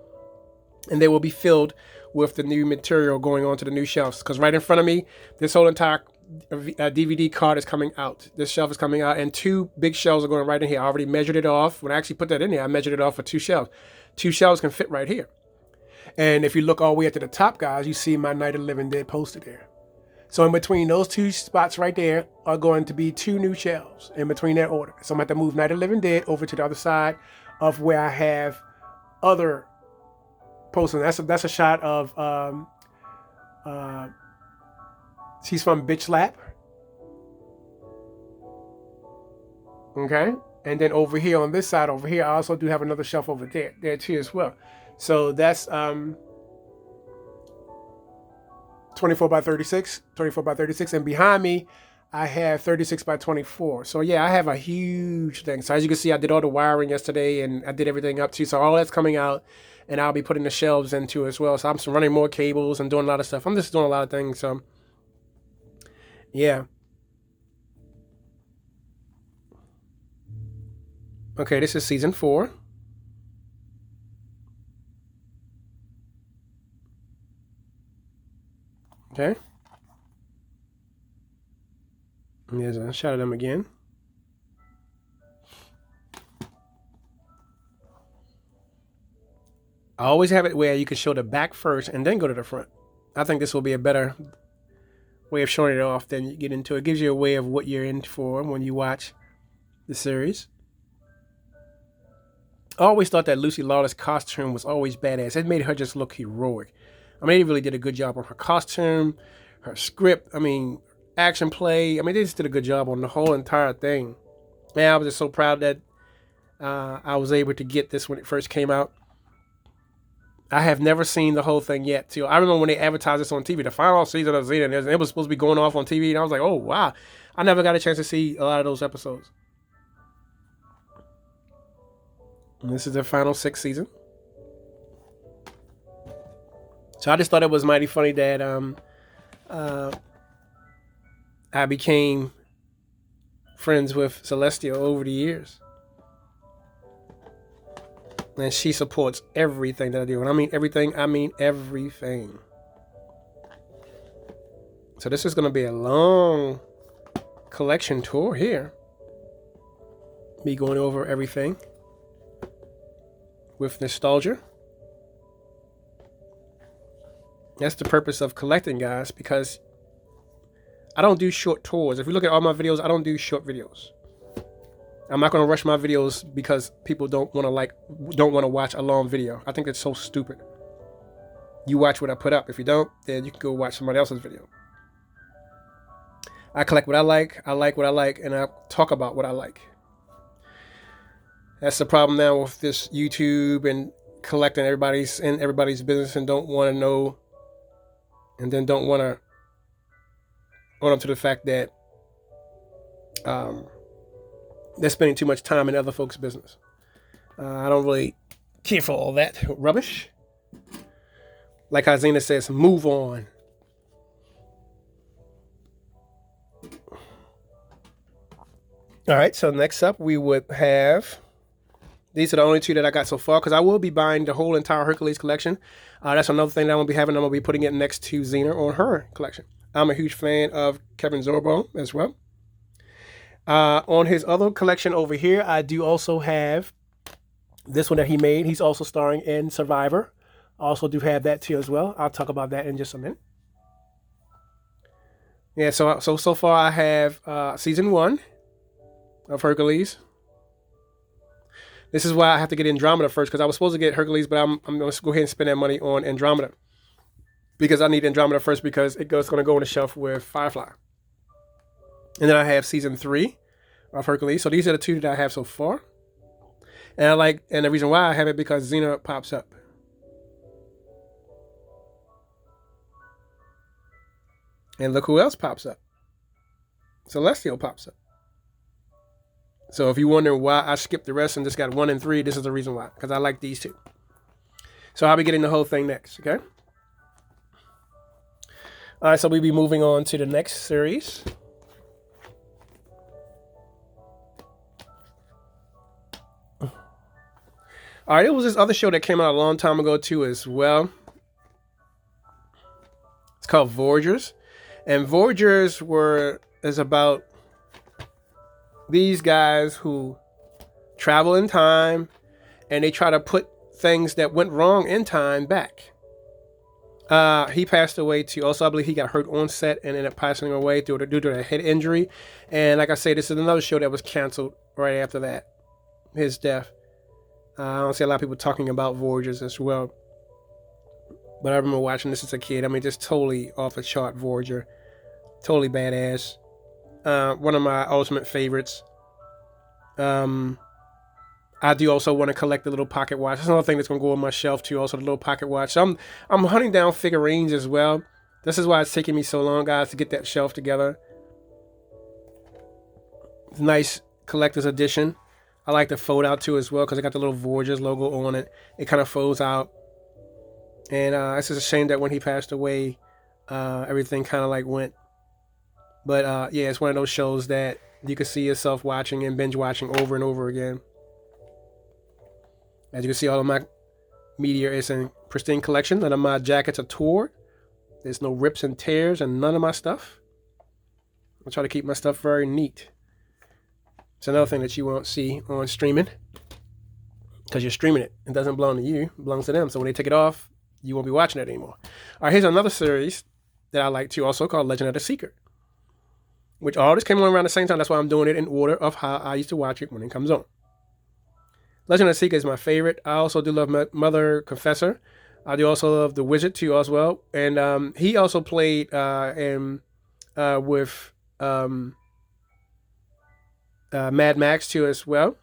and they will be filled with the new material going onto the new shelves. Because right in front of me, this whole entire DVD card is coming out. This shelf is coming out, and 2 big shelves are going right in here. I already measured it off. When I actually put that in there, I measured it off for 2 shelves. 2 shelves can fit right here. And if you look all the way up to the top, guys, you see my Night of the Living Dead poster there. So in between those 2 spots right there are going to be 2 new shelves in between that order. So I'm going to have to move Night of the Living Dead over to the other side of where I have other posters. That's a shot of she's from Bitch Lap. Okay. And then over here on this side over here, I also do have another shelf over there too as well. So that's 24 by 36, and behind me I have 36 by 24. So yeah, I have a huge thing. So as you can see, I did all the wiring yesterday, and I did everything up too. So all that's coming out, and I'll be putting the shelves into as well. So I'm running more cables and doing a lot of stuff. I'm just doing a lot of things. So yeah. Okay, this is season 4. Okay. And there's a shot of them again. I always have it where you can show the back first and then go to the front. I think this will be a better way of showing it off than you get into it. It gives you a way of what you're in for when you watch the series. I always thought that Lucy Lawless' costume was always badass. It made her just look heroic. I mean, they really did a good job on her costume, her script, action play. They just did a good job on the whole entire thing. Man, I was just so proud that I was able to get this when it first came out. I have never seen the whole thing yet, too. I remember when they advertised this on TV, the final season of Xena, it was supposed to be going off on TV, and I was like, oh, wow. I never got a chance to see a lot of those episodes. And this is the final 6th season. So I just thought it was mighty funny that I became friends with Celestia over the years. And she supports everything that I do. When I mean everything, I mean everything. So this is going to be a long collection tour here. Me going over everything with nostalgia. That's the purpose of collecting, guys, because I don't do short tours. If you look at all my videos, I don't do short videos. I'm not going to rush my videos because people don't want to watch a long video. I think that's so stupid. You watch what I put up. If you don't, then you can go watch somebody else's video. I collect what I like what I like, and I talk about what I like. That's the problem now with this YouTube and collecting everybody's business and don't want to know, and then don't want to own up to the fact that they're spending too much time in other folks' business. I don't really care for all that rubbish. Like how Xena says, move on. All right, so next up we would have, these are the only 2 that I got so far, because I will be buying the whole entire Hercules collection. That's another thing that I'm going to be having. I'm going to be putting it next to Xena on her collection. I'm a huge fan of Kevin Sorbo as well. On his other collection over here, I do also have this one that he made. He's also starring in Survivor. I also do have that too as well. I'll talk about that in just a minute. Yeah, so far I have season 1 of Hercules. This is why I have to get Andromeda first, because I was supposed to get Hercules, but I'm going to go ahead and spend that money on Andromeda. Because I need Andromeda first, because it's going to go on the shelf with Firefly. And then I have season 3 of Hercules. So these are the 2 that I have so far. And the reason why I have it, because Xena pops up. And look who else pops up. Celestial pops up. So if you're wondering why I skipped the rest and just got 1 and 3, this is the reason why. Because I like these 2. So I'll be getting the whole thing next, okay? All right, so we'll be moving on to the next series. All right, it was this other show that came out a long time ago too as well. It's called Voyagers, and Voyagers is about these guys who travel in time, and they try to put things that went wrong in time back. He passed away too. Also, I believe he got hurt on set and ended up passing away due to a head injury. And like I say, this is another show that was canceled right after that, his death. I don't see a lot of people talking about Voyagers as well. But I remember watching this as a kid. I mean, just totally off the chart Voyager. Totally badass. One of my ultimate favorites. I do also want to collect the little pocket watch. That's another thing that's going to go on my shelf too. Also the little pocket watch. So I'm hunting down figurines as well. This is why it's taking me so long, guys, to get that shelf together. It's a nice collector's edition. I like the fold out too as well because it got the little Voyagers logo on it. It kind of folds out. And it's just a shame that when he passed away, everything kind of like went. But yeah, it's one of those shows that you can see yourself watching and binge watching over and over again. As you can see, all of my media is in pristine collection. None of my jackets are torn. There's no rips and tears and none of my stuff. I try to keep my stuff very neat. It's another thing that you won't see on streaming because you're streaming it. It doesn't belong to you. It belongs to them. So when they take it off, you won't be watching it anymore. All right, here's another series that I like too, also called Legend of the Seeker, which all this came on around the same time. That's why I'm doing it in order of how I used to watch it when it comes on. Legend of the Seeker is my favorite. I also do love Mother Confessor. I do also love The Wizard too as well. And he also played with Mad Max too as well.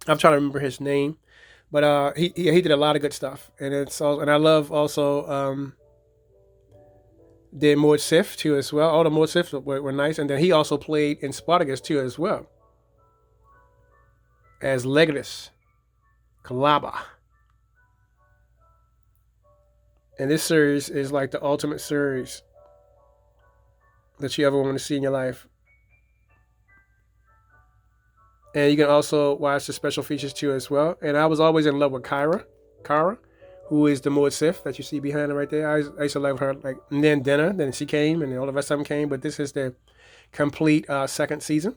I'm trying to remember his name, but he did a lot of good stuff. And I love also the Mord Sith too as well. All the Mord Sith were nice. And then he also played in Spartacus too as well, as Legolas Kalaba. And this series is like the ultimate series that you ever want to see in your life. And you can also watch the special features too as well. And I was always in love with Kara, who is the Mord Sith that you see behind her right there. I used to love her. And then Dinner, then she came, and all the rest of them came. But this is the complete second season.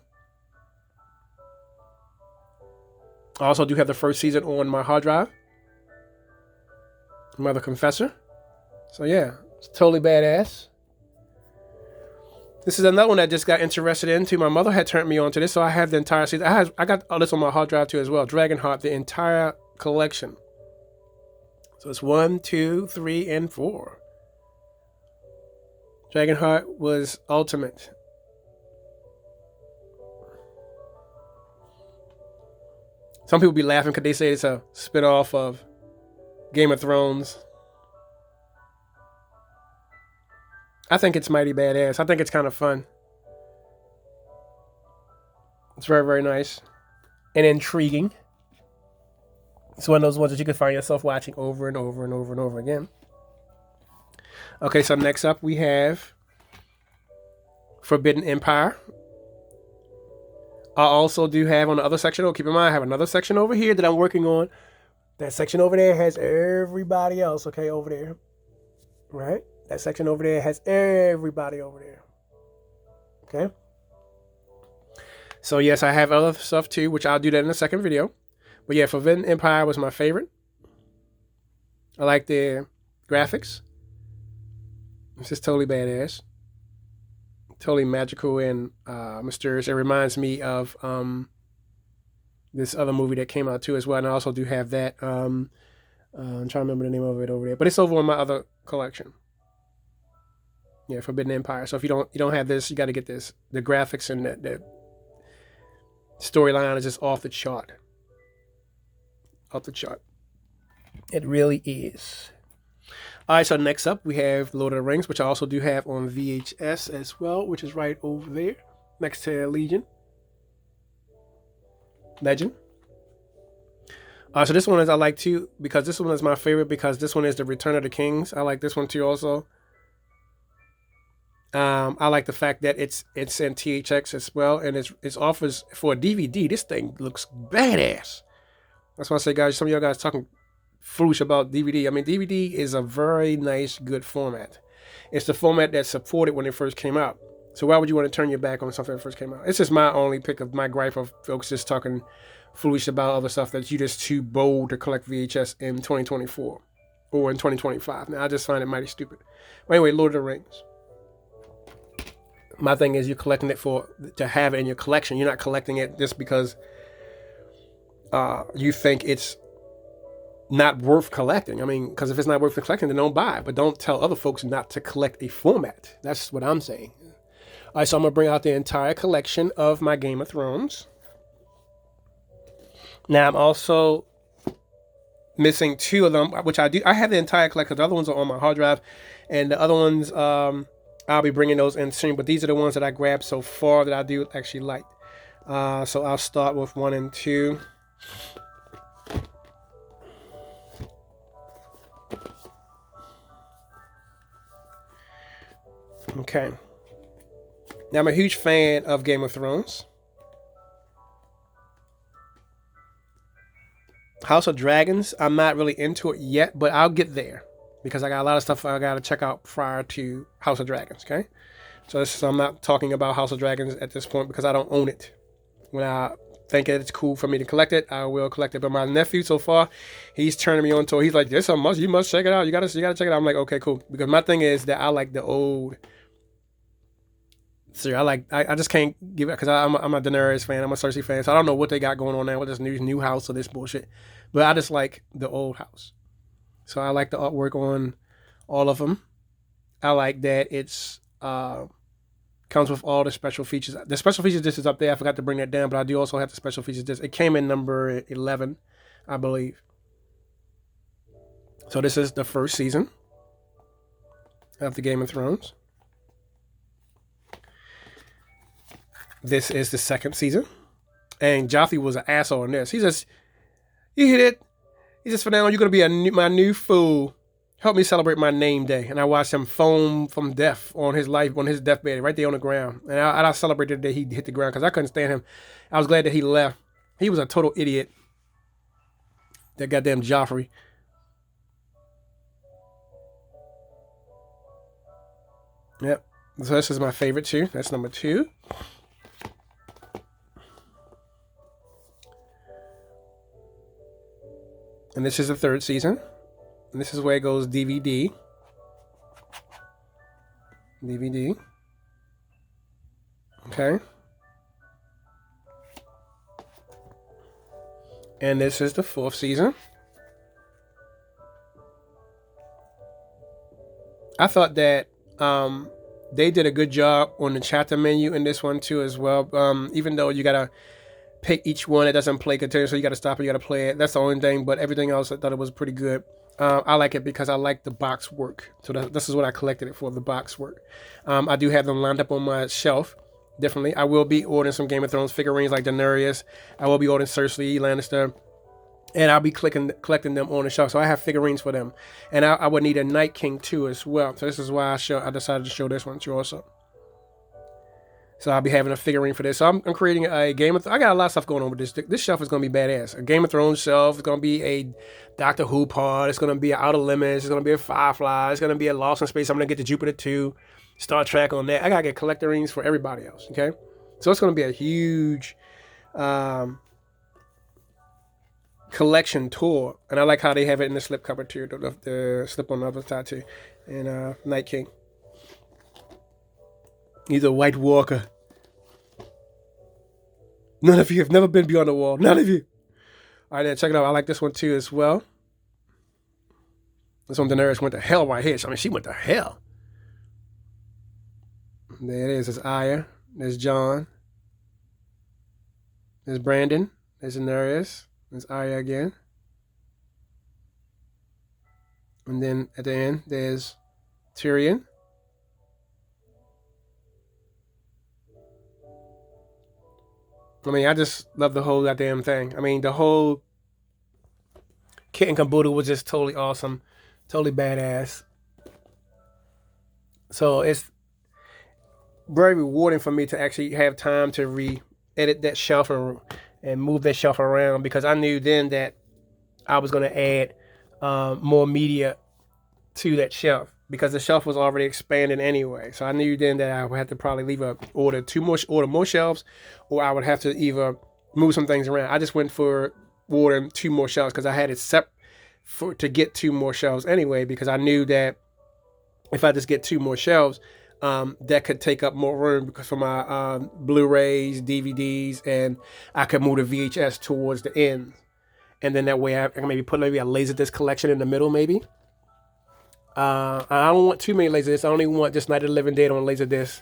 I also do have the first season on my hard drive. Mother Confessor. So yeah, it's totally badass. This is another one I just got interested into. My mother had turned me on to this, so I have the entire season. I got all this on my hard drive too as well. Dragonheart, the entire collection. So it's 1, 2, 3, and 4. Dragonheart was ultimate. Some people be laughing because they say it's a spin-off of Game of Thrones. I think it's mighty badass. I think it's kind of fun. It's very, very nice and intriguing. It's one of those ones that you can find yourself watching over and over and over and over again. Okay, so next up we have Forbidden Empire. I also do have on the other section, keep in mind I have another section over here that I'm working on. That section over there has everybody else, okay, over there. Right? That section over there has everybody over there. Okay? So yes, I have other stuff too, which I'll do that in the second video. But yeah, Forbidden Empire was my favorite. I like the graphics. It's just totally badass. Totally magical and mysterious. It reminds me of this other movie that came out too as well. And I also do have that. I'm trying to remember the name of it over there. But it's over on my other collection. Yeah, Forbidden Empire. So if you don't have this, you got to get this. The graphics and the storyline is just off the chart. Off the chart. It really is. All right, so next up we have Lord of the Rings, which I also do have on VHS as well, which is right over there next to Legend. So this one is I like too, because this one is my favorite, because this one is the Return of the Kings. I like this one too also. I like the fact that it's in THX as well, and it's offers for a DVD. This thing looks badass. That's why I say, guys, some of y'all guys talking foolish about DVD. I mean, DVD is a very nice, good format. It's the format that supported when it first came out. So why would you want to turn your back on something that first came out? It's just my only pick of my gripe of folks just talking foolish about other stuff that you just too bold to collect VHS in 2024 or in 2025. Now, I just find it mighty stupid. But anyway, Lord of the Rings. My thing is you're collecting it to have it in your collection. You're not collecting it just because you think it's not worth collecting. I mean, because if it's not worth collecting, then don't buy it. But don't tell other folks not to collect a format. That's what I'm saying. All right, so I'm going to bring out the entire collection of my Game of Thrones. Now, I'm also missing 2 of them, which I do. I have the entire collection. The other ones are on my hard drive. And the other ones, I'll be bringing those in soon. But these are the ones that I grabbed so far that I do actually like. So I'll start with 1 and 2. Okay. Now, I'm a huge fan of Game of Thrones. House of Dragons, I'm not really into it yet, but I'll get there because I got a lot of stuff I got to check out prior to House of Dragons, okay? So I'm not talking about House of Dragons at this point because I don't own it. When I think it's cool for me to collect it, I will collect it. But my nephew so far, he's turning me on to it. He's like, "This a must. You must check it out. You gotta check it out." I'm like, "Okay, cool." Because my thing is that I like the old. So I just can't give it because I'm a Daenerys fan. I'm a Cersei fan. So I don't know what they got going on now with this new house or this bullshit. But I just like the old house. So I like the artwork on all of them. I like that it's comes with all the special features. The special features disc is up there. I forgot to bring that down, but I do also have the special features disc. It came in number 11, I believe. So this is the first season of the Game of Thrones. This is the second season. And Joffrey was an asshole in this. He just, you hit it. He just, for now, you're going to be my new fool. Help me celebrate my name day. And I watched him foam from death on his deathbed, right there on the ground. And I celebrated that he hit the ground because I couldn't stand him. I was glad that he left. He was a total idiot. That goddamn Joffrey. Yep. So this is my favorite too. That's number 2. And this is the third season. And this is where it goes DVD. DVD. Okay. And this is the 4th season. I thought that they did a good job on the chapter menu in this one too as well. Even though you gotta pick each one, it doesn't play continuously, so you gotta stop it, you gotta play it. That's the only thing, but everything else I thought it was pretty good. I like it because I like the box work. So this is what I collected it for, the box work. I do have them lined up on my shelf differently. I will be ordering some Game of Thrones figurines like Daenerys. I will be ordering Cersei, Lannister. And I'll be collecting them on the shelf. So I have figurines for them. And I would need a Night King too as well. So this is why I decided to show this one too also. So I'll be having a figurine for this. So I'm creating a Game of Thrones. I got a lot of stuff going on with this. This shelf is going to be badass. A Game of Thrones shelf. It's going to be a Doctor Who part. It's going to be an Outer Limits. It's going to be a Firefly. It's going to be a Lost in Space. I'm going to get to Jupiter 2. Star Trek on that. I got to get collectorines for everybody else. Okay? So it's going to be a huge collection tour. And I like how they have it in the slip cover too. The slip on the other side too. And Night King. He's a White Walker. None of you have never been beyond the wall. None of you. All right, then check it out. I like this one too as well. This one, Daenerys went to hell right here. I mean, she went to hell. There it is. There's Arya. There's Jon. There's Brandon. There's Daenerys. There's Arya again. And then at the end, there's Tyrion. I mean, I just love the whole goddamn thing. I mean, the whole kit and caboodle was just totally awesome. Totally badass. So it's very rewarding for me to actually have time to re-edit that shelf and move that shelf around, because I knew then that I was going to add more media to that shelf, because the shelf was already expanded anyway. So I knew then that I would have to probably order more shelves, or I would have to either move some things around. I just went for ordering 2 more shelves because I had it set to get 2 more shelves anyway, because I knew that if I just get 2 more shelves, that could take up more room because for my Blu-rays, DVDs, and I could move the VHS towards the end. And then that way I can maybe put a Laserdisc collection in the middle maybe. I don't want too many Laserdiscs. I only want just Night of the Living Dead on Laserdisc.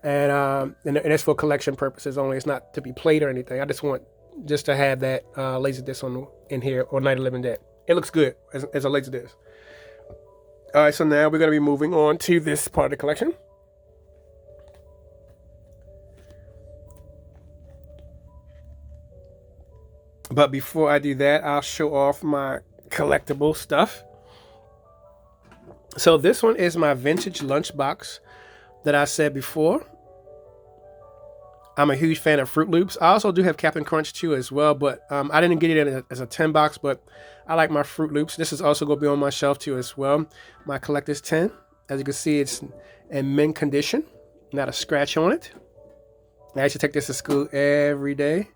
And that's for collection purposes only. It's not to be played or anything. I just want to have that Laserdisc in here, or Night of the Living Dead. It looks good as a Laserdisc. All right, so now we're going to be moving on to this part of the collection. But before I do that, I'll show off my collectible stuff. So this one is my vintage lunchbox that I said before. I'm a huge fan of Fruit Loops. I also do have Captain Crunch too as well, but I didn't get it as a 10 box, but I like my Fruit Loops. This is also going to be on my shelf too as well. My collector's 10. As you can see, it's in mint condition, not a scratch on it. I actually take this to school every day.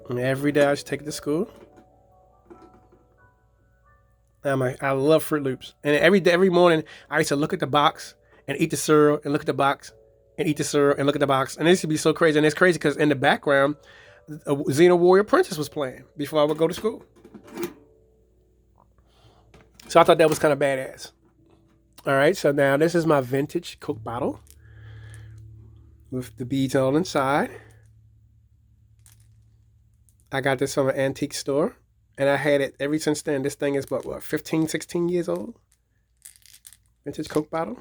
And every day I just take it to school. I love Fruit Loops. And every morning I used to look at the box and eat the cereal and look at the box and eat the cereal and look at the box. And it used to be so crazy. And it's crazy because in the background, a Xena Warrior Princess was playing before I would go to school. So I thought that was kind of badass. All right, so now this is my vintage Coke bottle with the beads all inside. I got this from an antique store, and I had it ever since then. This thing is about, what, 15, 16 years old? Vintage Coke bottle.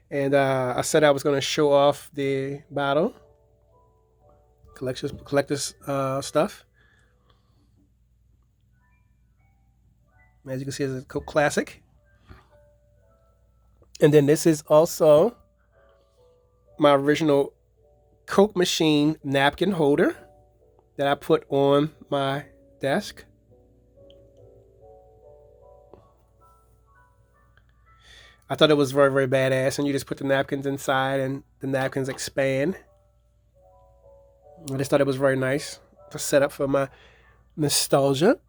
And I said I was going to show off the bottle. Collector's stuff. As you can see, it's a Coke Classic. And then this is also my original Coke machine napkin holder that I put on my desk. I thought it was very, very badass, and you just put the napkins inside and the napkins expand. I just thought it was very nice to set up for my nostalgia.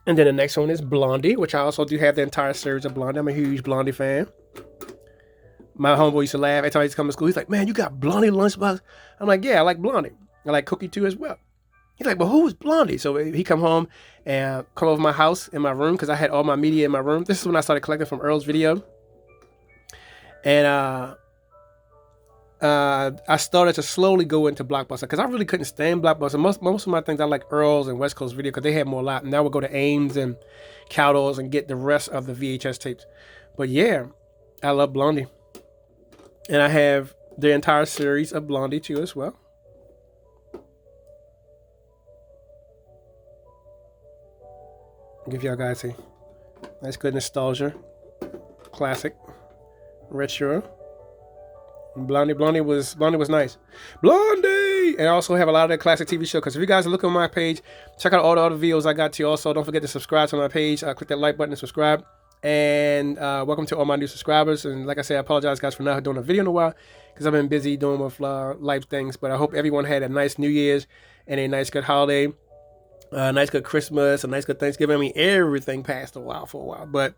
And then the next one is Blondie, which I also do have the entire series of Blondie. I'm a huge Blondie fan. My homeboy used to laugh every time he used to come to school. He's like, "Man, you got Blondie lunchbox?" I'm like, "Yeah, I like Blondie. I like Cookie too as well." He's like, "Well, who is Blondie?" So he come home and come over my house in my room, because I had all my media in my room. This is when I started collecting from Earl's video. And I started to slowly go into Blockbuster, because I really couldn't stand Blockbuster. Most of my things I like Earl's and West Coast Video, because they had more lot. And I would go to Ames and Cowdell's and get the rest of the VHS tapes. But yeah, I love Blondie. And I have the entire series of Blondie too as well. I'll give y'all guys a nice good nostalgia. Classic. Retro. Blondie was nice. Blondie! And I also have a lot of the classic TV show, because if you guys look on my page, check out all the other videos I got to you. Also, don't forget to subscribe to my page. Click that like button and subscribe. And welcome to all my new subscribers. And like I said, I apologize, guys, for not doing a video in a while, because I've been busy doing with life things. But I hope everyone had a nice New Year's and a nice good holiday. Nice good Christmas, a nice good Thanksgiving. I mean, everything passed for a while. But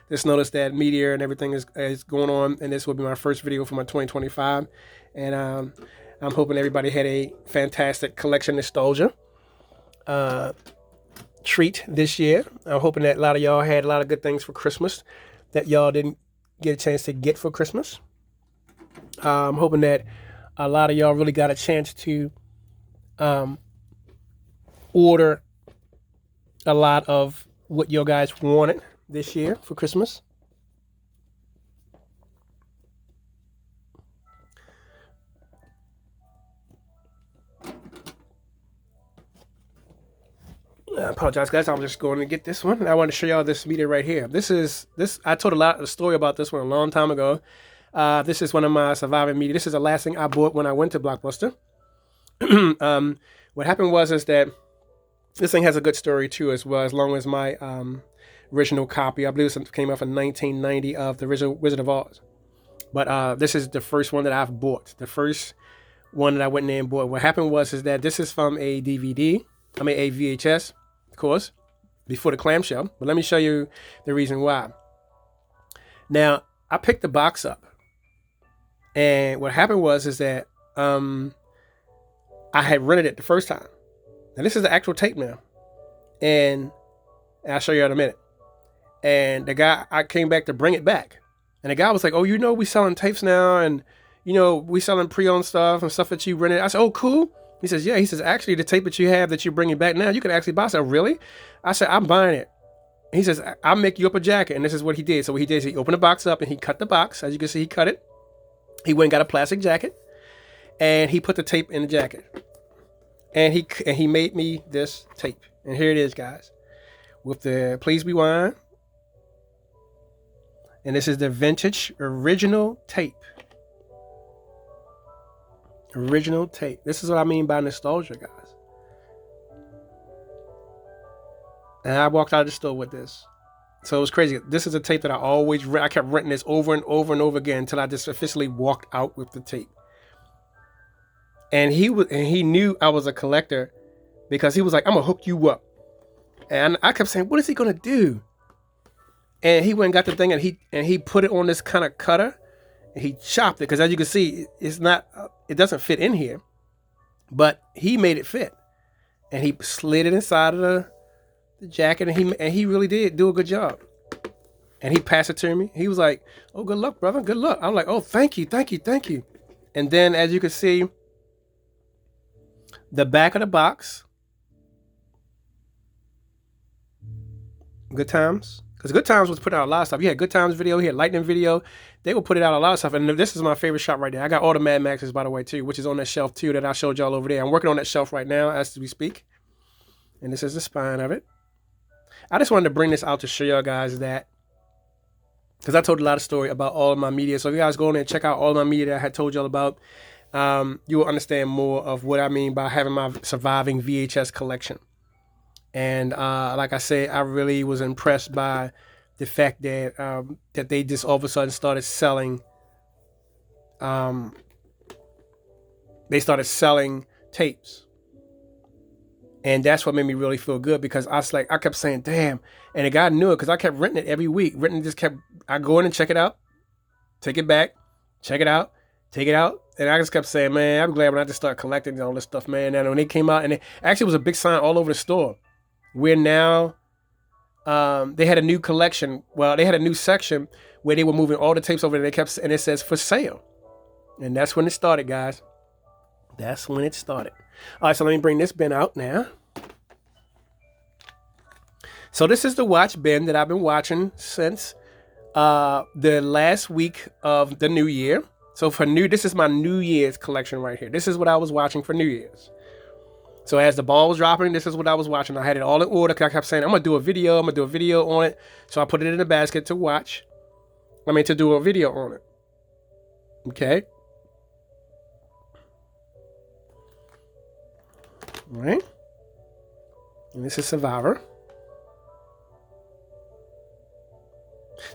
just noticed that meteor and everything is going on. And this will be my first video for my 2025. And I'm hoping everybody had a fantastic collection nostalgia treat this year. I'm hoping that a lot of y'all had a lot of good things for Christmas that y'all didn't get a chance to get for Christmas. I'm hoping that a lot of y'all really got a chance to order a lot of what you guys wanted this year for Christmas. I apologize, guys. I'm just going to get this one. I want to show y'all this media right here. This I told a story about this one a long time ago. This is one of my surviving media. This is the last thing I bought when I went to Blockbuster. What happened is that this thing has a good story too, as well, as long as my original copy. I believe it came out in 1990 of the original Wizard of Oz. But this is the first one that I've bought. The first one that I went in there and bought. What happened is that this is from a DVD. I mean a VHS, of course, before the clamshell. But let me show you the reason why. Now, I picked the box up. And what happened is that I had rented it the first time. Now, this is the actual tape now. And I'll show you in a minute. And the guy, I came back to bring it back. And the guy was like, oh, we selling tapes now. And, we selling pre-owned stuff and stuff that you rented. I said, oh, cool. He says, yeah. He says, actually, the tape that you have that you're bringing back now, you can actually buy. I said, really? I said, I'm buying it. He says, I'll make you up a jacket. And this is what he did. So what he did is he opened the box up and he cut the box. As you can see, he cut it. He went and got a plastic jacket. And he put the tape in the jacket. And he made me this tape. And here it is, guys. With the Please Rewind. And this is the vintage original tape. Original tape. This is what I mean by nostalgia, guys. And I walked out of the store with this. So it was crazy. This is a tape that I kept renting this over and over and over again until I just officially walked out with the tape. And he knew I was a collector because he was like, I'm gonna hook you up. And I kept saying, what is he gonna do? And he went and got the thing and he put it on this kind of cutter and he chopped it because, as you can see, it doesn't fit in here, but he made it fit. And he slid it inside of the jacket and he really did do a good job. And he passed it to me. He was like, oh, good luck, brother. Good luck. I'm like, oh, thank you. And then, as you can see, the back of the box, Good Times. Because Good Times was putting out a lot of stuff. You had Good Times video, he had Lightning video. They were putting out a lot of stuff. And this is my favorite shop right there. I got all the Mad Maxes, by the way, too, which is on that shelf, too, that I showed y'all over there. I'm working on that shelf right now as we speak. And this is the spine of it. I just wanted to bring this out to show y'all guys that, because I told a lot of story about all of my media. So if you guys go in there and check out all of my media that I had told y'all about, you will understand more of what I mean by having my surviving VHS collection. And like I said, I really was impressed by the fact that that they just all of a sudden started selling. They started selling tapes, and that's what made me really feel good because I kept saying, "Damn!" And the guy knew it because I kept renting it every week. I go in and check it out, take it back, check it out, take it out. And I just kept saying, man, I'm glad when I just started collecting all this stuff, man. And when they came out, and it actually was a big sign all over the store. Where now they had a new collection. Well, they had a new section where they were moving all the tapes over there. And it says for sale. And that's when it started, guys. That's when it started. All right, so let me bring this bin out now. So this is the watch bin that I've been watching since the last week of the new year. So this is my New Year's collection right here. This is what I was watching for New Year's. So as the ball was dropping, this is what I was watching. I had it all in order because I kept saying, I'm going to do a video on it. So I put it in the basket to do a video on it. Okay. All right. And this is Survivor.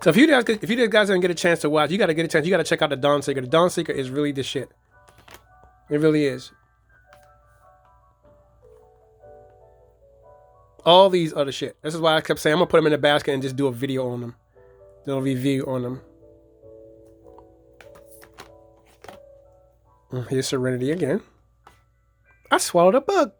So if you guys didn't get a chance to watch, you got to get a chance. You got to check out the Dawn Seeker. The Dawn Seeker is really the shit. It really is. All these other shit. This is why I kept saying I'm going to put them in the basket and just do a video on them. Do a review on them. Here's Serenity again. I swallowed a bug.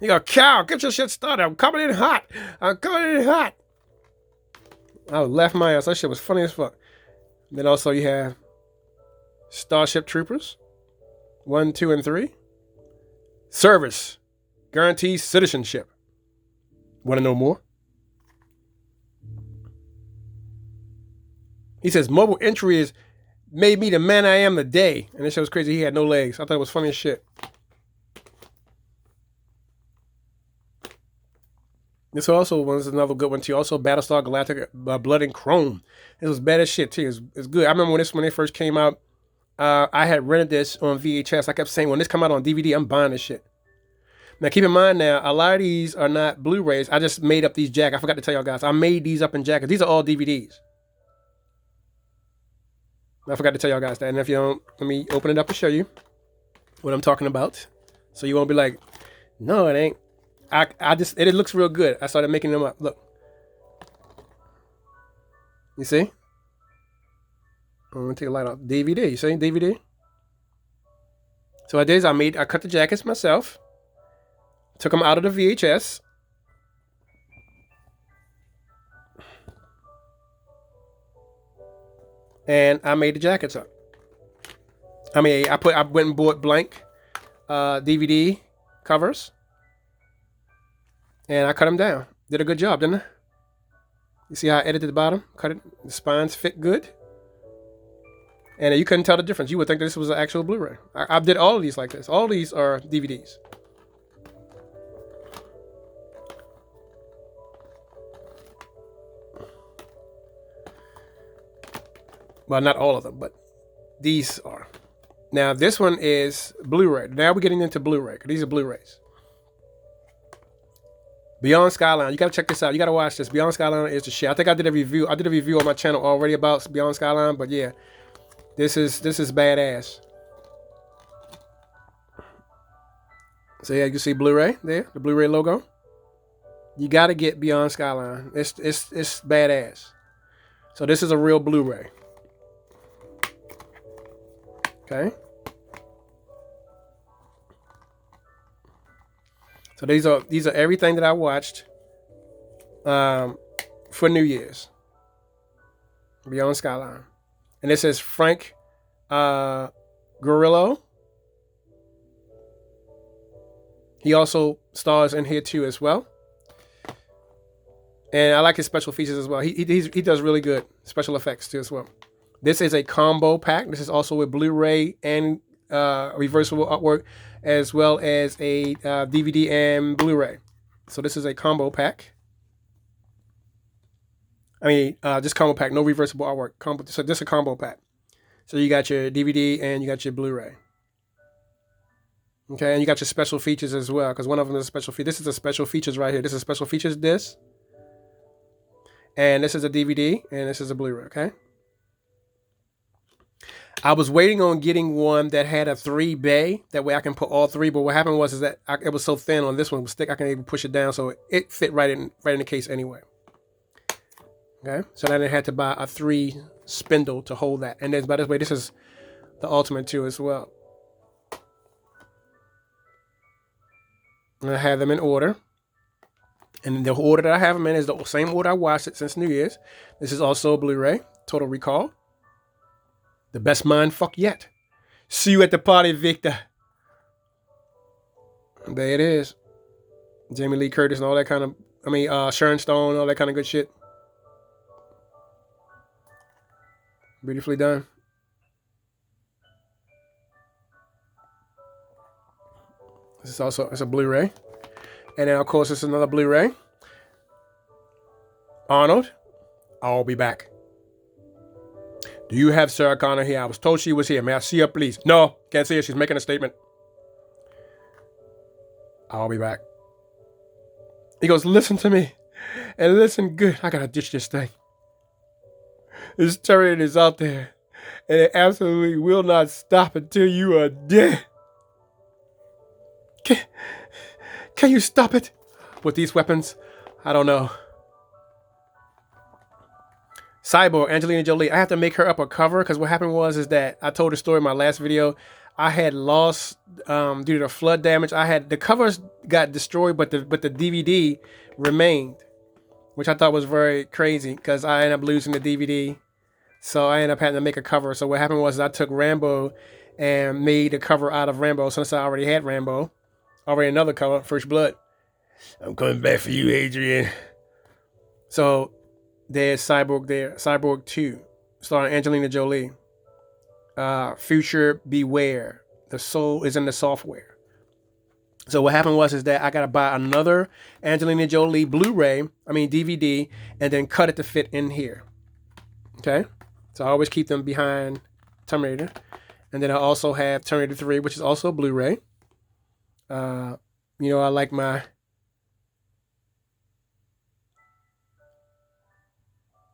You go, Cal, get your shit started. I'm coming in hot. I laughed my ass. That shit was funny as fuck. Then also you have Starship Troopers. 1, 2, and 3. Service guarantees citizenship. Want to know more? He says mobile entry is made me the man I am today. And this shit was crazy. He had no legs. I thought it was funny as shit. This also was another good one too. Also, Battlestar Galactica, Blood and Chrome. It was bad as shit too. It's good. I remember when it first came out. I had rented this on VHS. I kept saying, when this come out on DVD, I'm buying this shit. Now, keep in mind now, a lot of these are not Blu-rays. I just made up these jackets. I forgot to tell y'all guys. I made these up in jackets. These are all DVDs. I forgot to tell y'all guys that. And if you don't, let me open it up and show you what I'm talking about. So you won't be like, no, it ain't. It looks real good. I started making them up. Look. You see? I'm gonna take a light off. DVD. You see? DVD. So what I did is I cut the jackets myself. Took them out of the VHS. And I made the jackets up. I went and bought blank DVD covers. And I cut them down. Did a good job, didn't I? You see how I edited the bottom? Cut it. The spines fit good. And you couldn't tell the difference. You would think this was an actual Blu-ray. I did all of these like this. All of these are DVDs. Well, not all of them, but these are. Now, this one is Blu-ray. Now we're getting into Blu-ray. These are Blu-rays. Beyond Skyline. You got to check this out. You got to watch this. Beyond Skyline is the shit. I think I did a review. I did a review on my channel already about Beyond Skyline, but yeah. This is badass. So yeah, you see Blu-ray there, the Blu-ray logo. You got to get Beyond Skyline. It's badass. So this is a real Blu-ray. Okay. So these are everything that I watched for New Year's. Beyond Skyline. And this is Frank Grillo. He also stars in here too as well. And I like his special features as well. He does really good special effects too as well. This is a combo pack. This is also with Blu-ray and reversible artwork, as well as a DVD and Blu-ray. So this is a combo pack. Just combo pack, no reversible artwork. So this is a combo pack. So you got your DVD and you got your Blu-ray. Okay, and you got your special features as well, because one of them is a special feature. This is a special features right here. This is a special features disc. And this is a DVD, and this is a Blu-ray, okay? I was waiting on getting one that had a 3-bay. That way I can put all three. But what happened was that it was so thin on this one. It was thick, I couldn't even push it down. So it fit right in the case anyway. Okay. So then I had to buy a 3 spindle to hold that. And then by this way, this is the Ultimate 2 as well. And I have them in order. And the order that I have them in is the same order I watched it since New Year's. This is also a Blu-ray, Total Recall. The best mind fuck yet. See you at the party, Victor. There it is. Jamie Lee Curtis and all that kind of, Sharon Stone, all that kind of good shit. Beautifully done. This is also, it's a Blu-ray. And then, of course, it's another Blu-ray. Arnold, I'll be back. Do you have Sarah Connor here? I was told she was here. May I see her, please? No, can't see her. She's making a statement. I'll be back. He goes, listen to me. And listen good. I gotta ditch this thing. This Terminator is out there. And it absolutely will not stop until you are dead. Can you stop it? With these weapons? I don't know. Cyborg, Angelina Jolie. I have to make her up a cover because what happened was that I told the story in my last video. I had lost due to the flood damage. The covers got destroyed, but the DVD remained, which I thought was very crazy because I ended up losing the DVD. So I ended up having to make a cover. So what happened was I took Rambo and made a cover out of Rambo since I already had Rambo. Already another cover, First Blood. I'm coming back for you, Adrian. So there's Cyborg there. Cyborg 2, starring Angelina Jolie. Future Beware. The soul is in the software. So what happened is that I got to buy another Angelina Jolie DVD, and then cut it to fit in here. Okay? So I always keep them behind Terminator. And then I also have Terminator 3, which is also Blu-ray. I like my...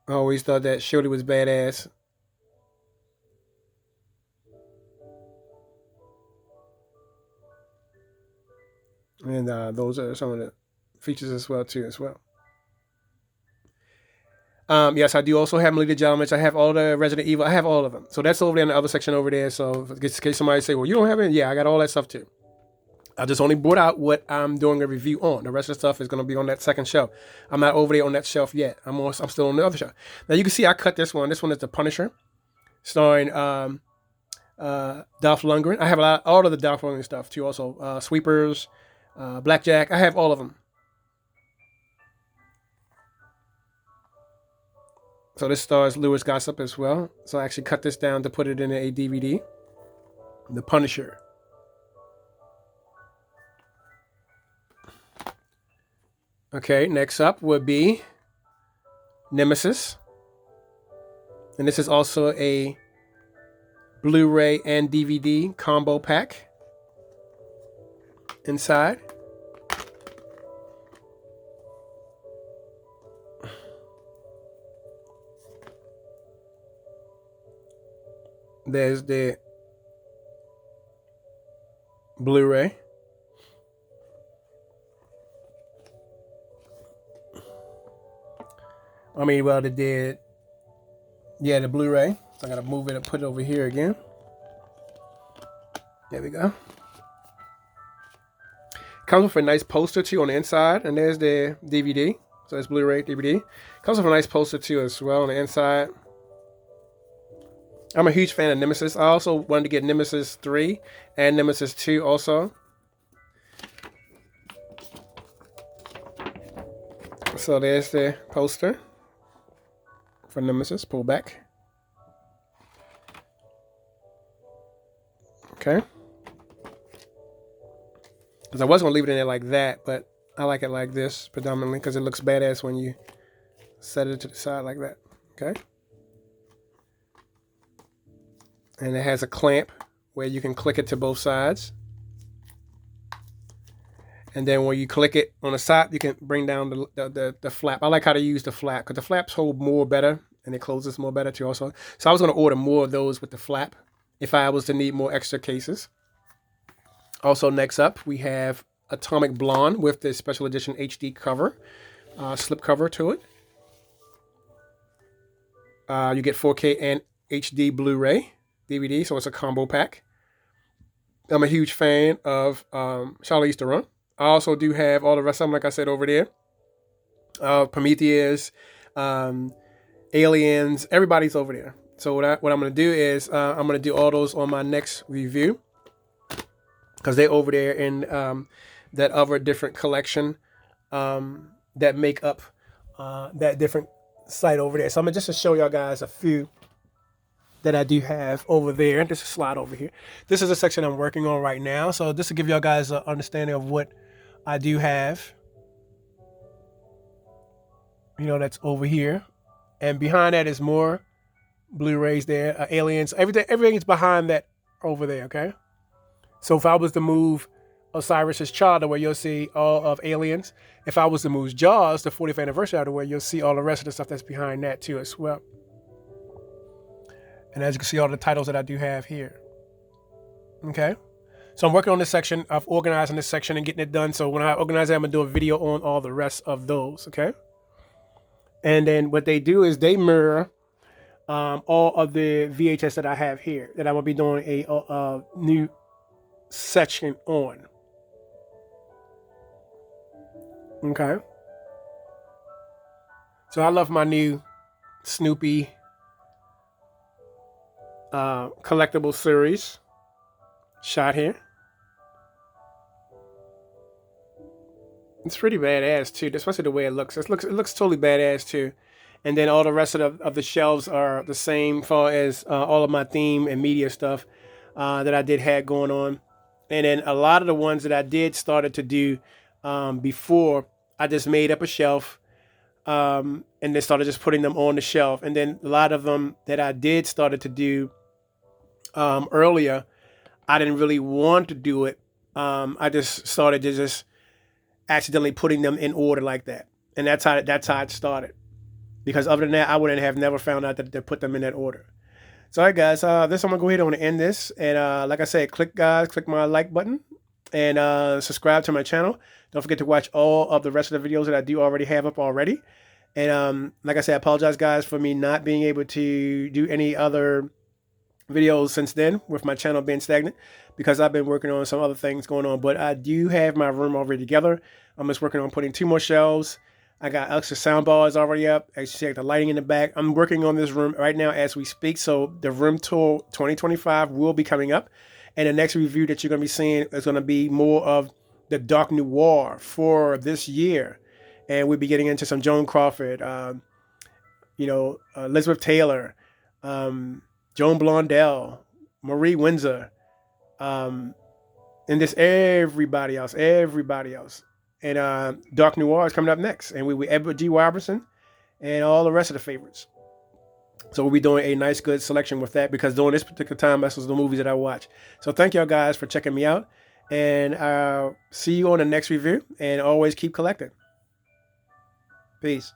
I always thought that Shorty was badass. And those are some of the features as well. Yes, I do also have Melita Jovovich. I have all the Resident Evil. I have all of them. So that's over there in the other section over there. So in case somebody say, well, you don't have it? Yeah, I got all that stuff too. I just only brought out what I'm doing a review on. The rest of the stuff is going to be on that second shelf. I'm not over there on that shelf yet. I'm still on the other shelf. Now you can see I cut this one. This one is The Punisher, starring Dolph Lundgren. I have all of the Dolph Lundgren stuff too. Also Sweepers, Blackjack. I have all of them. So this stars Lewis Gossip as well. So I actually cut this down to put it in a DVD. The Punisher. Okay, next up would be Nemesis. And this is also a Blu-ray and DVD combo pack inside. There's the Blu-ray. They did. Yeah, the Blu-ray. So I gotta move it and put it over here again. There we go. Comes with a nice poster too on the inside, and there's the DVD. So it's Blu-ray, DVD. Comes with a nice poster too as well on the inside. I'm a huge fan of Nemesis. I also wanted to get Nemesis 3 and Nemesis 2 also. So there's the poster for Nemesis. Pull back. Okay. Because I was going to leave it in there like that, but I like it like this predominantly because it looks badass when you set it to the side like that. Okay. And it has a clamp where you can click it to both sides. And then when you click it on the side, you can bring down the flap. I like how to use the flap because the flaps hold more better and it closes more better too also. So I was going to order more of those with the flap if I was to need more extra cases. Also next up, we have Atomic Blonde with the special edition HD cover, slip cover to it. You get 4K and HD Blu-ray DVD, so it's a combo pack. I'm a huge fan of Charlize Theron. I also do have all the rest of them, like I said, over there. Prometheus, Aliens, everybody's over there. So what I'm going to do is I'm going to do all those on my next review because they're over there in that other different collection that make up that different site over there. So I'm going to just show y'all guys a few that I do have over there. And just a slide over here. This is a section I'm working on right now. So just to give y'all guys an understanding of what I do have. That's over here. And behind that is more Blu-rays there. Aliens. Everything's behind that over there, okay? So if I was to move Osiris's Child, where you'll see all of Aliens. If I was to move Jaws, the 40th anniversary, where you'll see all the rest of the stuff that's behind that too as well. And as you can see, all the titles that I do have here. Okay. So I'm working on this section of organizing this section and getting it done. So when I organize it, I'm going to do a video on all the rest of those. Okay. And then what they do is they mirror all of the VHS that I have here that I'm going to be doing a new section on. Okay. So I love my new Snoopy collectible series shot here. It's pretty badass too, especially the way it looks. It looks totally badass too. And then all the rest of the shelves are the same, far as all of my theme and media stuff that I had going on. And then a lot of the ones that I did started to do before, I just made up a shelf and then started just putting them on the shelf. And then a lot of them that I did started to do earlier, I didn't really want to do it. I just started to just accidentally putting them in order like that. And that's how it started. Because other than that, I wouldn't have never found out that they put them in that order. So, all right, guys, this I'm gonna go ahead and end this. And like I said, click my like button and subscribe to my channel. Don't forget to watch all of the rest of the videos that I do already have up already. And like I said, I apologize, guys, for me not being able to do any other videos since then with my channel being stagnant because I've been working on some other things going on. But I do have my room already together. I'm just working on putting 2 more shelves. I got extra sound bars already up. As you see, the lighting in the back. I'm working on this room right now as we speak. So the room tour 2025 will be coming up. And the next review that you're going to be seeing is going to be more of the dark noir for this year. And we'll be getting into some Joan Crawford, Elizabeth Taylor, Joan Blondell, Marie Windsor, and just everybody else. And Dark Noir is coming up next. And we Edward G. Robertson and all the rest of the favorites. So we'll be doing a nice, good selection with that because during this particular time, that's the movies that I watch. So thank y'all guys for checking me out. And I'll see you on the next review. And always keep collecting. Peace.